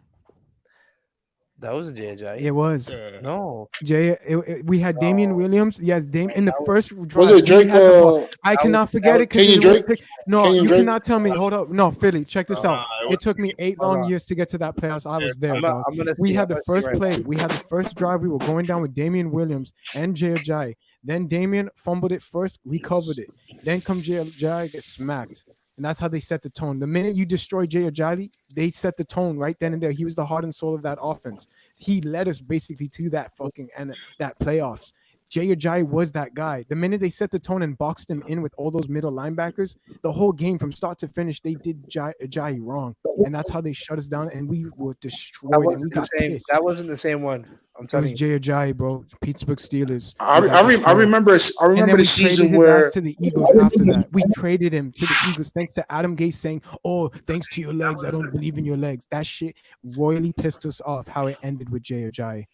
[SPEAKER 1] That wasn't JJ.
[SPEAKER 7] It was.
[SPEAKER 2] Yeah.
[SPEAKER 1] No.
[SPEAKER 7] Jay, we had Damian Williams. Yes, in the first drive.
[SPEAKER 6] Was it
[SPEAKER 7] we
[SPEAKER 6] Drake?
[SPEAKER 7] had the ball. I
[SPEAKER 1] that
[SPEAKER 7] cannot forget it
[SPEAKER 6] Kenyon
[SPEAKER 7] because
[SPEAKER 6] Drake?
[SPEAKER 7] no,
[SPEAKER 6] Kenyon
[SPEAKER 7] you
[SPEAKER 6] Drake?
[SPEAKER 7] cannot tell me. Hold up, no, Philly, check this out.
[SPEAKER 2] it
[SPEAKER 7] It took me 8
[SPEAKER 1] Hold
[SPEAKER 7] long
[SPEAKER 1] on.
[SPEAKER 7] years to get to that playoffs. I was there,
[SPEAKER 1] I'm
[SPEAKER 7] dog.
[SPEAKER 1] gonna
[SPEAKER 7] We
[SPEAKER 1] see-
[SPEAKER 7] had
[SPEAKER 1] I'm
[SPEAKER 7] the
[SPEAKER 1] gonna see
[SPEAKER 7] first
[SPEAKER 1] right
[SPEAKER 7] play.
[SPEAKER 1] now.
[SPEAKER 7] We had the first drive. We were going down with Damian Williams and Jay Ajayi. Then Damian fumbled it first, recovered it. Then come Jay Ajayi, gets smacked. And that's how they set the tone. The minute you destroy Jay Ajayi, they set the tone right then and there. He was the heart and soul of that offense. He led us basically to that fucking and that playoffs. Jay Ajayi was that guy. The minute they set the tone and boxed him in with all those middle linebackers, the whole game from start to finish, they did Ajayi wrong. And that's how they shut us down. And we were
[SPEAKER 1] That
[SPEAKER 7] destroyed and we
[SPEAKER 1] wasn't, the
[SPEAKER 7] got
[SPEAKER 1] same,
[SPEAKER 7] pissed.
[SPEAKER 1] that wasn't the same one. I'm
[SPEAKER 7] It was
[SPEAKER 1] telling you.
[SPEAKER 7] Jay Ajayi, bro. Pittsburgh Steelers.
[SPEAKER 6] I
[SPEAKER 7] We got destroyed.
[SPEAKER 6] remember. I
[SPEAKER 7] And
[SPEAKER 6] remember
[SPEAKER 7] then
[SPEAKER 6] the
[SPEAKER 7] we traded
[SPEAKER 6] season
[SPEAKER 7] his
[SPEAKER 6] where
[SPEAKER 7] ass to the Eagles after that. We traded him to the Eagles thanks to Adam Gase saying, "Oh, thanks to your legs, I don't believe in your legs." That shit royally pissed us off. How it ended with Jay Ajayi.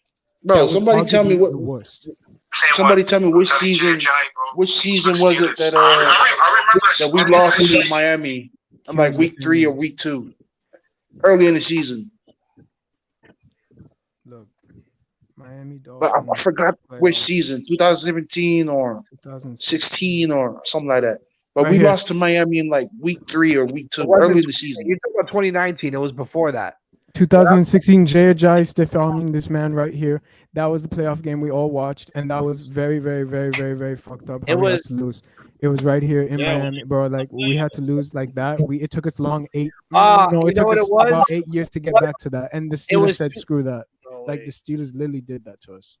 [SPEAKER 7] That
[SPEAKER 6] bro.
[SPEAKER 7] was
[SPEAKER 6] Somebody tell me
[SPEAKER 7] arguably
[SPEAKER 6] what.
[SPEAKER 7] the worst.
[SPEAKER 6] Somebody tell me which season. Which season was it that we lost to Miami? I'm like week 3 or week 2, early in the season.
[SPEAKER 7] Look, Miami
[SPEAKER 6] But
[SPEAKER 7] Dolphins.
[SPEAKER 6] I forgot which season, 2017 or
[SPEAKER 7] 2006.
[SPEAKER 6] 16 or something like that. But
[SPEAKER 7] Right
[SPEAKER 6] we
[SPEAKER 7] here.
[SPEAKER 6] lost to Miami in like week 3 or week 2,
[SPEAKER 1] It wasn't-
[SPEAKER 6] early in the season.
[SPEAKER 1] You're talking about 2019. It was before that.
[SPEAKER 7] 2016, Jay Ajayi stiff arming this man right here. That was the playoff game we all watched, and that was very, very, very, very, very fucked up. How
[SPEAKER 1] It
[SPEAKER 7] we had
[SPEAKER 1] was-
[SPEAKER 7] to lose. It was right here in
[SPEAKER 2] Yeah,
[SPEAKER 7] Miami, bro. Like we had to lose like that. It took us long
[SPEAKER 1] you
[SPEAKER 7] it
[SPEAKER 1] know
[SPEAKER 7] took
[SPEAKER 1] what
[SPEAKER 7] us
[SPEAKER 1] it was?
[SPEAKER 7] about 8 years to get back to that. And the Steelers
[SPEAKER 1] was
[SPEAKER 7] said,
[SPEAKER 1] two-
[SPEAKER 7] "Screw that."
[SPEAKER 1] No
[SPEAKER 7] Like
[SPEAKER 1] way.
[SPEAKER 7] the Steelers literally did that to us.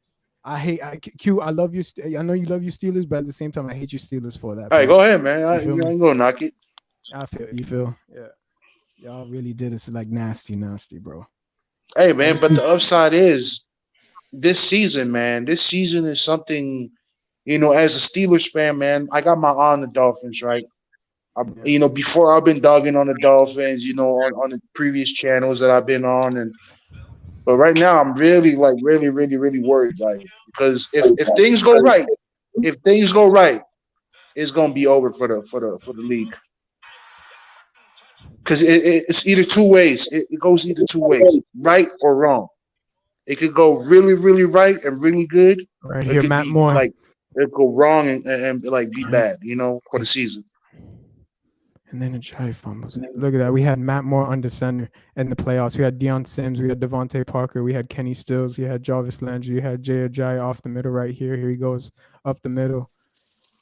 [SPEAKER 7] Q. I love you. I know you love your Steelers, but at the same time, I hate your Steelers for that.
[SPEAKER 6] All right,
[SPEAKER 7] bro.
[SPEAKER 6] go ahead, man. I
[SPEAKER 7] You feel me?
[SPEAKER 6] ain't gonna knock it.
[SPEAKER 7] I feel you feel. Yeah, y'all really did us like nasty, bro.
[SPEAKER 6] Hey, man, but the upside is this season, man. This season is something, as a Steelers fan, man, I got my eye on the Dolphins, right? Before I've been dogging on the Dolphins, on the previous channels that I've been on, but right now I'm really worried, like, because if things go right, it's gonna be over for the league. Because it's either two ways. It goes either two ways, right or wrong. It could go really, really right and really good.
[SPEAKER 7] Right
[SPEAKER 6] It
[SPEAKER 7] here,
[SPEAKER 6] could
[SPEAKER 7] Matt
[SPEAKER 6] be,
[SPEAKER 7] Moore.
[SPEAKER 6] like, it go wrong and like be bad, for the season.
[SPEAKER 7] And then Ajayi fumbles it. Look at that. We had Matt Moore under center in the playoffs. We had Deion Sims. We had Devontae Parker. We had Kenny Stills. We had Jarvis Landry. We had Jay Ajayi off the middle right here. Here he goes up the middle.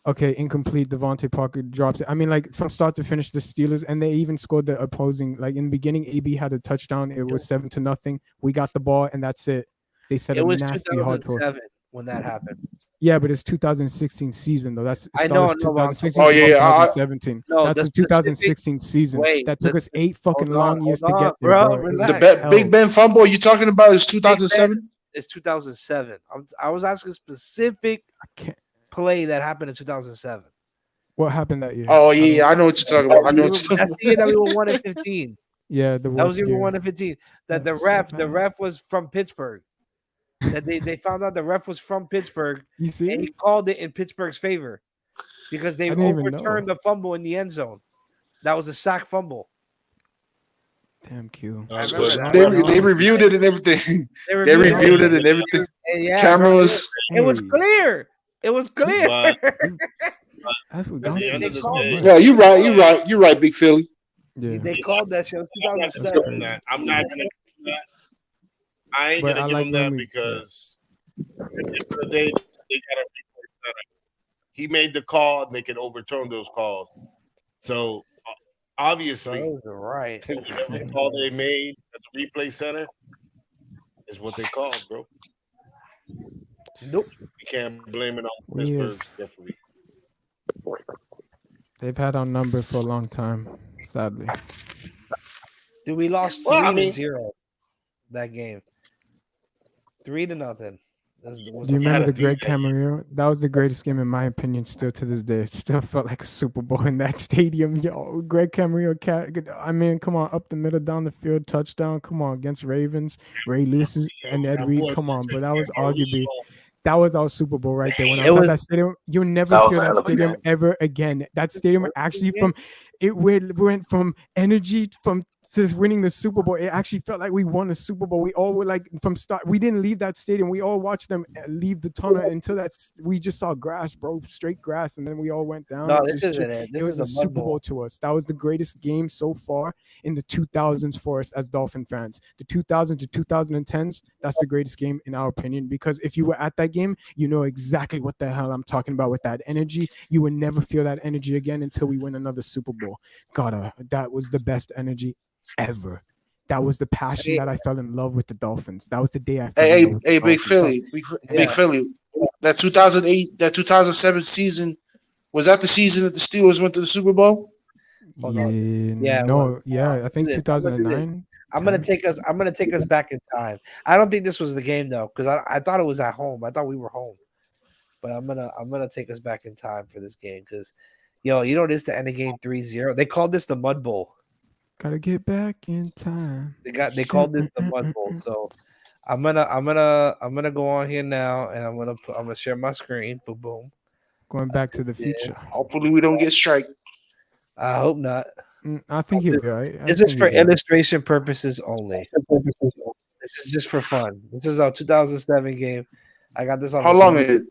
[SPEAKER 7] Okay, incomplete. Devontae Parker drops it. I mean, like from start to finish, the Steelers, and they even scored the opposing. Like in the beginning, AB had a touchdown. It was 7-0. We got the ball, and that's it. They set
[SPEAKER 1] It
[SPEAKER 7] a
[SPEAKER 1] was
[SPEAKER 7] nasty hardcore.
[SPEAKER 1] 2007 when that happened.
[SPEAKER 7] Yeah, but it's 2016 season though. That's
[SPEAKER 1] I know, no, but I'm
[SPEAKER 7] 2016.
[SPEAKER 6] Oh, yeah,
[SPEAKER 7] 2017.
[SPEAKER 1] No,
[SPEAKER 7] That's
[SPEAKER 1] the
[SPEAKER 7] the 2016 season.
[SPEAKER 1] wait,
[SPEAKER 7] That took
[SPEAKER 1] the-
[SPEAKER 7] us 8 fucking
[SPEAKER 1] hold on,
[SPEAKER 7] long years to
[SPEAKER 1] hold
[SPEAKER 7] get
[SPEAKER 1] on,
[SPEAKER 7] there,
[SPEAKER 1] bro,
[SPEAKER 7] bro.
[SPEAKER 1] relax.
[SPEAKER 6] Big Ben fumble you talking about is 2007?
[SPEAKER 1] It's 2007. I was asking a specific
[SPEAKER 7] I can't.
[SPEAKER 1] play that happened in 2007.
[SPEAKER 7] What happened that year?
[SPEAKER 6] Oh yeah, I know what you're talking about. I know what you're
[SPEAKER 1] That's
[SPEAKER 6] talking
[SPEAKER 1] the year that we were 1-15.
[SPEAKER 7] Yeah, the
[SPEAKER 1] That was
[SPEAKER 7] worst
[SPEAKER 1] the year we
[SPEAKER 7] year.
[SPEAKER 1] were 1-15. That the
[SPEAKER 7] That's so
[SPEAKER 1] ref
[SPEAKER 7] bad.
[SPEAKER 1] was from Pittsburgh. That they found out the ref was from Pittsburgh
[SPEAKER 7] You see?
[SPEAKER 1] and he called it in Pittsburgh's favor because they
[SPEAKER 7] I didn't even
[SPEAKER 1] overturned the fumble in the end zone. That was a sack fumble.
[SPEAKER 7] Damn Q.
[SPEAKER 1] I
[SPEAKER 4] That's
[SPEAKER 1] remember
[SPEAKER 4] good.
[SPEAKER 1] that.
[SPEAKER 6] They reviewed it and everything. They reviewed it and everything.
[SPEAKER 1] And yeah,
[SPEAKER 6] Cameras.
[SPEAKER 1] It was
[SPEAKER 7] Hey,
[SPEAKER 1] clear. It was clear.
[SPEAKER 4] But
[SPEAKER 7] That's what
[SPEAKER 4] at the end of the day,
[SPEAKER 6] Yeah, you're right, Big Philly.
[SPEAKER 7] Yeah.
[SPEAKER 1] They called that shit. It was
[SPEAKER 4] I'm not gonna
[SPEAKER 1] 2007.
[SPEAKER 4] give him that. I'm not gonna give him that. I ain't
[SPEAKER 7] But
[SPEAKER 4] gonna
[SPEAKER 7] I
[SPEAKER 4] give
[SPEAKER 7] like
[SPEAKER 4] him
[SPEAKER 7] when
[SPEAKER 4] that
[SPEAKER 7] we-
[SPEAKER 4] because at the end of the day, they got a replay center. He made the call and they could overturn those calls. So obviously,
[SPEAKER 1] Those are right.
[SPEAKER 4] whatever call they made at the replay center is what they called, bro.
[SPEAKER 1] Nope.
[SPEAKER 4] You can't blame it on
[SPEAKER 7] We have-
[SPEAKER 4] Pittsburgh's referee.
[SPEAKER 7] They've had our number for a long time, sadly.
[SPEAKER 1] Dude, we lost 3-0 that game. 3-0.
[SPEAKER 7] Do you remember the Greg Camarillo? That was the greatest game in my opinion. Still to this day, it still felt like a Super Bowl in that stadium. Yo, Greg Camarillo, I mean, come on, up the middle, down the field, touchdown. Come on, against Ravens, Ray Lewis and Ed Reed. Come on, but that was arguably. That was our Super Bowl right there. When I was at that stadium, you'll never feel that stadium ever again. That stadium actually went from energy to winning the Super Bowl. It actually felt like we won the Super Bowl. We all were like from start. We didn't leave that stadium. We all watched them leave the tunnel until we just saw grass, bro, straight grass, and then we all went down.
[SPEAKER 1] No, this isn't it. This
[SPEAKER 7] was
[SPEAKER 1] is
[SPEAKER 7] a Super Bowl to us. That was the greatest game so far in the 2000s for us as Dolphin fans. The 2000s to 2010s, that's the greatest game in our opinion, because if you were at that game, you know exactly what the hell I'm talking about with that energy. You would never feel that energy again until we win another Super Bowl. God, that was the best energy ever. That was the passion that I fell in love with the Dolphins. That was the day I fell in love with the
[SPEAKER 6] Big Philly. Big Philly. That 2008, that 2007 season, was that the season that the Steelers went to the Super Bowl?
[SPEAKER 7] I think 2009.
[SPEAKER 1] I'm gonna take us back in time. I don't think this was the game though, because I thought it was at home. I thought we were home, but I'm gonna take us back in time for this game because, you know this to end the game 3-0. They called this the Mud Bowl.
[SPEAKER 7] Gotta get back in time.
[SPEAKER 1] They called this the Mud Bowl. So I'm gonna go on here now and I'm gonna share my screen. Boom, boom.
[SPEAKER 7] Going back to the future.
[SPEAKER 6] Hopefully we don't get strike.
[SPEAKER 1] I hope not.
[SPEAKER 7] I think he'll be all right.
[SPEAKER 1] This is for illustration purposes only. This is just for fun. This is our 2007 game. I got this on.
[SPEAKER 6] How long is it?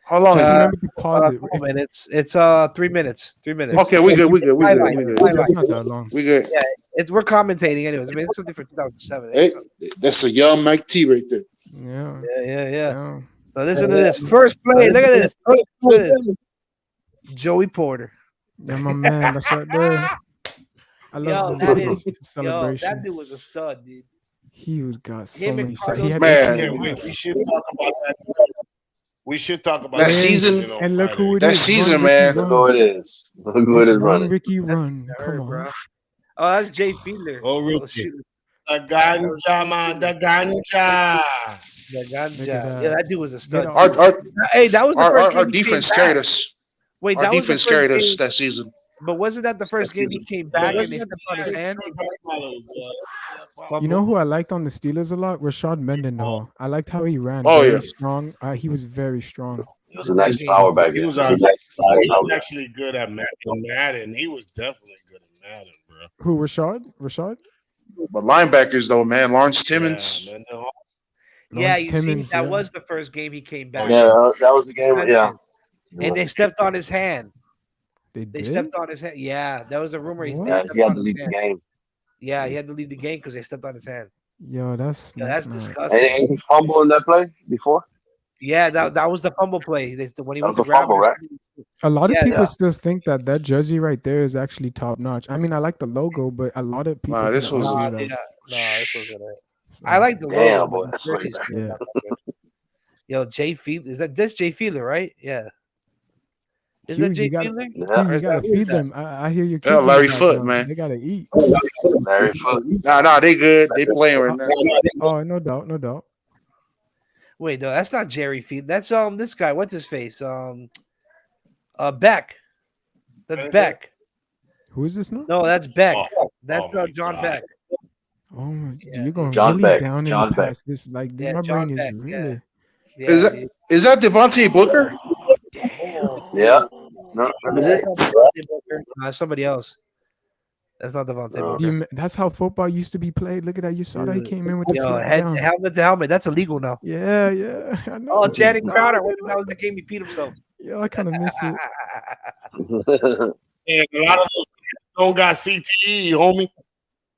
[SPEAKER 6] How long?
[SPEAKER 7] Remember to pause it.
[SPEAKER 1] 4 minutes. It's 3 minutes. 3 minutes.
[SPEAKER 6] Okay, we good.
[SPEAKER 7] That's not that long.
[SPEAKER 6] We good.
[SPEAKER 1] Yeah, we're commentating anyways. I mean, it's something for 2007.
[SPEAKER 6] Hey, that's a young Mike T right there.
[SPEAKER 1] Yeah. So listen to this. First play. Look at this. Joey Porter.
[SPEAKER 7] Yeah, my man. That's right there. I love the celebration.
[SPEAKER 1] That dude was a stud, dude.
[SPEAKER 7] He got so many.
[SPEAKER 4] We should talk about that. We should talk about
[SPEAKER 6] that season.
[SPEAKER 7] And look who it
[SPEAKER 6] is. That
[SPEAKER 7] Run,
[SPEAKER 6] season, man.
[SPEAKER 5] Look who it is. Look who it is running.
[SPEAKER 7] Ricky, run. Come on.
[SPEAKER 1] Bro. Oh, that's Jay Fiedler.
[SPEAKER 4] Oh, Ricky. The ganja, man. The ganja.
[SPEAKER 1] Yeah, that dude was a stud.
[SPEAKER 6] Hey,
[SPEAKER 1] that was the first game
[SPEAKER 6] our defense carried us.
[SPEAKER 1] Wait,
[SPEAKER 6] our defense carried us that season.
[SPEAKER 1] But wasn't that the first game he came back and they stepped on his hand?
[SPEAKER 7] You know who I liked on the Steelers a lot? Rashad Mendenhall. I liked how he ran. Strong. He was very strong.
[SPEAKER 5] He was a nice power back.
[SPEAKER 4] He was actually good at Madden. He was definitely good at Madden, bro.
[SPEAKER 7] Who, Rashad?
[SPEAKER 6] But linebackers though, man. Lawrence Timmons.
[SPEAKER 1] That was the first game he came back.
[SPEAKER 5] Yeah, that was the game. Yeah.
[SPEAKER 1] And they stepped on his hand.
[SPEAKER 7] They
[SPEAKER 1] stepped on his hand. Yeah, that was a rumor.
[SPEAKER 5] He had to leave the game.
[SPEAKER 1] Yeah, he had to leave the game because they stepped on his hand.
[SPEAKER 7] Yo, that's
[SPEAKER 5] disgusting. And he fumbled in that play before.
[SPEAKER 1] Yeah, that was the fumble play. When he went to
[SPEAKER 5] grab fumble, right?
[SPEAKER 7] A lot of people still think that jersey right there is actually top notch. I mean, I like the logo, but a lot of people.
[SPEAKER 6] This was.
[SPEAKER 1] This was good. I like the logo.
[SPEAKER 5] Boy,
[SPEAKER 1] Yo, Jay Fiedler. This Jay Fiedler, right? Yeah. Is that Jay Fiedler?
[SPEAKER 7] Yeah. You gotta feed them. I hear your kids.
[SPEAKER 6] Yeah, Larry Foote, man.
[SPEAKER 7] They gotta eat.
[SPEAKER 5] Larry Foote.
[SPEAKER 6] Nah, they good. They playing right now.
[SPEAKER 7] Oh, no doubt.
[SPEAKER 1] Wait, no, that's not Jerry Fiedler. That's this guy. What's his face? Beck. That's Beck.
[SPEAKER 7] Who is this now?
[SPEAKER 1] No, that's Beck. That's John Beck.
[SPEAKER 7] Oh, you're going
[SPEAKER 5] John
[SPEAKER 7] really
[SPEAKER 5] Beck.
[SPEAKER 7] down in
[SPEAKER 5] John
[SPEAKER 7] the
[SPEAKER 5] Beck.
[SPEAKER 7] past. This my
[SPEAKER 1] John
[SPEAKER 7] brain
[SPEAKER 1] Beck,
[SPEAKER 7] is really.
[SPEAKER 1] Yeah.
[SPEAKER 6] Is that Devontae Booker?
[SPEAKER 5] Yeah. No,
[SPEAKER 1] somebody else. That's not Devontae Booker.
[SPEAKER 7] That's how football used to be played. Look at that. You saw that he came in with the
[SPEAKER 1] helmet to helmet. That's illegal now.
[SPEAKER 7] Yeah. I know.
[SPEAKER 1] Oh, Channing Crowder. That was the game he beat himself.
[SPEAKER 7] Yeah, I kind of miss it.
[SPEAKER 4] And a lot of those don't got CTE, homie.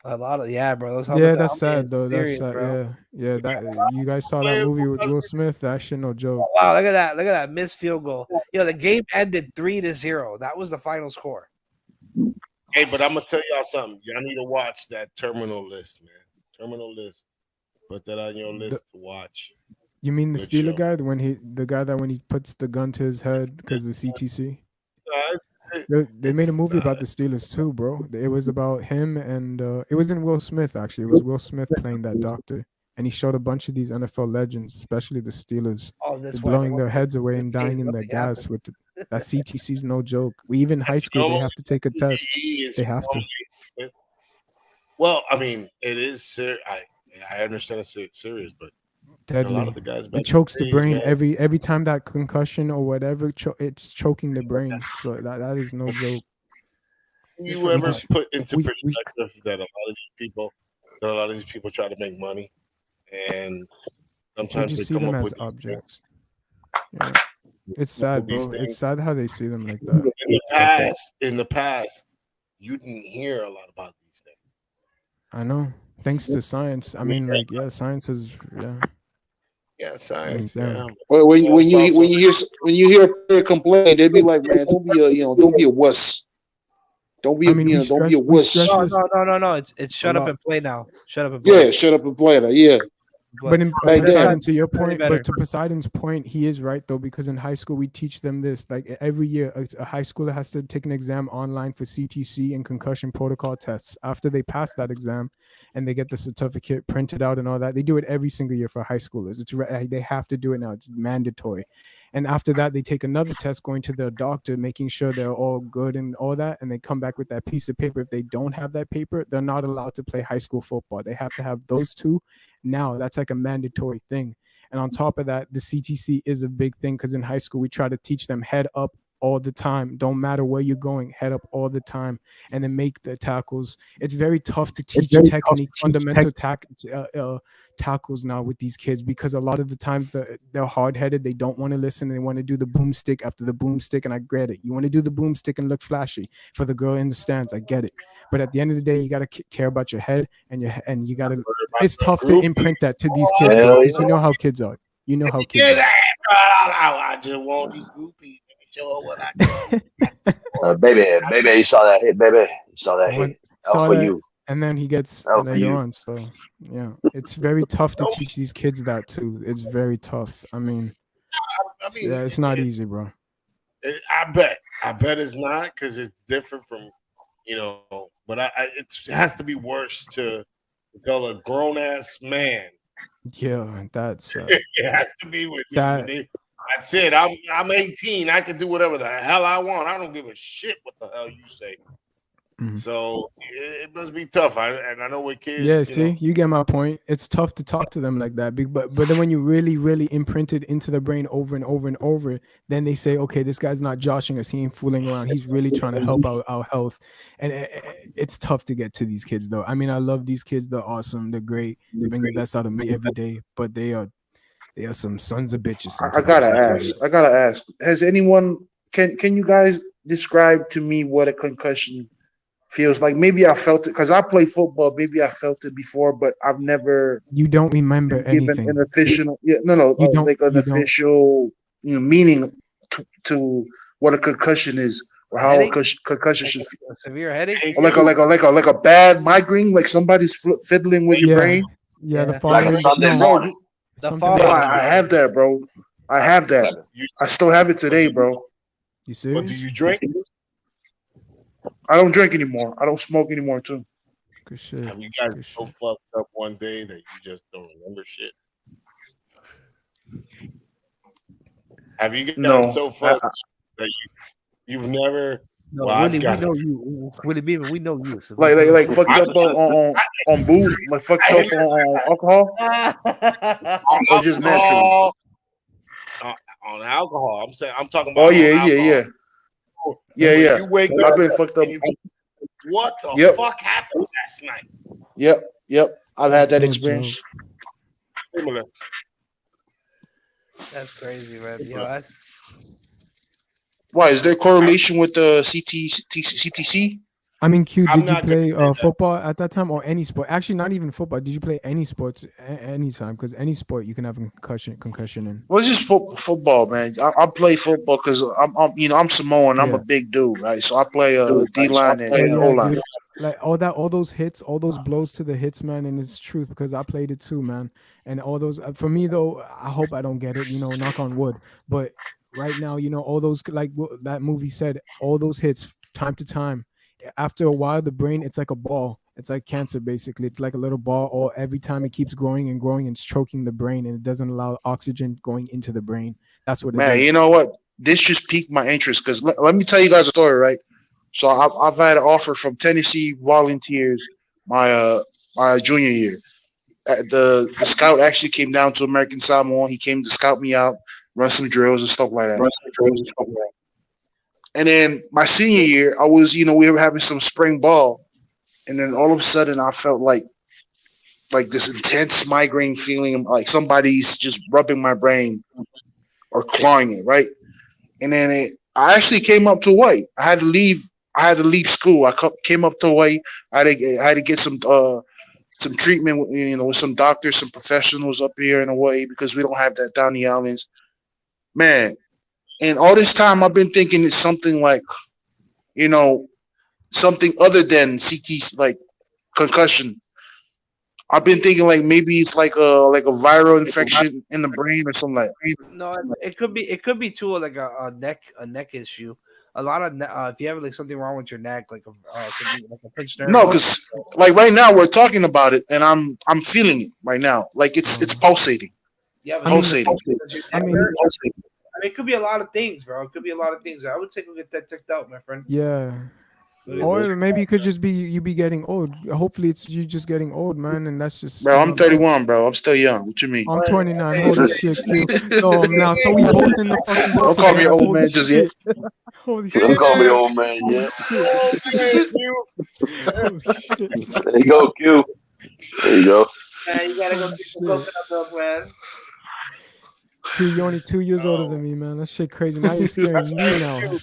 [SPEAKER 1] A lot of bro. Those
[SPEAKER 7] that's sad though. That's sad. Bro. Yeah. That you guys saw that movie with Will Smith. That shit no joke.
[SPEAKER 1] Wow, look at that missed field goal. The game ended 3-0. That was the final score.
[SPEAKER 4] Hey, but I'm gonna tell y'all something. Y'all need to watch that terminal list, man. Terminal list. Put that on your list to watch.
[SPEAKER 7] You mean the Steeler guy when he puts the gun to his head because of the CTC? They made a
[SPEAKER 4] It's
[SPEAKER 7] movie about the Steelers too, bro. It was about him and it wasn't Will Smith actually. It was Will Smith playing that doctor, and he showed a bunch of these NFL legends, especially the Steelers,
[SPEAKER 1] Oh, that's why
[SPEAKER 7] blowing their heads away and dying in the
[SPEAKER 1] nothing
[SPEAKER 7] gas
[SPEAKER 1] happened.
[SPEAKER 7] with that CTC's no joke. We even high school they have to take a test. They have to.
[SPEAKER 4] Well, I mean, it is serious. I understand it's serious, but a lot
[SPEAKER 7] Deadly.
[SPEAKER 4] of the guys
[SPEAKER 7] It
[SPEAKER 4] back
[SPEAKER 7] chokes
[SPEAKER 4] in
[SPEAKER 7] the
[SPEAKER 4] the days,
[SPEAKER 7] brain
[SPEAKER 4] man,
[SPEAKER 7] every time that concussion or whatever. It's choking the brain. So that is no joke.
[SPEAKER 4] you
[SPEAKER 7] We
[SPEAKER 4] ever
[SPEAKER 7] just
[SPEAKER 4] put into
[SPEAKER 7] we
[SPEAKER 4] perspective that a lot of these people try to make money, and
[SPEAKER 7] we
[SPEAKER 4] sometimes they
[SPEAKER 7] just see
[SPEAKER 4] come
[SPEAKER 7] them
[SPEAKER 4] up
[SPEAKER 7] as
[SPEAKER 4] with these things.
[SPEAKER 7] objects. Yeah, it's
[SPEAKER 4] Come up
[SPEAKER 7] sad,
[SPEAKER 4] with these
[SPEAKER 7] bro.
[SPEAKER 4] things.
[SPEAKER 7] It's sad how they see them like that.
[SPEAKER 4] In the past, you didn't hear a lot about these things.
[SPEAKER 7] I know. Thanks to science. I mean, like, yeah, science is, yeah.
[SPEAKER 4] Yeah,
[SPEAKER 7] I mean,
[SPEAKER 4] science.
[SPEAKER 7] damn.
[SPEAKER 4] Yeah.
[SPEAKER 6] Well, when
[SPEAKER 4] Well, it's also-
[SPEAKER 6] you hear a player complain, they be like, man, don't be a wuss. Don't be
[SPEAKER 7] I
[SPEAKER 6] a
[SPEAKER 7] mean, we
[SPEAKER 6] don't be a
[SPEAKER 7] stress
[SPEAKER 6] wuss.
[SPEAKER 1] No. It's shut up
[SPEAKER 7] lot.
[SPEAKER 1] and play now. Shut up and play.
[SPEAKER 6] Yeah, shut up and play that. Yeah.
[SPEAKER 7] But in
[SPEAKER 6] Like that.
[SPEAKER 7] Poseidon, to your
[SPEAKER 1] Very
[SPEAKER 7] point,
[SPEAKER 1] better.
[SPEAKER 7] but to Poseidon's point, he is right though, because in high school we teach them this. Like every year, a high schooler has to take an exam online for CTC and concussion protocol tests. After they pass that exam, and they get the certificate printed out and all that, they do it every single year for high schoolers. They have to do it now. It's mandatory. And after that, they take another test, going to their doctor, making sure they're all good and all that, and they come back with that piece of paper. If they don't have that paper, they're not allowed to play high school football. They have to have those two. Now that's like a mandatory thing. And on top of that, the CTC is a big thing, because in high school we try to teach them head up all the time. Don't matter where you're going, head up all the time, and then make the tackles. It's very tough to teach technique, fundamental tackles now with these kids, because a lot of the times they're hard-headed. They don't want to listen. They want to do the boomstick after the boomstick, and I get it. You want to do the boomstick and look flashy for the girl in the stands. I get it. But at the end of the day, you got to care about your head, and you got to. It's tough to imprint that to these kids, bro, because you know how kids are. You know how kids are.
[SPEAKER 4] I just want these groupies. Show what I got.
[SPEAKER 5] Baby, you saw that hit, baby. You saw that
[SPEAKER 7] When-
[SPEAKER 5] hit. Out for you.
[SPEAKER 7] And then he gets
[SPEAKER 5] Out for
[SPEAKER 7] later
[SPEAKER 5] you.
[SPEAKER 7] on. So yeah, it's very tough to teach these kids that too. It's very tough. I mean, yeah, it's not easy, bro.
[SPEAKER 4] I bet it's not, because it's different from, but it has to be worse to tell a grown ass man.
[SPEAKER 7] Yeah, that's
[SPEAKER 4] It has to be with
[SPEAKER 7] That-
[SPEAKER 4] me. I said I'm 18. I can do whatever the hell I want. I don't give a shit what the hell you say.
[SPEAKER 7] Mhm.
[SPEAKER 4] So it must be tough. And I know with kids.
[SPEAKER 7] Yeah, see, you get my point. It's tough to talk to them like that, but then when you really imprint it into the brain over and over and over, then they say, okay, this guy's not joshing us. He ain't fooling around. He's really trying to help out our health. And it's tough to get to these kids, though. I mean, I love these kids. They're awesome. They're great. They bring the best out of me every day. But they are some sons of bitches.
[SPEAKER 6] I gotta ask. Has anyone can you guys describe to me what a concussion feels like? Maybe I felt it because I play football. Maybe I felt it before, but I've never.
[SPEAKER 7] You don't remember
[SPEAKER 6] given
[SPEAKER 7] anything.
[SPEAKER 6] an official, official, meaning to what a concussion is, or how
[SPEAKER 1] Headache?
[SPEAKER 6] a concussion should feel.
[SPEAKER 1] A severe headache.
[SPEAKER 6] Or like a bad migraine, like somebody's fiddling with your brain.
[SPEAKER 7] Yeah, the
[SPEAKER 1] Yeah.
[SPEAKER 5] Like a
[SPEAKER 7] following
[SPEAKER 5] Sunday
[SPEAKER 7] no,
[SPEAKER 5] morning.
[SPEAKER 1] The
[SPEAKER 7] something
[SPEAKER 1] following-
[SPEAKER 6] Bro, I have that, bro. I have that. I still have it today, bro.
[SPEAKER 7] You
[SPEAKER 4] But
[SPEAKER 7] serious?
[SPEAKER 4] do you drink?
[SPEAKER 6] I don't drink anymore. I don't smoke anymore, too.
[SPEAKER 7] Good shit.
[SPEAKER 4] Have you guys
[SPEAKER 7] Good
[SPEAKER 4] so
[SPEAKER 7] shit.
[SPEAKER 4] fucked up one day that you just don't remember shit? Have you guys
[SPEAKER 6] No.
[SPEAKER 4] so fucked that you've never?
[SPEAKER 1] No,
[SPEAKER 4] Well, I've
[SPEAKER 1] Willie, we
[SPEAKER 4] got
[SPEAKER 1] know you. Willie Beeman, we know you. So
[SPEAKER 6] Like fucked up on booze, like fucked up on alcohol, or just natural.
[SPEAKER 4] alcohol, on alcohol. I'm talking about.
[SPEAKER 6] Oh
[SPEAKER 4] on
[SPEAKER 6] yeah.
[SPEAKER 4] When You wake
[SPEAKER 6] I've
[SPEAKER 4] up.
[SPEAKER 6] been fucked up.
[SPEAKER 4] and you- what the
[SPEAKER 6] Yep.
[SPEAKER 4] fuck happened last night?
[SPEAKER 6] Yep. I've had that
[SPEAKER 7] No
[SPEAKER 6] experience.
[SPEAKER 4] Similar.
[SPEAKER 1] That's crazy, man. Yo, that's
[SPEAKER 6] Why is there correlation with the CTC?
[SPEAKER 7] I mean, Q,
[SPEAKER 4] I'm
[SPEAKER 7] did you
[SPEAKER 4] not gonna
[SPEAKER 7] play
[SPEAKER 4] say that.
[SPEAKER 7] football at that time, or any sport? Actually, not even football. Did you play any sports any time? Because any sport you can have a concussion in.
[SPEAKER 6] Well, it's just football, man. I play football because I'm Samoan. I'm
[SPEAKER 7] Yeah.
[SPEAKER 6] a big dude, right? So I play D line and
[SPEAKER 7] Yeah,
[SPEAKER 6] O line.
[SPEAKER 7] dude. Like all those hits, all those blows to the hits, man, and it's truth because I played it too, man. And all those for me though, I hope I don't get it, knock on wood. But right now, all those, like what that movie said, all those hits time to time. After a while, the brain, it's like a ball. It's like cancer, basically. It's like a little ball, or every time it keeps growing and growing, and it's choking the brain, and it doesn't allow oxygen going into the brain. That's what it
[SPEAKER 6] Man,
[SPEAKER 7] is.
[SPEAKER 6] you know what? This just piqued my interest because let me tell you guys a story, right? So I've had an offer from Tennessee Volunteers my junior year. The scout actually came down to American Samoa. He came to scout me out, run some drills and stuff like that. And then my senior year, we were having some spring ball, and then all of a sudden I felt like this intense migraine feeling, like somebody's just rubbing my brain or clawing it, right? And then I actually came up to Hawaii. I had to leave school. I came up to Hawaii. I had to get some treatment, with some doctors, some professionals up here in Hawaii because we don't have that down the islands, man. And all this time I've been thinking it's something like, something other than CT, like concussion. I've been thinking like maybe it's like a viral infection in the brain or something like that.
[SPEAKER 1] No, it could be too like a neck issue. A lot of if you have like something wrong with your neck, like a pinched nerve.
[SPEAKER 6] No, because like right now we're talking about it, and I'm feeling it right now. Like it's pulsating.
[SPEAKER 1] Yeah, but
[SPEAKER 6] pulsating.
[SPEAKER 1] It could be a lot of things, bro. It could be a lot of things. I would say go get that checked out, my friend.
[SPEAKER 7] Yeah. Or maybe it could just be you be getting old. Hopefully it's you just getting old, man, and that's just.
[SPEAKER 6] Bro, I'm 31, bro. I'm still young. What you mean?
[SPEAKER 7] I'm 29. Holy shit, Q. No, now so we both in the fucking boat.
[SPEAKER 6] Don't call me old man just yet.
[SPEAKER 7] Holy shit.
[SPEAKER 5] Don't call me old man yet.
[SPEAKER 7] Holy shit.
[SPEAKER 5] There you go, Q. There you go.
[SPEAKER 1] Man, you gotta go get some coconut milk, man.
[SPEAKER 7] Q, you're only 2 years older than me, man. That shit crazy. Now you're scaring me now.
[SPEAKER 4] You're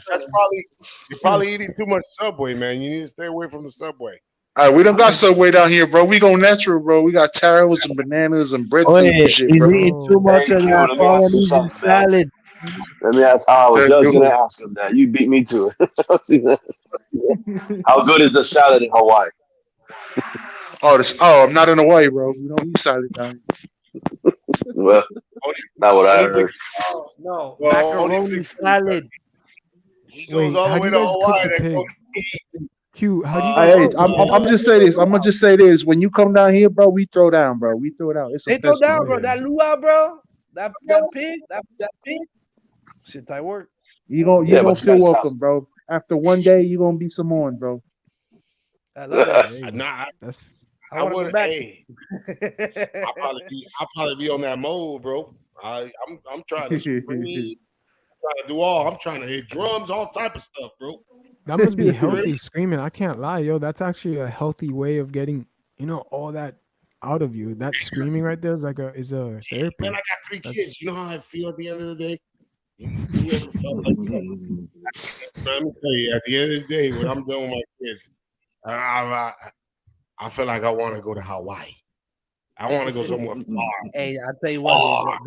[SPEAKER 4] probably eating too much Subway, man. You need to stay away from the Subway.
[SPEAKER 6] All right, we don't got Subway down here, bro. We go natural, bro. We got taro with some bananas and breadfruit and shit,
[SPEAKER 1] he's
[SPEAKER 6] bro.
[SPEAKER 1] eating too much of that Polynesian salad.
[SPEAKER 5] Let me ask how I was just gonna ask him that. You beat me to it. How good is the salad in Hawaii?
[SPEAKER 6] I'm not in Hawaii, bro. We don't eat salad down here.
[SPEAKER 5] Well, not what I heard.
[SPEAKER 1] No, macaroni salad.
[SPEAKER 4] He goes all the way to Hawaii.
[SPEAKER 7] Q, how do you guys?
[SPEAKER 3] I'm just say this. I'm gonna just say this. When you come down here, bro, we throw down, bro. We throw it out.
[SPEAKER 1] They throw down, bro. That luau, bro. That pig. That pig. Shit, I work.
[SPEAKER 3] You gonna feel welcome, bro. After one day, you gonna be Samoan, bro.
[SPEAKER 1] I love that.
[SPEAKER 4] I would. Hey, I'll probably be on that mode, bro. I'm trying to scream, trying to do all. I'm trying to hit drums, all type of stuff, bro.
[SPEAKER 7] That must be healthy screaming. I can't lie, yo. That's actually a healthy way of getting, all that out of you. That screaming right there is is a therapy.
[SPEAKER 4] Man, I got 3 kids. You know how I feel at the end of the day? You ever felt like that? Let me tell you, at the end of the day, when I'm done with my kids, I feel like I want to go to Hawaii. I want to go somewhere far.
[SPEAKER 1] Hey, I'll tell you what,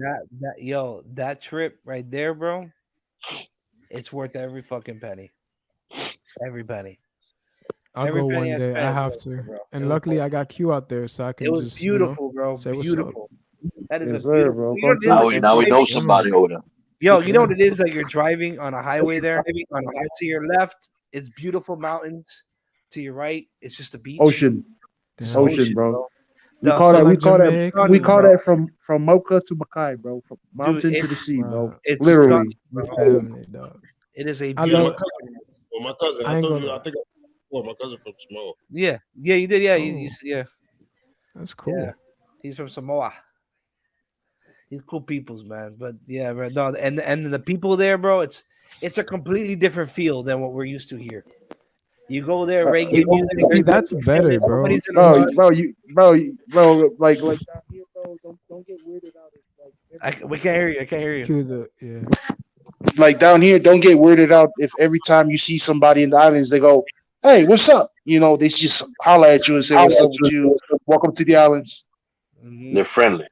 [SPEAKER 1] that trip right there, bro, it's worth every fucking penny. Every penny.
[SPEAKER 7] I'll go one day. I have to.
[SPEAKER 1] Bro.
[SPEAKER 7] And luckily I got Q out there, so I can just.
[SPEAKER 1] It was beautiful, bro.
[SPEAKER 7] Beautiful.
[SPEAKER 1] That is
[SPEAKER 3] yes,
[SPEAKER 1] a beautiful.
[SPEAKER 3] Bro.
[SPEAKER 5] Now we know somebody over there.
[SPEAKER 1] Yo, you know what it is? Like you're driving on a highway there. To your left, it's beautiful mountains. To your right, it's just a beach.
[SPEAKER 3] Ocean, bro. We call that from Mocha to Mackay, bro. From mountain to the sea, bro.
[SPEAKER 1] It's
[SPEAKER 3] literally.
[SPEAKER 1] It is a
[SPEAKER 4] beautiful. My cousin. I told you. I think my cousin from Samoa.
[SPEAKER 1] Yeah, you did. Yeah, yeah.
[SPEAKER 7] That's cool.
[SPEAKER 1] Yeah. He's from Samoa. He's cool peoples, man. But yeah, bro. No, and the people there, bro. It's a completely different feel than what we're used to here. You go there, reggae music.
[SPEAKER 7] See, that's better, bro.
[SPEAKER 3] Like down here, bro. Don't get weirded out.
[SPEAKER 1] We can't hear you. I can't hear you.
[SPEAKER 6] Like down here, don't get weirded out if every time you see somebody in the islands, they go, "Hey, what's up?" They just holler at you and say, "What's up with you? Welcome to the islands."
[SPEAKER 5] They're friendly.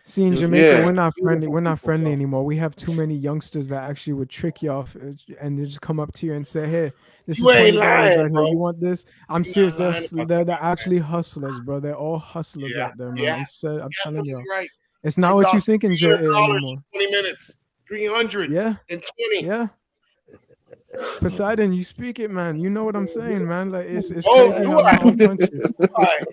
[SPEAKER 7] See, in Jamaica, we're not friendly. We're not friendly anymore. We have too many youngsters that actually would trick you off, and they just come up to you and say, "Hey, this is $20 right here. You want this?" I'm serious. They're actually hustlers, bro. They're all hustlers out there, man. I'm telling you, it's not what you think in Jamaica anymore.
[SPEAKER 4] 20 minutes. 320.
[SPEAKER 7] Yeah. Yeah. Poseidon, you speak it, man. You know what I'm saying, man. Like it's crazy
[SPEAKER 4] do
[SPEAKER 7] how
[SPEAKER 4] I?
[SPEAKER 7] my own country.
[SPEAKER 4] Alright.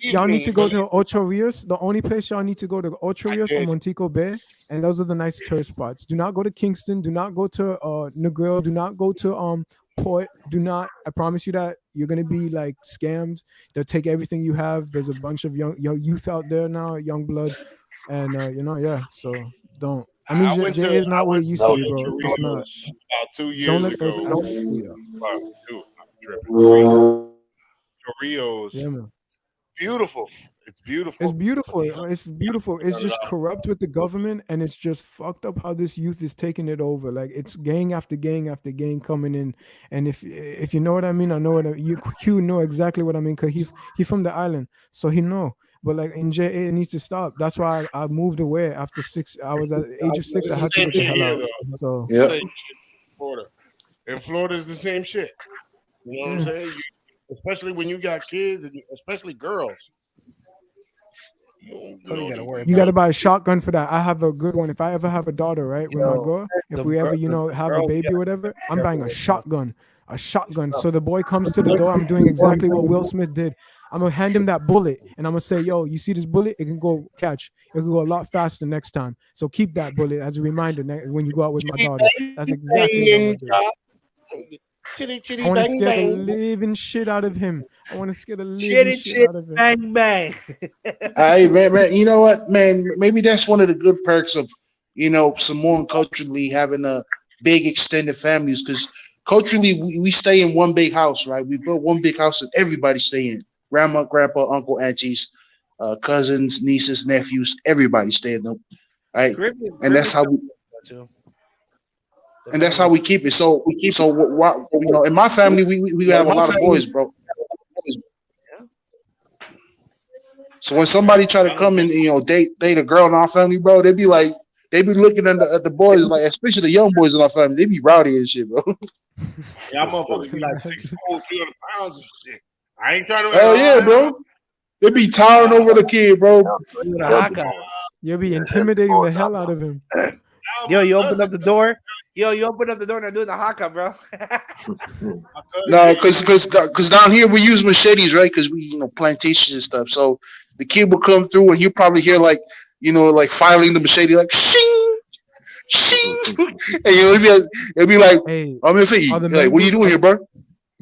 [SPEAKER 7] Y'all need to go to Ocho Rios. The only place y'all need to go to Ocho Rios or
[SPEAKER 4] did.
[SPEAKER 7] Montego Bay, and those are the nice tourist spots. Do not go to Kingston. Do not go to Negril. Do not go to Port. Do not. I promise you that you're gonna be like scammed. They'll take everything you have. There's a bunch of young youth out there now, young blood, and yeah. So don't. I mean, J is not what it used to be, bro. It's not.
[SPEAKER 4] About 2 years
[SPEAKER 7] Don't let
[SPEAKER 4] ago.
[SPEAKER 7] those.
[SPEAKER 4] Wow, two. I'm tripping. Rios.
[SPEAKER 7] Yeah, man.
[SPEAKER 4] Beautiful. It's beautiful.
[SPEAKER 7] It's beautiful. It's beautiful. It's just corrupt with the government, and it's just fucked up how this youth is taking it over. Like it's gang after gang after gang coming in. And if you know what I mean, I know what you Q know exactly what I mean, because he from the island, so he know. But like in JA, it needs to stop. That's why I moved away after 6. I was at the age of 6. I had to get the hell out. So
[SPEAKER 4] yeah. Florida. In Florida is the same shit. You know what I'm saying? Especially when you got kids, and especially girls.
[SPEAKER 7] You got to buy a shotgun for that. I have a good one. If I ever have a daughter, right, with my girl, if we ever, have a baby or whatever, I'm buying a shotgun. So the boy comes to the door. I'm doing exactly what Will Smith did. I'm going to hand him that bullet, and I'm going to say, yo, you see this bullet? It can go catch. It can go a lot faster next time. So keep that bullet as a reminder when you go out with my daughter. That's exactly what I do. I want to scare the living shit out of him. I want to scare the living shit out of him.
[SPEAKER 1] Bang, bang.
[SPEAKER 6] Hey, man, you know what, man? Maybe that's one of the good perks of, Samoan culturally having a big extended families, because culturally we stay in one big house, right? We built one big house that everybody stay in. Grandma, grandpa, uncle, aunties, cousins, nieces, nephews, everybody stay in them, right? And that's how we. And that's how we keep it. So in my family, we have a lot of boys, bro. So when somebody try to come and date a girl in our family, bro, they be looking at the boys, like, especially the young boys in our family, they be rowdy and shit, bro.
[SPEAKER 4] Yeah, motherfuckers be like 6'4", 300 pounds and shit. I ain't trying to.
[SPEAKER 6] Hell yeah, bro. They be towering over the kid, bro.
[SPEAKER 7] You'll be intimidating the hell out of him.
[SPEAKER 1] Yo, you open up the door. You open up the door and they're doing the haka, bro.
[SPEAKER 6] No, because down here we use machetes, right? Because we plantations and stuff. So the kid will come through and you probably hear like filing the machete, like shing, shing, and it'll be like,
[SPEAKER 7] hey,
[SPEAKER 6] I'm in feet. Like, what are you doing here, bro?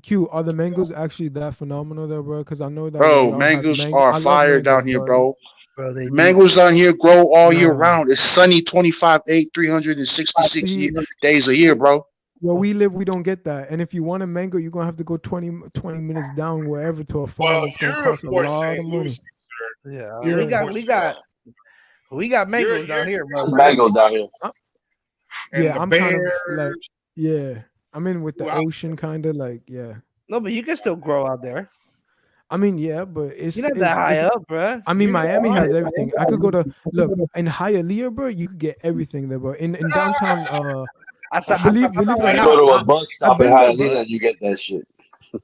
[SPEAKER 7] Q, are the mangoes actually that phenomenal there, bro? Because I know that.
[SPEAKER 6] Bro, mangoes are fire down here, bro.
[SPEAKER 1] Bro,
[SPEAKER 6] mangoes down here grow all year round. It's sunny 25/8, 366 days a year, bro.
[SPEAKER 7] Where we live, we don't get that. And if you want a mango, you're gonna have to go 20 minutes down wherever to a farm. It's gonna cost a lot of money.
[SPEAKER 1] Yeah, we got mangoes down here, bro.
[SPEAKER 5] Mangoes down here.
[SPEAKER 7] Yeah, I'm kind of like, I'm in with the ocean, kind of like,
[SPEAKER 1] No, but you can still grow out there.
[SPEAKER 7] I mean, yeah, but it's
[SPEAKER 1] you're not that high up, bro.
[SPEAKER 7] I mean, Miami has everything. I could go to in Hialeah, bro. You could get everything there, bro. In downtown,
[SPEAKER 5] I believe you go to a bus stop in Hialeah and you get that shit.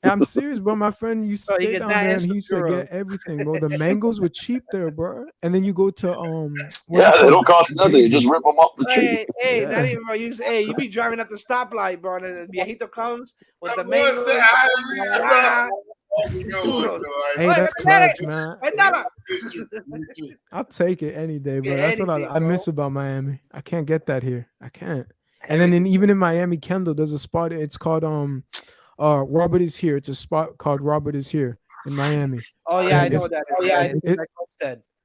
[SPEAKER 7] I'm serious, bro. My friend used to stay down there and he used to get everything, bro. The mangoes were cheap there, bro. And then you go to
[SPEAKER 5] they don't cost nothing. You just rip them off the tree.
[SPEAKER 1] Hey, not even, bro. You be driving at the stoplight, bro, and then Viejito comes with the mangoes.
[SPEAKER 7] Hey, that's clutch, man. I'll take it any day, bro. That's what I miss about Miami. I can't get that here. I can't. And then even in Miami, Kendall, there's a spot. It's called Robert is Here. It's a spot called Robert is Here in Miami.
[SPEAKER 1] Oh yeah, I know that. Oh yeah,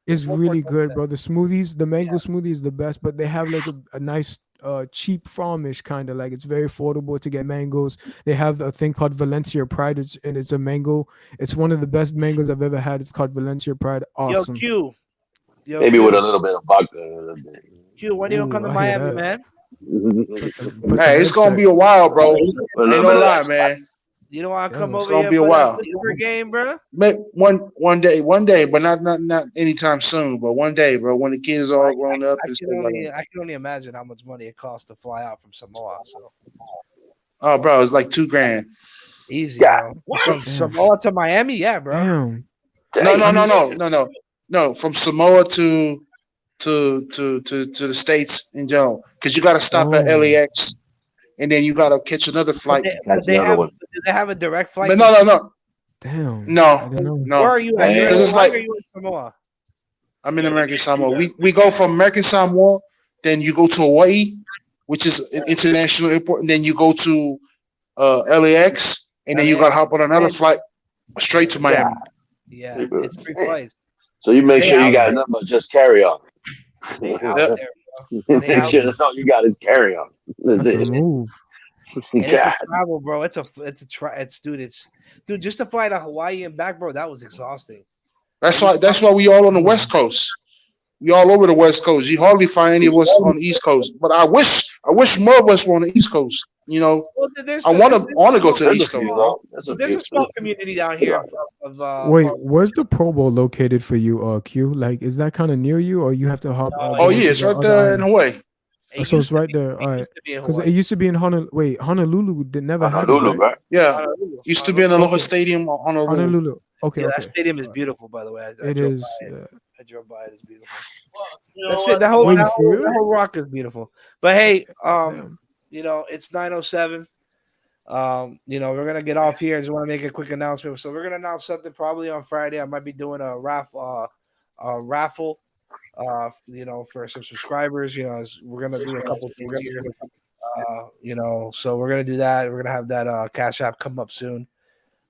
[SPEAKER 7] it's really good, bro. The smoothies, the mango smoothie is the best, but they have like a nice cheap farmish kind of, like it's very affordable to get mangoes. They have a thing called Valencia Pride, and it's a mango. It's one of the best mangoes I've ever had. It's called Valencia Pride. Awesome.
[SPEAKER 1] Yo, Q.
[SPEAKER 5] Maybe with a little bit of vodka.
[SPEAKER 1] Q, when you don't come to Miami, man?
[SPEAKER 6] Hey, it's gonna be a while, bro. Ain't no lie, man.
[SPEAKER 1] You don't want to come over
[SPEAKER 6] here
[SPEAKER 1] for
[SPEAKER 6] be a while.
[SPEAKER 1] the game, bro?
[SPEAKER 6] One day, but not anytime soon. But one day, bro. When the kids are all grown up,
[SPEAKER 1] I can only imagine how much money it costs to fly out from Samoa. So.
[SPEAKER 6] Oh, bro, it's like $2,000.
[SPEAKER 1] Easy, bro. From Samoa to Miami, yeah, bro.
[SPEAKER 6] No. From Samoa to to the states in general because you got to stop at
[SPEAKER 7] Oh.
[SPEAKER 6] LAX and then you got to catch another flight.
[SPEAKER 5] That's the other one.
[SPEAKER 1] Do they have a direct flight?
[SPEAKER 6] But no.
[SPEAKER 7] Damn.
[SPEAKER 6] No.
[SPEAKER 7] I didn't know.
[SPEAKER 1] Where are you at? You're in
[SPEAKER 5] Because
[SPEAKER 6] it's
[SPEAKER 1] Hawaii
[SPEAKER 6] like-
[SPEAKER 1] or you in Samoa?
[SPEAKER 6] I'm in American Samoa. We go from American Samoa, then you go to Hawaii, which is an international airport, and then you go to LAX, and then you got to hop on another flight straight to Miami.
[SPEAKER 1] Yeah, it's 3 flights.
[SPEAKER 5] So you make
[SPEAKER 1] They
[SPEAKER 5] sure you
[SPEAKER 1] out
[SPEAKER 5] got
[SPEAKER 1] there.
[SPEAKER 5] nothing but just carry on.
[SPEAKER 1] They out
[SPEAKER 6] Yep.
[SPEAKER 1] there, bro.
[SPEAKER 5] Make sure that's all you got is carry on. That's
[SPEAKER 7] That's a
[SPEAKER 5] it.
[SPEAKER 7] move.
[SPEAKER 1] And it's
[SPEAKER 5] God.
[SPEAKER 1] a travel, bro. Dude, just to fly to Hawaii and back, bro. That was exhausting.
[SPEAKER 6] That's why we all on the West Coast. We all over the West Coast. You hardly find any of us on the East Coast. But I wish more of us were on the East Coast. You know,
[SPEAKER 1] Well,
[SPEAKER 6] I want to go to the
[SPEAKER 5] There's
[SPEAKER 6] East
[SPEAKER 5] a few,
[SPEAKER 6] Coast.
[SPEAKER 5] though. There's a
[SPEAKER 1] There's
[SPEAKER 5] few.
[SPEAKER 1] a small community down here of
[SPEAKER 7] Wait, where's the Pro Bowl located for you, Q? Like, is that kind of near you, or you have to hop?
[SPEAKER 6] Oh
[SPEAKER 7] go
[SPEAKER 6] yeah,
[SPEAKER 7] to
[SPEAKER 6] it's
[SPEAKER 7] the
[SPEAKER 6] right
[SPEAKER 7] other
[SPEAKER 6] there in
[SPEAKER 7] island?
[SPEAKER 6] Hawaii.
[SPEAKER 7] Oh, so it's right there. All right. Because it used to be in Honolulu. Wait, Honolulu did never have it,
[SPEAKER 5] Honolulu,
[SPEAKER 7] right?
[SPEAKER 5] right?
[SPEAKER 6] Yeah, used to be in the Aloha Stadium on Honolulu.
[SPEAKER 7] Honolulu. Okay,
[SPEAKER 1] Yeah,
[SPEAKER 7] okay.
[SPEAKER 1] that stadium is beautiful, by the way. I
[SPEAKER 7] It
[SPEAKER 1] drove
[SPEAKER 7] is.
[SPEAKER 1] by it.
[SPEAKER 7] Yeah.
[SPEAKER 1] I drove by it. It's beautiful.
[SPEAKER 4] You know
[SPEAKER 1] That
[SPEAKER 4] what?
[SPEAKER 1] shit, that whole,
[SPEAKER 7] Wait,
[SPEAKER 1] that,
[SPEAKER 7] for
[SPEAKER 1] whole,
[SPEAKER 7] real?
[SPEAKER 1] that whole rock is beautiful. But hey,
[SPEAKER 7] Damn.
[SPEAKER 1] you know, it's 9:07. You know, we're gonna get off here. I just want to make a quick announcement. So we're gonna announce something probably on Friday. I might be doing a raffle, you know, for some subscribers. You know, we're gonna do a couple things here. You know, so we're gonna do that. We're gonna have that Cash App come up soon.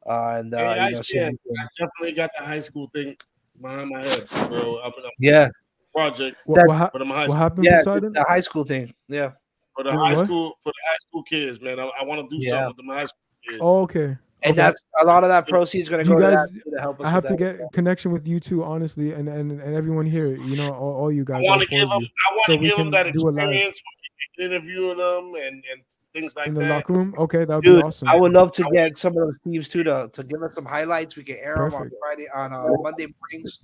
[SPEAKER 1] And
[SPEAKER 2] Hey,
[SPEAKER 1] you know, so
[SPEAKER 2] I definitely got the high school thing behind my head, bro. I'm
[SPEAKER 1] yeah,
[SPEAKER 2] project,
[SPEAKER 7] What,
[SPEAKER 2] but I'm a high
[SPEAKER 7] what
[SPEAKER 2] school
[SPEAKER 7] happened,
[SPEAKER 1] yeah,
[SPEAKER 7] Poseidon?
[SPEAKER 1] the high school thing. Yeah,
[SPEAKER 2] for the
[SPEAKER 7] Wait,
[SPEAKER 2] high
[SPEAKER 7] what?
[SPEAKER 2] school kids, man. I want to do
[SPEAKER 1] Yeah.
[SPEAKER 2] something with my high school kids.
[SPEAKER 7] Oh, okay.
[SPEAKER 1] and
[SPEAKER 7] Okay.
[SPEAKER 1] that's a lot of that proceeds is gonna
[SPEAKER 7] You
[SPEAKER 1] go to
[SPEAKER 7] guys-
[SPEAKER 1] that to help us.
[SPEAKER 7] I have
[SPEAKER 1] with
[SPEAKER 7] to
[SPEAKER 1] that.
[SPEAKER 7] get connection with you two, honestly, and everyone here. You know, all you
[SPEAKER 2] I
[SPEAKER 7] guys.
[SPEAKER 2] want
[SPEAKER 7] all
[SPEAKER 2] to
[SPEAKER 7] four
[SPEAKER 2] give
[SPEAKER 7] of
[SPEAKER 2] them.
[SPEAKER 7] you.
[SPEAKER 2] I want
[SPEAKER 7] So
[SPEAKER 2] to
[SPEAKER 7] we
[SPEAKER 2] give them
[SPEAKER 7] can
[SPEAKER 2] that
[SPEAKER 7] do a live.
[SPEAKER 2] experience, interviewing them and things like
[SPEAKER 7] In the
[SPEAKER 2] that.
[SPEAKER 7] locker room. Okay, that would
[SPEAKER 1] Dude,
[SPEAKER 7] be awesome.
[SPEAKER 1] I would love to get some of those teams too to give us some highlights. We can air them on
[SPEAKER 7] Perfect.
[SPEAKER 1] Friday on Monday mornings.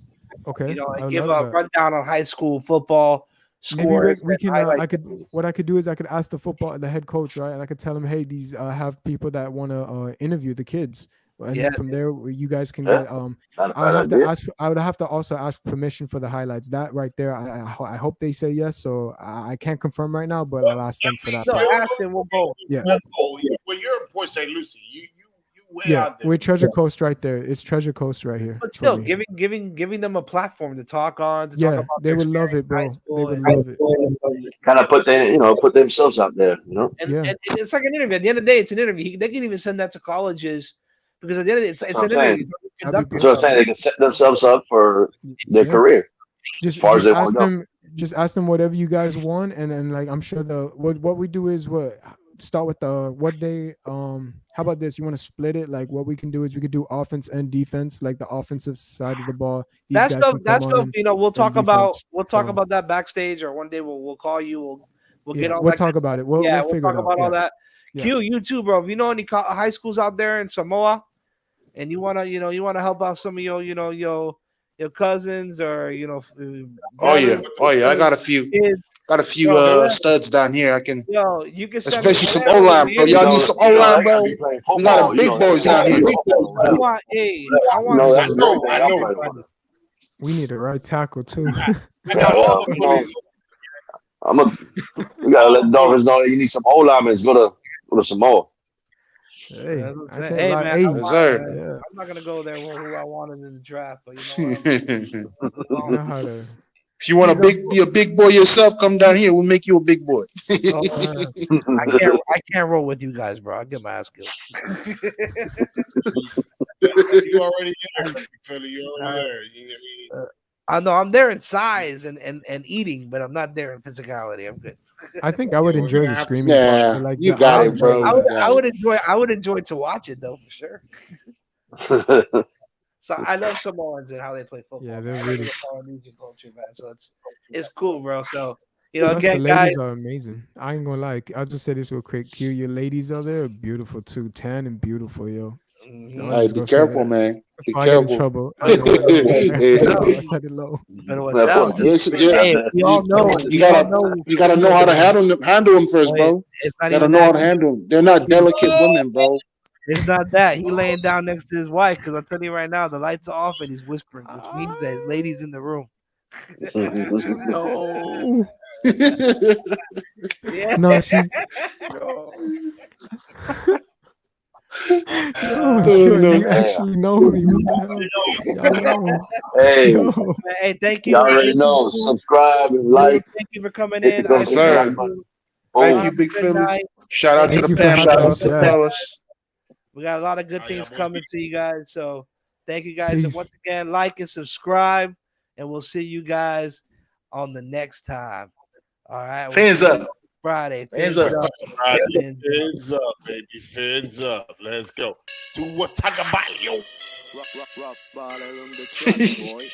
[SPEAKER 7] Okay,
[SPEAKER 1] You know,
[SPEAKER 7] I
[SPEAKER 1] and
[SPEAKER 7] would
[SPEAKER 1] give a
[SPEAKER 7] love that.
[SPEAKER 1] rundown on high school football
[SPEAKER 7] Maybe
[SPEAKER 1] scores.
[SPEAKER 7] we
[SPEAKER 1] and
[SPEAKER 7] can.
[SPEAKER 1] highlights.
[SPEAKER 7] What I could do is I could ask the head coach, right? And I could tell him, hey, these have people that want to interview the kids, and
[SPEAKER 1] Yeah.
[SPEAKER 7] then from there you guys can
[SPEAKER 5] Yeah.
[SPEAKER 7] get.
[SPEAKER 5] Not a
[SPEAKER 7] I would
[SPEAKER 5] bad
[SPEAKER 7] have to
[SPEAKER 5] idea.
[SPEAKER 7] ask. I would have to also ask permission for the highlights. That right there, I hope they say yes. So I can't confirm right now, but I'll ask them for that.
[SPEAKER 1] No,
[SPEAKER 7] part.
[SPEAKER 1] ask them. We'll go.
[SPEAKER 7] Yeah.
[SPEAKER 2] Well, you're in Port St. Lucie. You way
[SPEAKER 7] Yeah,
[SPEAKER 2] out there.
[SPEAKER 7] we're Treasure Coast right there. It's Treasure Coast right here.
[SPEAKER 1] But
[SPEAKER 7] for
[SPEAKER 1] still,
[SPEAKER 7] me.
[SPEAKER 1] giving them a platform to talk on. To talk
[SPEAKER 7] Yeah,
[SPEAKER 1] about
[SPEAKER 7] they
[SPEAKER 1] their
[SPEAKER 7] would love it,
[SPEAKER 1] experience in
[SPEAKER 7] bro.
[SPEAKER 1] high
[SPEAKER 7] They
[SPEAKER 1] school
[SPEAKER 7] would
[SPEAKER 1] and-
[SPEAKER 7] love it.
[SPEAKER 5] Kind of put themselves out there, you know?
[SPEAKER 1] And,
[SPEAKER 7] Yeah.
[SPEAKER 1] and it's like an interview. At the end of the day, it's an interview. They can even send that to colleges because at the end of the day, it's
[SPEAKER 5] That's
[SPEAKER 1] an
[SPEAKER 5] what I'm
[SPEAKER 1] interview.
[SPEAKER 7] That'd be
[SPEAKER 1] Conduct
[SPEAKER 5] That's what I'm saying. They can set themselves up for their
[SPEAKER 7] Yeah.
[SPEAKER 5] career.
[SPEAKER 7] Just,
[SPEAKER 5] as far as
[SPEAKER 7] just
[SPEAKER 5] they wanna
[SPEAKER 7] ask
[SPEAKER 5] go.
[SPEAKER 7] them. Just ask them whatever you guys want, and like I'm sure what we do is start with the what they how about this? You want to split it? Like what we can do is we could do offense and defense, like the offensive side of the ball. These
[SPEAKER 1] that
[SPEAKER 7] guys
[SPEAKER 1] stuff.
[SPEAKER 7] can
[SPEAKER 1] That
[SPEAKER 7] come on
[SPEAKER 1] stuff.
[SPEAKER 7] and-
[SPEAKER 1] You know, we'll talk
[SPEAKER 7] defense. So-
[SPEAKER 1] about that backstage, or one day we'll call you. We'll get
[SPEAKER 7] yeah,
[SPEAKER 1] all
[SPEAKER 7] we'll
[SPEAKER 1] that.
[SPEAKER 7] talk about it. We'll figure
[SPEAKER 1] talk
[SPEAKER 7] it out.
[SPEAKER 1] about all
[SPEAKER 7] Yeah.
[SPEAKER 1] that.
[SPEAKER 7] Yeah.
[SPEAKER 1] Q, you too, bro. If you know any high schools out there in Samoa, and you wanna help out some of your cousins or
[SPEAKER 6] Oh yeah,
[SPEAKER 1] brothers,
[SPEAKER 6] I got a few.
[SPEAKER 1] kids.
[SPEAKER 6] Got a few
[SPEAKER 1] Yo,
[SPEAKER 6] studs down here. I can,
[SPEAKER 1] Yo, you can send
[SPEAKER 6] especially some
[SPEAKER 1] whatever,
[SPEAKER 6] O-line, bro.
[SPEAKER 1] man.
[SPEAKER 6] Y'all need some O-line, bro.
[SPEAKER 5] They gotta be playing
[SPEAKER 6] We got
[SPEAKER 5] football,
[SPEAKER 6] a big boys down here.
[SPEAKER 1] I want, I want.
[SPEAKER 5] No,
[SPEAKER 1] to
[SPEAKER 5] that's
[SPEAKER 1] see
[SPEAKER 5] the thing.
[SPEAKER 2] I know.
[SPEAKER 5] I'm playing.
[SPEAKER 7] We need a right tackle too.
[SPEAKER 2] I
[SPEAKER 5] Yeah,
[SPEAKER 2] got
[SPEAKER 5] well,
[SPEAKER 2] all the
[SPEAKER 5] you know,
[SPEAKER 2] police.
[SPEAKER 5] we gotta let Dolphins know that you need some O linemen. Go to Samoa.
[SPEAKER 7] Hey,
[SPEAKER 1] That's what I'm
[SPEAKER 7] I
[SPEAKER 1] saying.
[SPEAKER 7] can't
[SPEAKER 1] Hey,
[SPEAKER 7] lie.
[SPEAKER 1] man,
[SPEAKER 7] Hey,
[SPEAKER 1] I
[SPEAKER 6] Yes,
[SPEAKER 1] want-
[SPEAKER 6] sir.
[SPEAKER 7] yeah,
[SPEAKER 1] I'm not gonna go there with who I wanted in the draft, but you know what?
[SPEAKER 7] you know how to.
[SPEAKER 6] If you want to be a big boy yourself, come down here. We'll make you a big boy.
[SPEAKER 1] I can't roll with you guys, bro. I'll get my ass killed.
[SPEAKER 2] You already there, Philly. You already there.
[SPEAKER 1] I know I'm there in size and eating, but I'm not there in physicality. I'm good.
[SPEAKER 7] I think I would
[SPEAKER 2] Yeah, we're
[SPEAKER 7] enjoy
[SPEAKER 2] gonna
[SPEAKER 7] the
[SPEAKER 2] have to-
[SPEAKER 7] screaming.
[SPEAKER 6] Yeah,
[SPEAKER 7] part, but, like,
[SPEAKER 6] you
[SPEAKER 7] the
[SPEAKER 6] got it,
[SPEAKER 7] outro-
[SPEAKER 6] bro.
[SPEAKER 1] I would enjoy to watch it though for sure. So I love Samoans and how they play football.
[SPEAKER 7] Yeah, they're
[SPEAKER 1] I love
[SPEAKER 7] really-
[SPEAKER 1] the Polynesian culture, man. So it's cool, bro. So
[SPEAKER 7] Plus, the
[SPEAKER 1] again,
[SPEAKER 7] ladies
[SPEAKER 1] guys,
[SPEAKER 7] are amazing. I ain't gonna lie. I'll just say this real quick. Q, your ladies out there are beautiful too. Tan and beautiful, yo.
[SPEAKER 1] mhm.
[SPEAKER 7] I'm
[SPEAKER 6] Hey,
[SPEAKER 7] just
[SPEAKER 6] be
[SPEAKER 7] gonna say
[SPEAKER 6] careful,
[SPEAKER 7] that.
[SPEAKER 6] man. Be
[SPEAKER 7] Before I get in
[SPEAKER 6] careful.
[SPEAKER 7] trouble. I know, I said it low.
[SPEAKER 1] Better watch
[SPEAKER 5] Well,
[SPEAKER 1] out.
[SPEAKER 6] Yes,
[SPEAKER 1] Hey, we all know.
[SPEAKER 6] You gotta know how to handle them first, bro.
[SPEAKER 1] It's not
[SPEAKER 6] You gotta
[SPEAKER 1] even
[SPEAKER 6] know how
[SPEAKER 1] that.
[SPEAKER 6] to handle them. They're not delicate women, bro.
[SPEAKER 1] It's not that. He laying down next to his wife because I'm telling you right now, the lights are off and he's whispering, which means that his lady's in the room.
[SPEAKER 7] No.
[SPEAKER 1] Yeah.
[SPEAKER 7] No, she's. Yo, yo,
[SPEAKER 6] no.
[SPEAKER 7] you actually know me. What the hell?
[SPEAKER 5] Hey,
[SPEAKER 7] Yo,
[SPEAKER 1] Hey, thank you.
[SPEAKER 5] y'all already know. Subscribe and like.
[SPEAKER 1] Thank you for coming
[SPEAKER 5] Hit the
[SPEAKER 1] in.
[SPEAKER 6] Yes, sir.
[SPEAKER 5] button.
[SPEAKER 6] Thank
[SPEAKER 5] Boom.
[SPEAKER 6] you, Big
[SPEAKER 1] Good
[SPEAKER 6] Philly.
[SPEAKER 1] night.
[SPEAKER 6] Shout out to
[SPEAKER 7] Thank
[SPEAKER 6] the
[SPEAKER 7] you for
[SPEAKER 6] panel.
[SPEAKER 7] having
[SPEAKER 6] Shout out
[SPEAKER 7] us
[SPEAKER 6] to the
[SPEAKER 7] back.
[SPEAKER 6] fellas.
[SPEAKER 1] We got a lot of good
[SPEAKER 4] Oh,
[SPEAKER 1] things
[SPEAKER 4] yeah, boy.
[SPEAKER 1] coming to you guys. So thank you guys. And
[SPEAKER 7] Peace.
[SPEAKER 1] once again, like and subscribe. And we'll see you guys on the next time. All right.
[SPEAKER 6] Fans
[SPEAKER 1] see you
[SPEAKER 6] up.
[SPEAKER 1] Friday.
[SPEAKER 6] Fans up.
[SPEAKER 4] Right.
[SPEAKER 1] Fins up.
[SPEAKER 4] Fins up, baby. Fins up. Let's go. To what talk about yo?
[SPEAKER 8] Rock, ball around the track, boy.